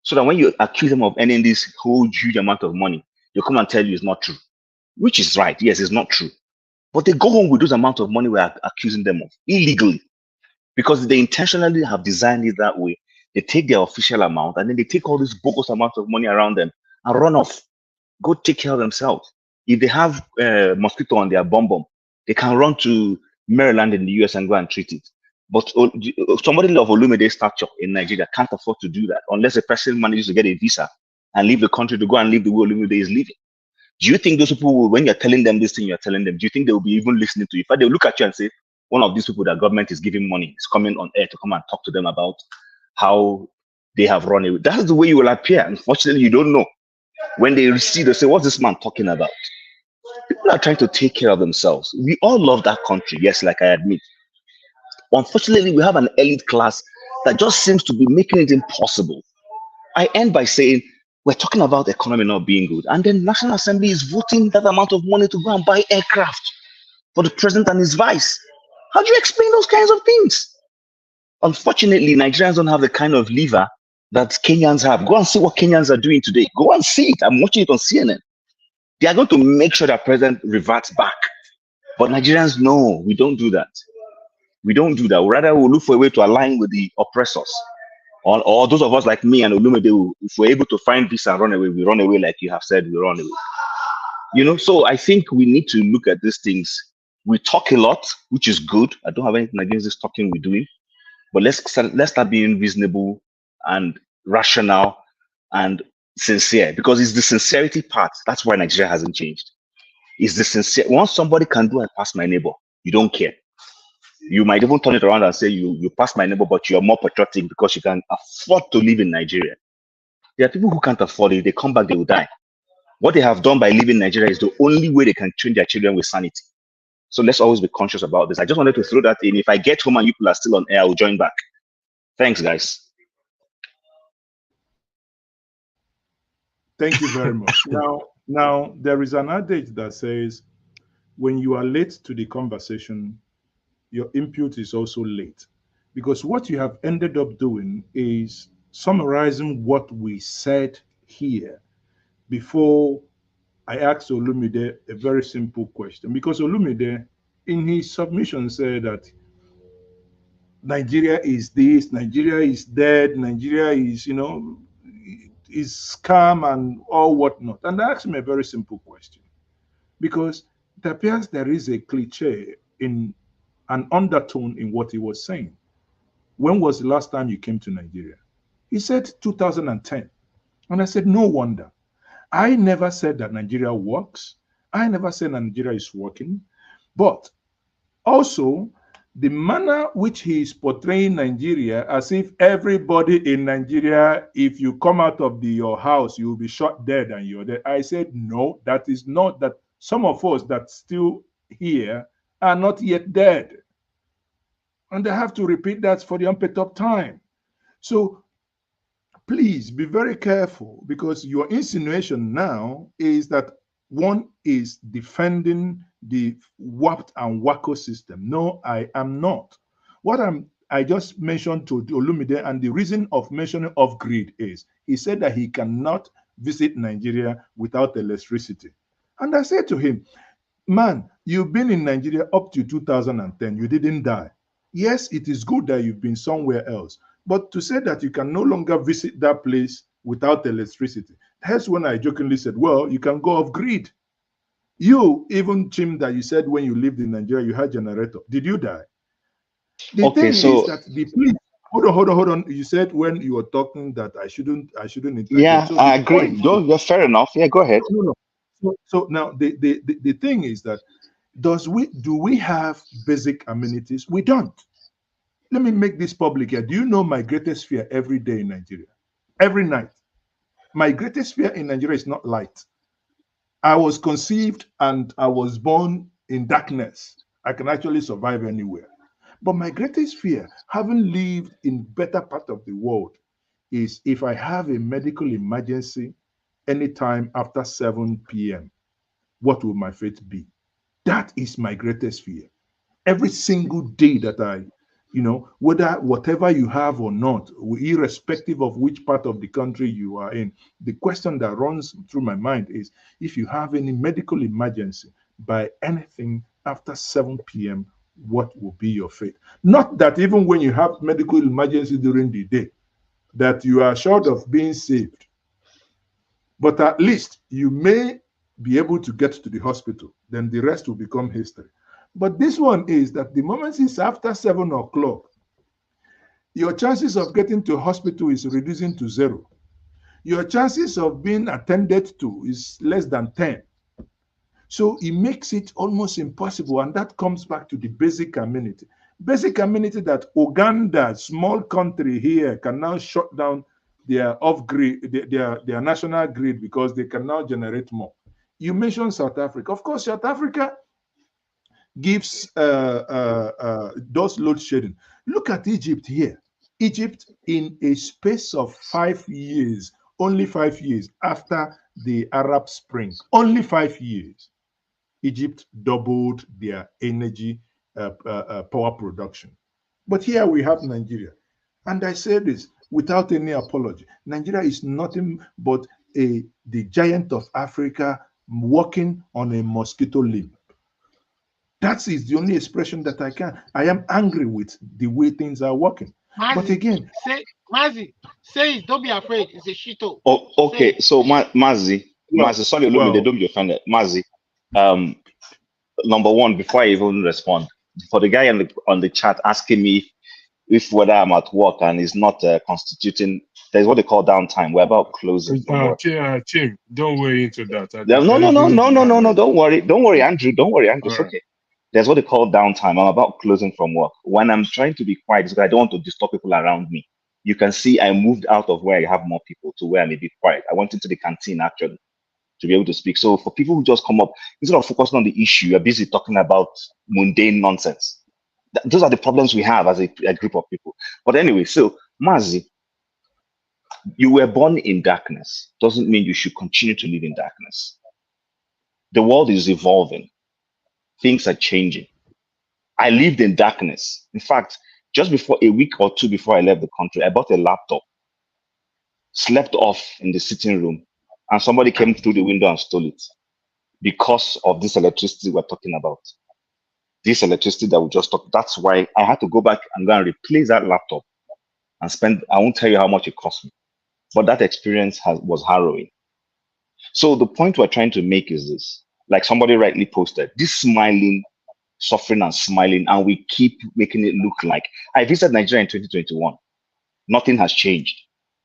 So that when you accuse them of earning this whole huge amount of money, they'll come and tell you it's not true, which is right. Yes, it's not true. But they go home with those amount of money we're accusing them of illegally, because they intentionally have designed it that way. They take their official amount and then they take all this bogus amount of money around them and run off, go take care of themselves. If they have mosquito on their bum, they can run to Maryland in the US and go and treat it. But somebody of Olumide's stature in Nigeria can't afford to do that unless a person manages to get a visa and leave the country to go and live the way Olumide is living. Do you think those people will, when you're telling them this thing, you're telling them, do you think they will be even listening to you? If they look at you and say, one of these people that government is giving money is coming on air to come and talk to them about how they have run away. That's the way you will appear. Unfortunately, you don't know. When they see, they say, what's this man talking about? People are trying to take care of themselves. We all love that country. Yes, like I admit. Unfortunately, we have an elite class that just seems to be making it impossible. I end by saying, we're talking about the economy not being good, and then National Assembly is voting that amount of money to go and buy aircraft for the president and his vice. How do you explain those kinds of things? Unfortunately, Nigerians don't have the kind of liver that Kenyans have. Go and see what Kenyans are doing today. Go and see it. I'm watching it on CNN. They are going to make sure that president reverts back. But Nigerians, no, we don't do that. We don't do that. Rather, we'll look for a way to align with the oppressors. Or those of us like me and Olumide, if we're able to find this and run away, we run away like you have said, we run away. You know, so I think we need to look at these things. We talk a lot, which is good. I don't have anything against this talking we're doing. But let's start being reasonable and rational and sincere, because it's the sincerity part. That's why Nigeria hasn't changed. It's the sincere. Once somebody can do, I pass my neighbor, you don't care. You might even turn it around and say you pass my neighbor, but you're more patriotic because you can afford to live in Nigeria. There are people who can't afford it. They come back, they will die. What they have done by living in Nigeria is the only way they can train their children with sanity. So let's always be conscious about this. I just wanted to throw that in. If I get home and you people are still on air, I will join back. Thanks, guys. Thank you very much. Now there is an adage that says, when you are late to the conversation, your input is also late. Because what you have ended up doing is summarizing what we said here before I asked Olumide a very simple question. Because Olumide, in his submission, said that Nigeria is this, Nigeria is dead, Nigeria is, is scam and all whatnot. And I asked him a very simple question. Because it appears there is a cliche in an undertone in what he was saying. When was the last time you came to Nigeria? He said 2010. And I said, no wonder. I never said that Nigeria works. I never said Nigeria is working. But also, the manner which he is portraying Nigeria as if everybody in Nigeria, if you come out of your house, you will be shot dead and you're dead. I said, no, that is not that. Some of us that still here are not yet dead. And I have to repeat that for the umpteenth of time. So please be very careful, because your insinuation now is that one is defending the warped and wacko system. No, I am not. What I just mentioned to Olumide, and the reason of mentioning off-grid is he said that he cannot visit Nigeria without electricity. And I said to him, man, you've been in Nigeria up to 2010. You didn't die. Yes, it is good that you've been somewhere else. But to say that you can no longer visit that place without electricity, that's when I jokingly said, well, you can go off grid. You, even Chim, that you said when you lived in Nigeria, you had generator. Did you die? The thing is that the police, hold on. You said when you were talking that I shouldn't interject. Yeah, so I agree. You're fair enough. Yeah, go ahead. No. So now the thing is that do we have basic amenities? We don't. Let me make this public here. Do you know my greatest fear every day in Nigeria? Every night. My greatest fear in Nigeria is not light. I was conceived and I was born in darkness. I can actually survive anywhere. But my greatest fear, having lived in better part of the world, is if I have a medical emergency anytime after 7 p.m., what will my fate be? That is my greatest fear. Every single day that whatever you have or not, irrespective of which part of the country you are in, the question that runs through my mind is, if you have any medical emergency by anything after 7 p.m., what will be your fate? Not that even when you have medical emergency during the day, that you are short of being saved, but at least you may be able to get to the hospital. Then the rest will become history. But this one is that the moment it's after 7 o'clock, your chances of getting to hospital is reducing to 0. Your chances of being attended to is less than 10. So it makes it almost impossible. And that comes back to the basic amenity. Basic amenity that Uganda, small country here, can now shut down their off-grid, their national grid, because they can now generate more. You mentioned South Africa. Of course, South Africa gives does load shedding. Look at Egypt here. Egypt, in a space of 5 years, only 5 years after the Arab Spring, only 5 years, Egypt doubled their energy power production. But here we have Nigeria. And I say this without any apology. Nigeria is nothing but the giant of Africa walking on a mosquito limb. That is the only expression that I can. I am angry with the way things are working. But again, Mazi, say it. Don't be afraid. It's a shito. Oh, okay. So Mazi, sorry, Olumide, don't be offended. Mazi, number one, before I even respond, for the guy on the chat asking me if whether I'm at work and is not constituting, there's what they call downtime. We're about closing from work. Tim, don't worry into that. No. Don't worry, Andrew. Don't worry, Andrew. It's All right. okay. There's what they call downtime. I'm about closing from work. When I'm trying to be quiet, it's because I don't want to disturb people around me. You can see I moved out of where I have more people to where I may be quiet. I went into the canteen actually to be able to speak. So for people who just come up, instead of focusing on the issue, you're busy talking about mundane nonsense. Those are the problems we have as a group of people. But anyway, so Mazi, you were born in darkness. Doesn't mean you should continue to live in darkness. The world is evolving. Things are changing. I lived in darkness. In fact, just before a week or two before I left the country, I bought a laptop, slept off in the sitting room, and somebody came through the window and stole it because of this electricity we're talking about. This electricity that we just talked. That's why I had to go back and go and replace that laptop and spend. I won't tell you how much it cost me, but that experience was harrowing. So the point we're trying to make is this: like somebody rightly posted, this smiling, suffering and smiling, and we keep making it look like I visited Nigeria in 2021. Nothing has changed.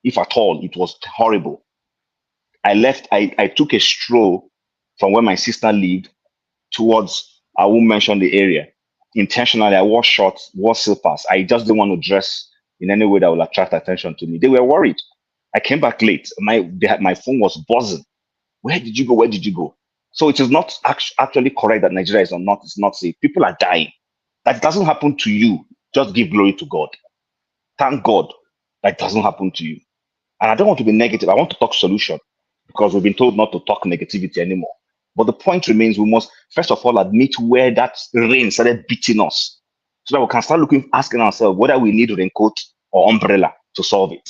If at all, it was horrible. I left, I took a stroll from where my sister lived towards, I won't mention the area. Intentionally, I wore shorts, wore slippers. I just didn't want to dress in any way that would attract attention to me. They were worried. I came back late. My phone was buzzing. Where did you go? Where did you go? So it is not actually correct that Nigeria is not safe. People are dying. That doesn't happen to you. Just give glory to God. Thank God that doesn't happen to you. And I don't want to be negative. I want to talk solution because we've been told not to talk negativity anymore. But the point remains, we must first of all admit where that rain started beating us, so that we can start asking ourselves whether we need raincoat or umbrella to solve it.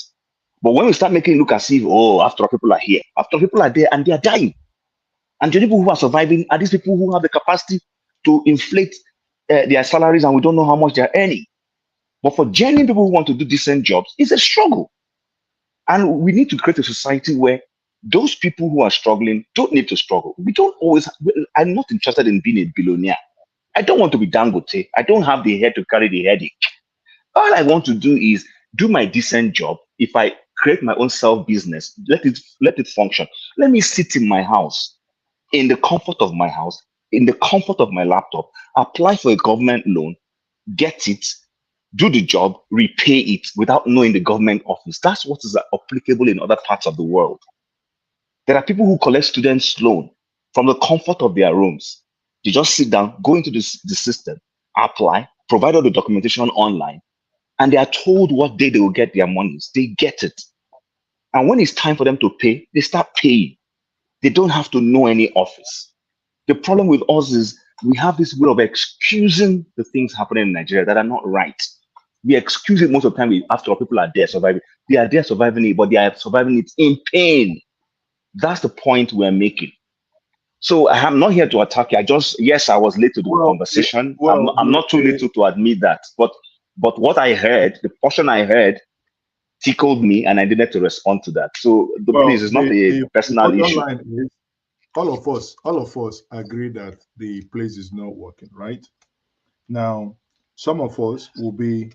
But when we start making it look as if, oh, after all, people are here, after all, people are there and they are dying. And the people who are surviving are these people who have the capacity to inflate their salaries, and we don't know how much they are earning. But for genuine people who want to do decent jobs, it's a struggle. And we need to create a society where those people who are struggling don't need to struggle. I'm not interested in being a billionaire. I don't want to be Dangote. I don't have the head to carry the headache. All I want to do is do my decent job. If I create my own self-business, let it function. Let me sit in my house, in the comfort of my house, in the comfort of my laptop, apply for a government loan, get it, do the job, repay it without knowing the government office. That's what is applicable in other parts of the world. There are people who collect students' loan from the comfort of their rooms. They just sit down, go into the system, apply, provide all the documentation online, and they are told what day they will get their monies. They get it. And when it's time for them to pay, they start paying. They don't have to know any office. The problem with us is we have this way of excusing the things happening in Nigeria that are not right. We excuse it most of the time after all, people are there surviving. They are there surviving it, but they are surviving it in pain. That's the point we're making. So I am not here to attack you. I was late to the conversation. I'm not too little to admit that. But what I heard, the portion I heard, tickled me, and I needed to respond to that. So please, it's not a personal issue. All of us agree that the place is not working, right? Now, some of us will be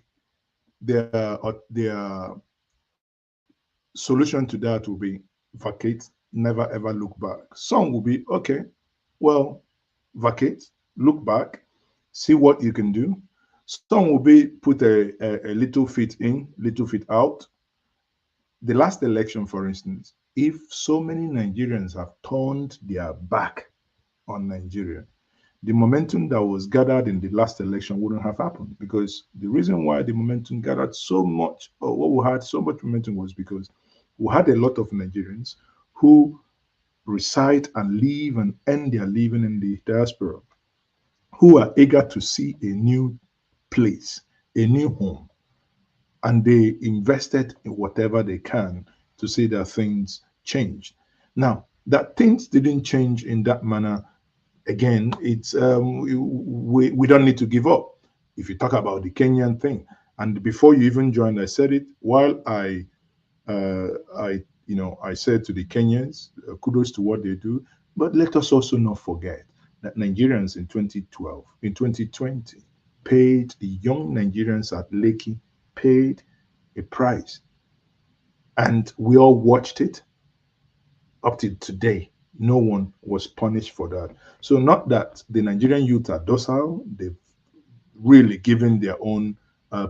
their solution to that will be vacate, never ever look back. Some will be okay, well, vacate, look back, see what you can do. Some will be put a little feet in, little feet out. The last election, for instance, if so many Nigerians have turned their back on Nigeria, the momentum that was gathered in the last election wouldn't have happened, because the reason why the momentum gathered so much, or what we had so much momentum, was because we had a lot of Nigerians who reside and live and earn their living in the diaspora, who are eager to see a new place, a new home, and they invested in whatever they can to see that things change. Now, that things didn't change in that manner. Again, it's we don't need to give up. If you talk about the Kenyan thing, and before you even joined, I said it while I said to the Kenyans, kudos to what they do, but let us also not forget that Nigerians in 2012, in 2020, paid the young Nigerians at Leke paid a price, and we all watched it up to today. No one was punished for that. So not that the Nigerian youth are docile, they've really given their own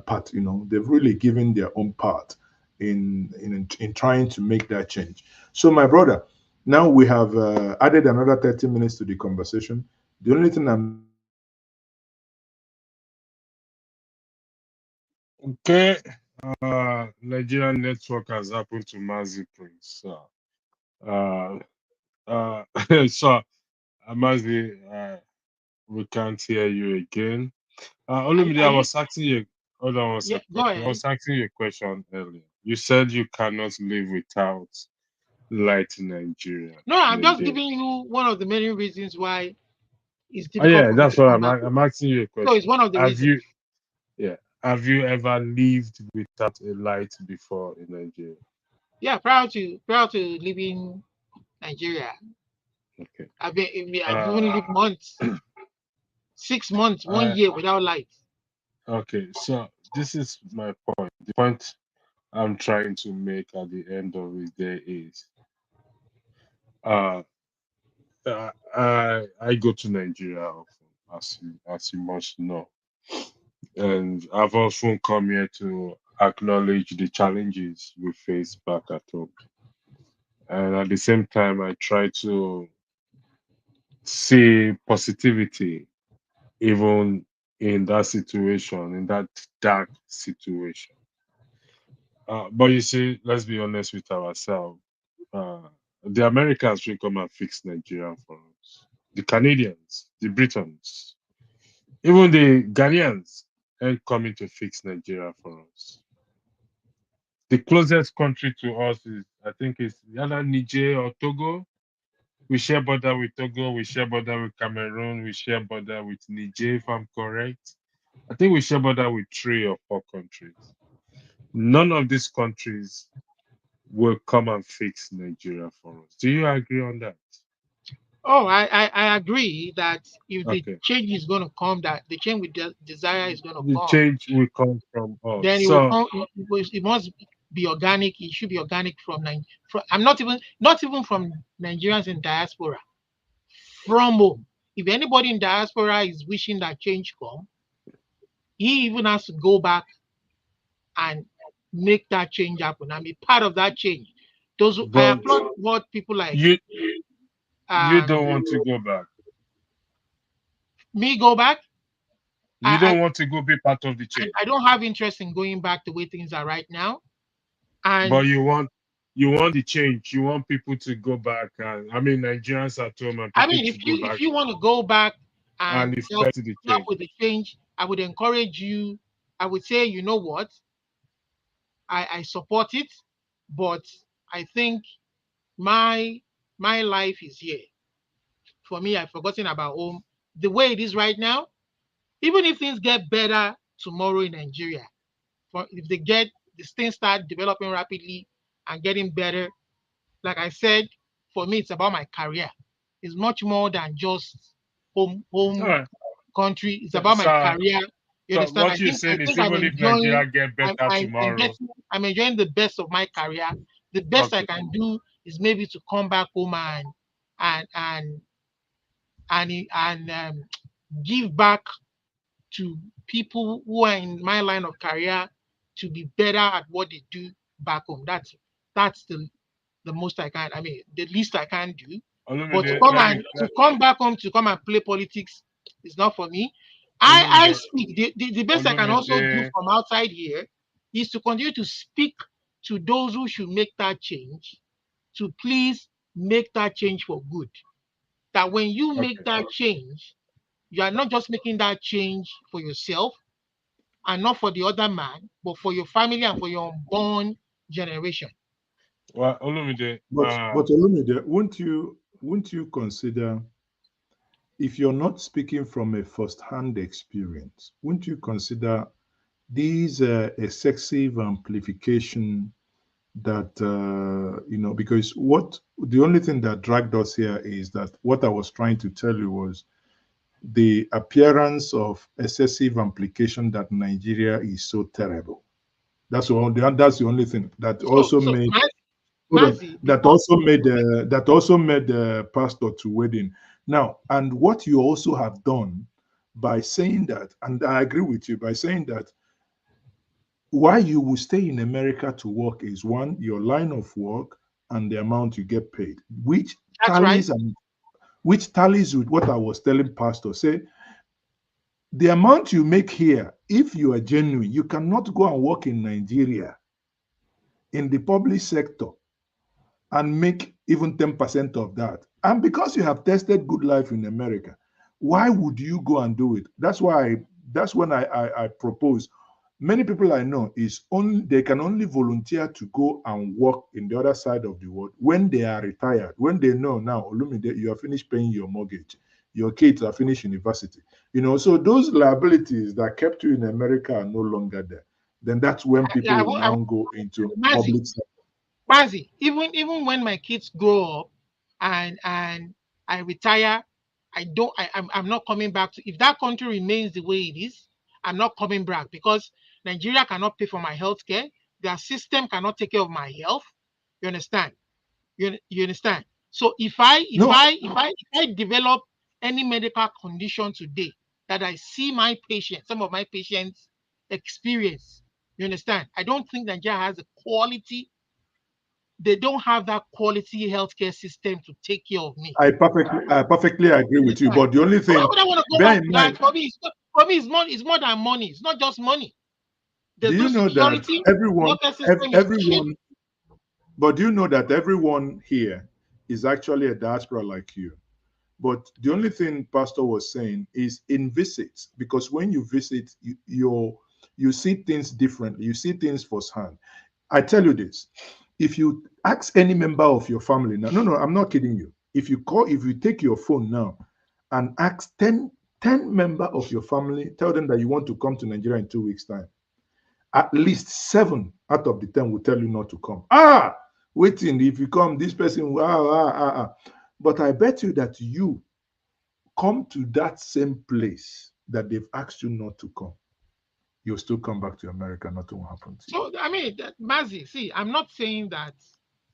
part. They've really given their own part in trying to make that change. So my brother, now we have added another 30 minutes to the conversation. The only thing I'm Okay. Nigerian network has happened to Mazi Prince. Uh, uh, so, Mazi, we can't hear you again. Olumide, I was asking you. Hold on one Yeah, second. go I ahead. was asking you a question earlier. You said you cannot live without light in Nigeria No, in I'm a just day. giving you one of the many reasons why it's Oh difficult yeah, for me that's to what come back. I'm asking you a So it's question. one of the Have reasons. you, yeah, have you ever lived without a light before in Nigeria? Yeah, prior to leaving Nigeria, Okay. I've Uh, even lived months, 6 months, one I, year without light. okay. So this is my point. The point I'm trying to make at the end of the day is, uh, I go to Nigeria often, as you must know, and I've often come here to acknowledge the challenges we face back at home, and at the same time, I try to see positivity even in that situation, in that dark situation. But you see, let's be honest with ourselves. Uh, the Americans will come and fix Nigeria for us. The Canadians, the Britons, even the Ghanaians ain't coming to fix Nigeria for us. The closest country to us is, I think, is either Niger or Togo. We share border with Togo, we share border with Cameroon, we share border with Niger, if I'm correct. I think we share border with 3 or 4 countries. None of these countries will come and fix Nigeria for us. Do you agree on that? Oh, I agree that if the Okay. change is going to come, that the change we desire is going to The come, change will come from us. then it will So, come. It must be organic. It should be organic from Nigeria. I'm not even from Nigerians in diaspora. From home. If anybody in diaspora is wishing that change come, he even has to go back and make that change happen and be part of that change. I but applaud what people like you you um don't want to go back. me go back. You I, don't want to go be part of the I change. I don't have interest in going back the way things are right now. And But you want the change. You want people to go back, and I mean Nigerians at home and I people mean, to if go you if back you want to go back and and help effect the help change. with the change, I would encourage you. I would say, you know what, I support it, but I think my my life is here. For me, I've forgotten about home. The way it is right now, even if things get better tomorrow in Nigeria, if this things start developing rapidly and getting better, like I said, for me it's about my career. It's much more than just All home right. country. It's So, about my so, career. You so understand? what I you're think I saying is think I'm even if enjoying. Nigeria get better tomorrow, I'm enjoying the best of my career. The best I okay. can do is maybe to come back home and and and give back to people who are in my line of career to be better at what they do back home. That's the most I can. I mean, the least I can do. But Olumide, let me to come back home to come and play politics is not for me. I Olumide, speak the best I can also do Olumide. from outside here is to continue to speak to those who should make that change, to please make that change for good. That when you make Okay. that change, you are not just making that change for yourself and not for the other man, but for your family and for your unborn generation. Well, Olumide, But Olumide, won't you consider, if you're not speaking from a first-hand experience, won't you consider these excessive amplification that because what the only thing that dragged us here is that what I was trying to tell you was the appearance of excessive amplification that Nigeria is so terrible. That's all. That's the only thing that also So made. Hold on. Mazi, That also made the pastor to wedding. Now, and what you also have done by saying that, and I agree with you by saying that, why you will stay in America to work is one, your line of work and the amount you get paid, which that's right. tallies with what I was telling Pastor. Say the amount you make here, if you are genuine, you cannot go and work in Nigeria in the public sector and make even 10% of that. And because you have tested good life in America, why would you go and do it? That's when I propose. Many people I know is only they can only volunteer to go and work in the other side of the world when they are retired, when they know now, Olumide, you are finished paying your mortgage, your kids are finished university. So those liabilities that kept you in America are no longer there. Then that's when people will now go into public sector. Mazi, even when my kids grow up and I retire, I'm not coming back to, if that country remains the way it is, I'm not coming back because Nigeria cannot pay for my health care. Their system cannot take care of my health. You understand? You understand? So if I develop any medical condition today that I see some of my patients experience, you understand? I don't think Nigeria has the quality. They don't have that quality healthcare system to take care of me. I perfectly agree with you. But the only thing, why would I want to go back to that? For me, it's more than money. It's not just money. There's do you know that everyone, but do you know that everyone here is actually a diaspora like you? But the only thing Pastor was saying is in visits, because when you visit, you see things differently. You see things firsthand. I tell you this: if you ask any member of your family now, no, I'm not kidding you. If you take your phone now and ask 10 member of your family, tell them that you want to come to Nigeria in 2 weeks' time, at least 7 out of the 10 will tell you not to come. Waiting, if you come, this person will. But I bet you that you come to that same place that they've asked you not to come, you'll still come back to America, nothing will happen to you. So, I mean, Mazi, see, I'm not saying that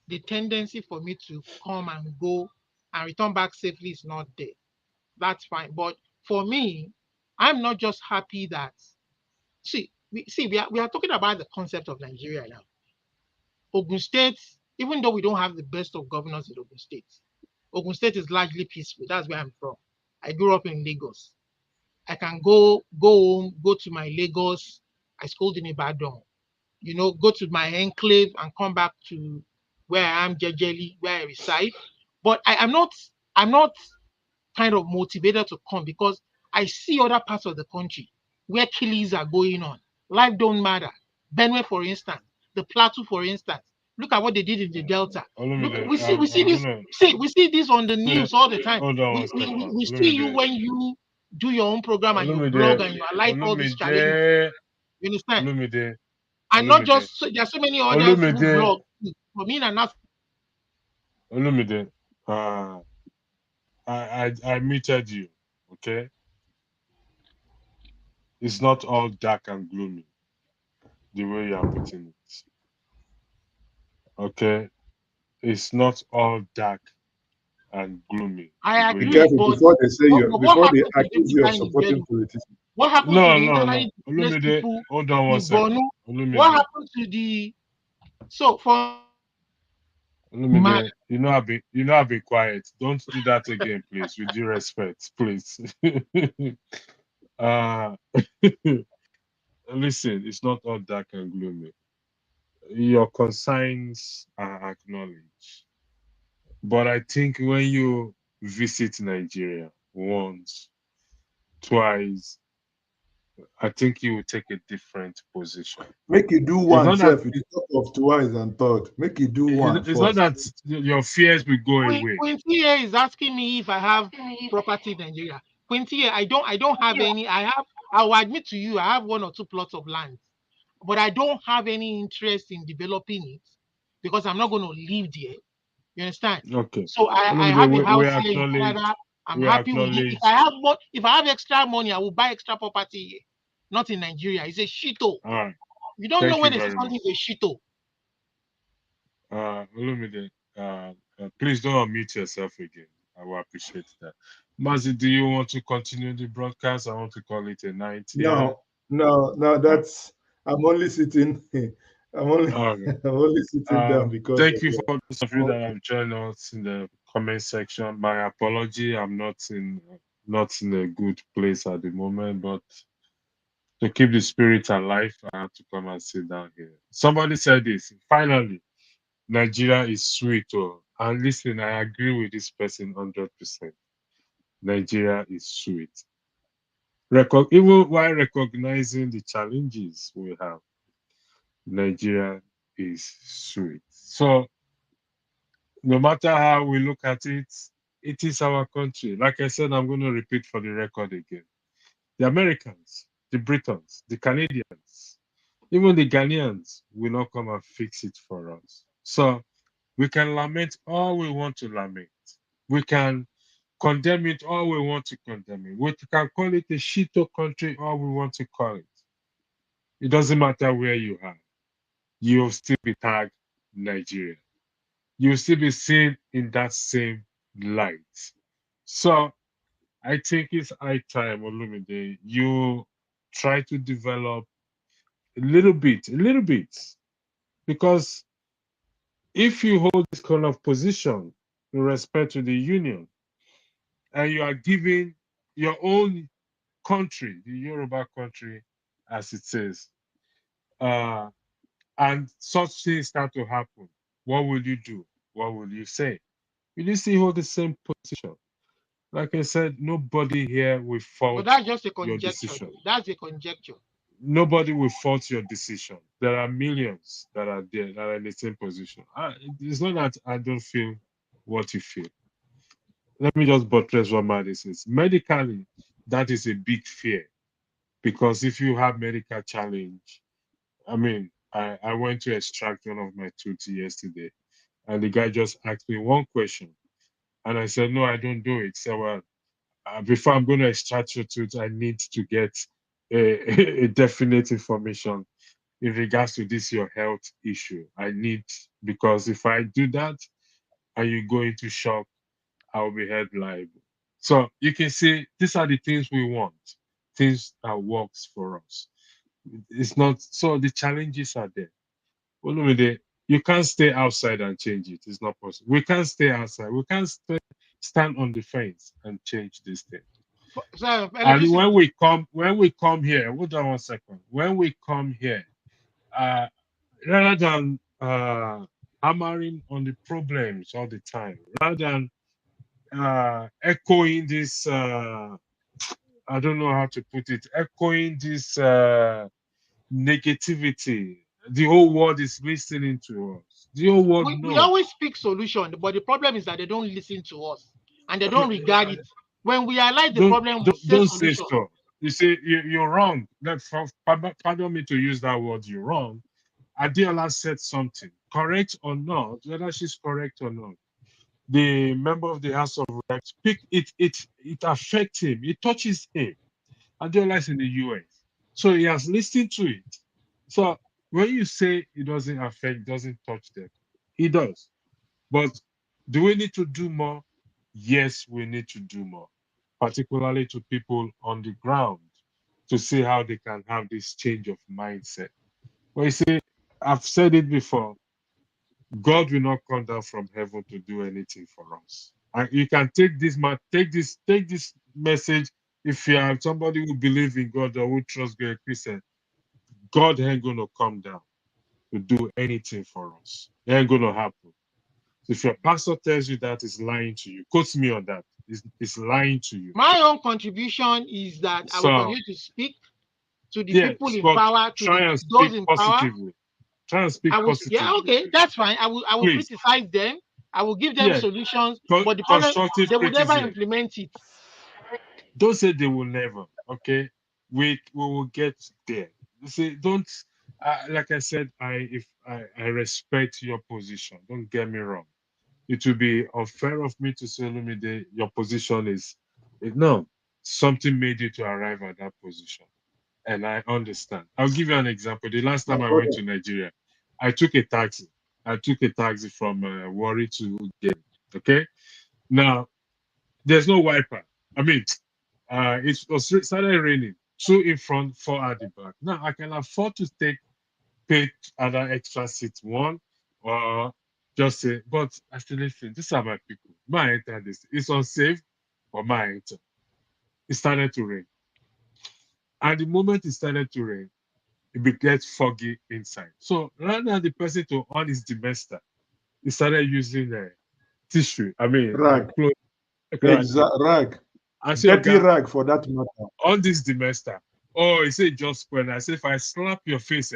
the tendency for me to come and go and return back safely is not there. That's fine. But for me, I'm not just happy that, we are talking about the concept of Nigeria now. Ogun State, even though we don't have the best of governors in Ogun State is largely peaceful. That's where I'm from. I grew up in Lagos. I can go home, go to my Lagos. I schooled in Ibadan. Go to my enclave and come back to where I am, Jejeli, where I reside. But I'm not kind of motivated to come because I see other parts of the country where killings are going on. Life don't matter. Benue, for instance, the Plateau, for instance. Look at what they did in the Delta. We see this on the news all the time. Hold on We one second. see you when you do your own program and you blog and you highlight all these challenges. You understand? And not just there are so many others who blog. For me, and not. Olumide, I muted you. Okay, it's not all dark and gloomy the way you are putting it. Okay, it's not all dark and gloomy. I Be agree, careful but before they say you, before they accuse you of guys in supporting Benue? politicians. What happened to the internally displaced Olumide, people hold on one in second. Borno? Olumide, What happened to the for Olumide, I've been quiet. Don't do that again, please. With due respect, please. uh Listen, it's not all dark and gloomy. Your concerns are acknowledged. But I think when you visit Nigeria once, twice, I think he will take a different position. Make you do It's one not that self. You talk of twice and third. Make you do one it's not first. that your fears will go away. Quincy is asking me if I have property in Nigeria. Quincy, I don't have any. I will admit to you, I have 1 or 2 plots of land, but I don't have any interest in developing it because I'm not going to live there. You understand? Okay. So I have a house here in Canada. I'm happy with it. If I have extra money, I will buy extra property here, not in Nigeria. It's a shito. All right. You don't know Thank when you they say very much. something is a shito. Olumide, please don't unmute yourself again. I will appreciate that. Mazi, do you want to continue the broadcast? I want to call it a night here. No, that's I'm only sitting. I'm only Okay. I'm only sitting down because Thank of you for those of you that have joined us in the comment section. My apology, I'm not in a good place at the moment, but to keep the spirit alive, I have to come and sit down here. Somebody said this. Finally, Nigeria is sweet. Oh, and listen, I agree with this person 100%. Nigeria is sweet. Even while recognizing the challenges we have, Nigeria is sweet. So no matter how we look at it, it is our country. Like I said, I'm going to repeat for the record again. The Americans, the Britons, the Canadians, even the Ghanaians will not come and fix it for us. So we can lament all we want to lament. We can condemn it all we want to condemn it. We can call it a shito country all we want to call it. It doesn't matter where you are. You'll still be tagged Nigeria. You'll still be seen in that same light. So I think it's high time, Olumide, you try to develop a little bit, because if you hold this kind of position in respect to the union, and you are giving your own country, the Yoruba country, as it says, and such things start to happen, what will you do? What will you say? Will you still hold the same position? Like I said, nobody here will fault But that's just a your conjecture. decision. That's a conjecture. Nobody will fault your decision. There are millions that are there that are in the same position. It's not that I don't feel what you feel. Let me just buttress what Madi says. Medically, that is a big fear, because if you have medical challenge, I mean, I went to extract one of my tooth yesterday, and the guy just asked me one question, and I said, no, I don't do it. So, well, before I'm going to extract your tooth, I need to get a definite information in regards to this your health issue. I need, because if I do that and you go into shock, I'll be held liable. So you can see these are the things we want, things that works for us. It's not so the challenges are there. Olumide, you can't stay outside and change it. It's not possible. We can't stay outside. We can't stand on the fence and change this thing. So, And when we come here, hold on 1 second. When we come here, rather than hammering on the problems all the time, rather than echoing this, I don't know how to put it, echoing this negativity. The whole world is listening to us. The whole world we knows. always speak solution, but the problem is that they don't listen to us and they don't regard it. When we highlight the problem, we say Don't say solution. so. You see, you're wrong. Pardon me to use that word. You're wrong. Adeola said something, correct or not, whether she's correct or not. The member of the House of Reps, it affects him. It touches him. Adeola is in the US, so he has listened to it. So when you say it doesn't affect, doesn't touch them, it does. But do we need to do more? Yes, we need to do more, particularly to people on the ground, to see how they can have this change of mindset. Well, you see, I've said it before. God will not come down from heaven to do anything for us. And you can take this message. If you are somebody who believes in God or who trusts God, a Christian, God ain't gonna come down to do anything for us. It ain't gonna happen. So if your pastor tells you that, is lying to you. Quote me on that. It's lying to you. My own contribution is that I will So continue to speak. to the Yes, people in but power, to try and those speak in power. positively. Try and speak I will, positively. yeah, okay, that's fine. I will Please. criticize them. I will give them Yeah, solutions, but the problem, constructive they will never criticism. implement it. Don't say they will never. Okay, we will get there. You see, don't. Like I said, I respect your position. Don't get me wrong. It would be unfair of me to say, Olumide, your position is no. Something made you to arrive at that position, and I understand. I'll give you an example. The last time I went to Nigeria, I took a taxi. I took a taxi from Warri to Gate. Okay, now there's no wiper. I mean, it was started raining. 2 in front, 4 at the back. Now I can afford to pay other extra seats, one or just say, but I still listen. These are my people. My enter this. It's unsafe, but my enter. It started to rain. And the moment it started to rain, it gets foggy inside. So rather than the person to on his demester, he started using a tissue. I mean, Rag. clothes. Rag. I say, Dirty rag for that matter. on this demester. Oh, he said just when I say if I slap your face,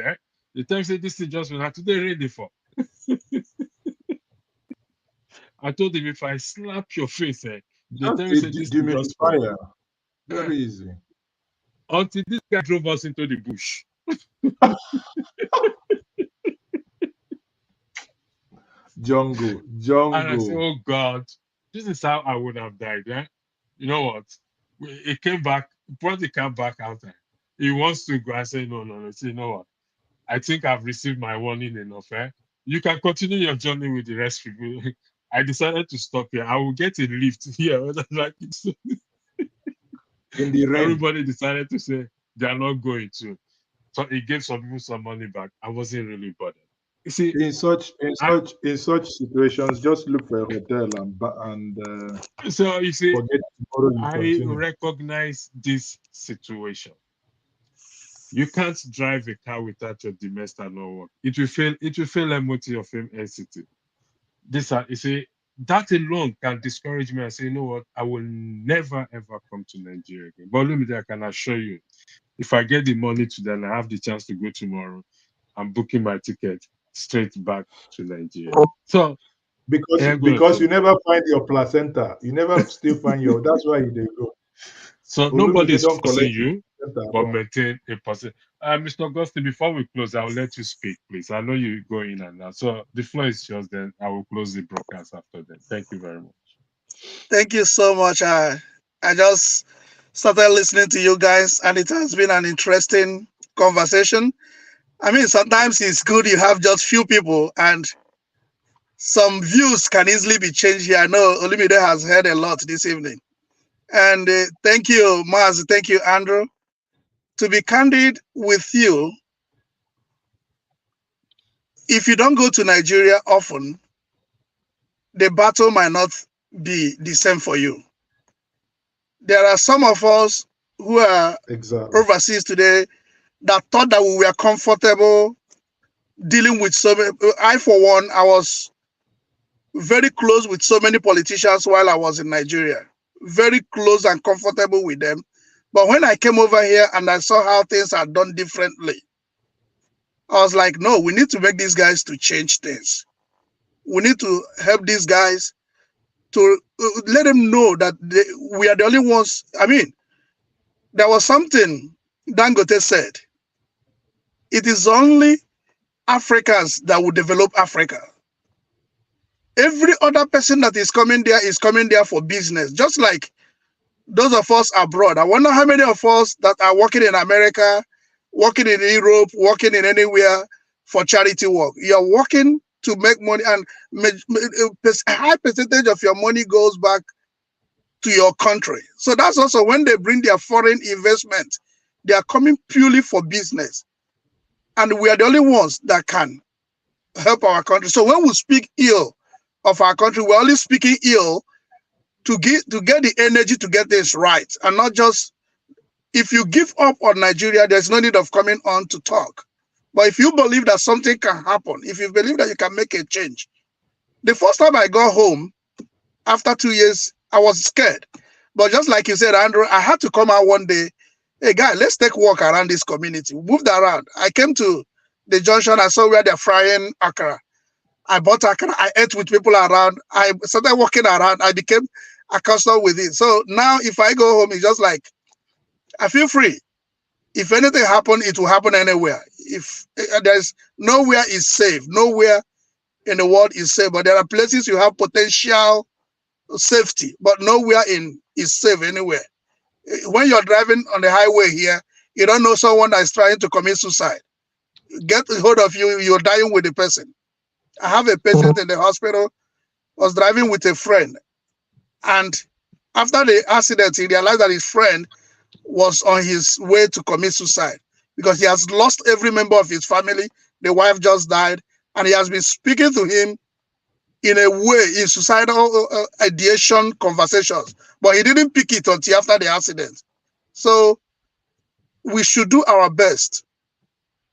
the time say this is just when I today ready for. I told him if I slap your face, the Just time a say this is just when. dehumidifier. Very easy. Until this guy drove us into the bush. Jungle. And I said, Jungle. oh God, this is how I would have died. You know what? He came back, brought the car back out there. He wants to go. I said, no. I said, you know what? I think I've received my warning enough. You can continue your journey with the rest of you. I decided to stop here. I will get a lift here. In the rain. Everybody decided to say they are not going to. So it gave some people some money back. I wasn't really bothered. You see, In such situations, just look for a hotel and so you see, forget tomorrow you I continue. recognize this situation. You can't drive a car without your demester not work. It will fail MOT of NCT. You see, that alone can discourage me and say, you know what, I will never ever come to Nigeria again. But Lumide, I can assure you, if I get the money today and I have the chance to go tomorrow, I'm booking my ticket straight back to Nigeria. So because you never find your placenta, you never still find your. That's why you didn't go. So Olumide nobody's don't forcing collect you, placenta. but maintain a person. Mr. Augustine, before we close, I'll let you speak, please. I know you go in and out. So the floor is yours, then I will close the broadcast after that. Thank you very much. Thank you so much. I just started listening to you guys, and it has been an interesting conversation. I mean, sometimes it's good you have just few people, and some views can easily be changed here. I know Olumide has heard a lot this evening. And thank you, Maz. Thank you, Andrew. To be candid with you, if you don't go to Nigeria often, the battle might not be the same for you. There are some of us who are overseas today that thought that we were comfortable dealing with so many. I, for one, I was very close with so many politicians while I was in Nigeria. Very close and comfortable with them. But when I came over here and I saw how things are done differently, I was like, no, we need to make these guys to change things. We need to help these guys to let them know that we are the only ones. I mean, there was something Dangote said. It is only Africans that will develop Africa. Every other person that is coming there for business, just like those of us abroad. I wonder how many of us that are working in America, working in Europe, working in anywhere for charity work. You're working to make money, and a high percentage of your money goes back to your country. So that's also when they bring their foreign investment, they are coming purely for business. And we are the only ones that can help our country. So when we speak ill of our country, we're only speaking ill to get the energy to get this right, and not just, if you give up on Nigeria, there's no need of coming on to talk. But if you believe that something can happen, if you believe that you can make a change. The first time I got home, after 2 years, I was scared. But just like you said, Andrew, I had to come out one day hey guy, let's take a walk around this community. We moved around. I came to the junction. I saw where they're frying akara. I bought akara. I ate with people around. I started walking around. I became accustomed with it. So now if I go home, it's just like, I feel free. If anything happen, it will happen anywhere. If there's nowhere is safe, nowhere in the world is safe, but there are places you have potential safety, but nowhere is safe anywhere. When you're driving on the highway here, you don't know someone that is trying to commit suicide. Get a hold of you, you're dying with the person. I have a patient in the hospital, was driving with a friend, and after the accident, he realized that his friend was on his way to commit suicide because he has lost every member of his family. The wife just died, and he has been speaking to him in a way, in suicidal ideation conversations, but he didn't pick it until after the accident. So we should do our best.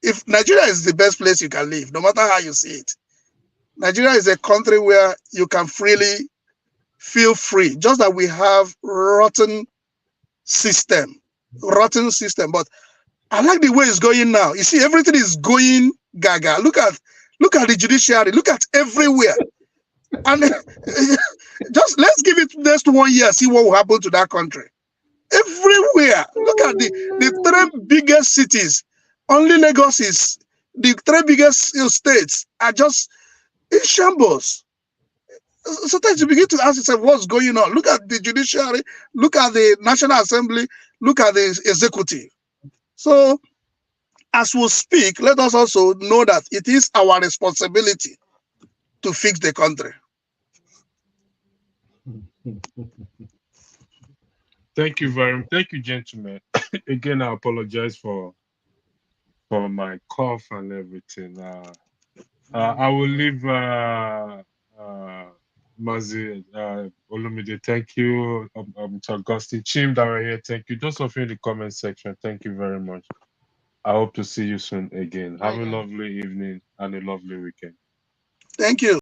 If Nigeria is the best place you can live, no matter how you see it, Nigeria is a country where you can freely feel free, just that we have rotten system. But I like the way it's going now. You see, everything is going gaga. Look at the judiciary. Look at everywhere. And just let's give it next 1 year, see what will happen to that country. Everywhere. Look at the 3 biggest cities. Only Lagos is the 3 biggest states are just in shambles. Sometimes you begin to ask yourself what's going on. Look at the judiciary, look at the National Assembly, look at the executive. So as we speak, let us also know that it is our responsibility to fix the country. Thank you very much. Thank you, gentlemen. Again, I apologize for my cough and everything. I will leave Mazi, Olumide, thank you. Augustine, Chim that were here, thank you. Those of you in the comment section, thank you very much. I hope to see you soon again. Have a lovely evening and a lovely weekend. Thank you.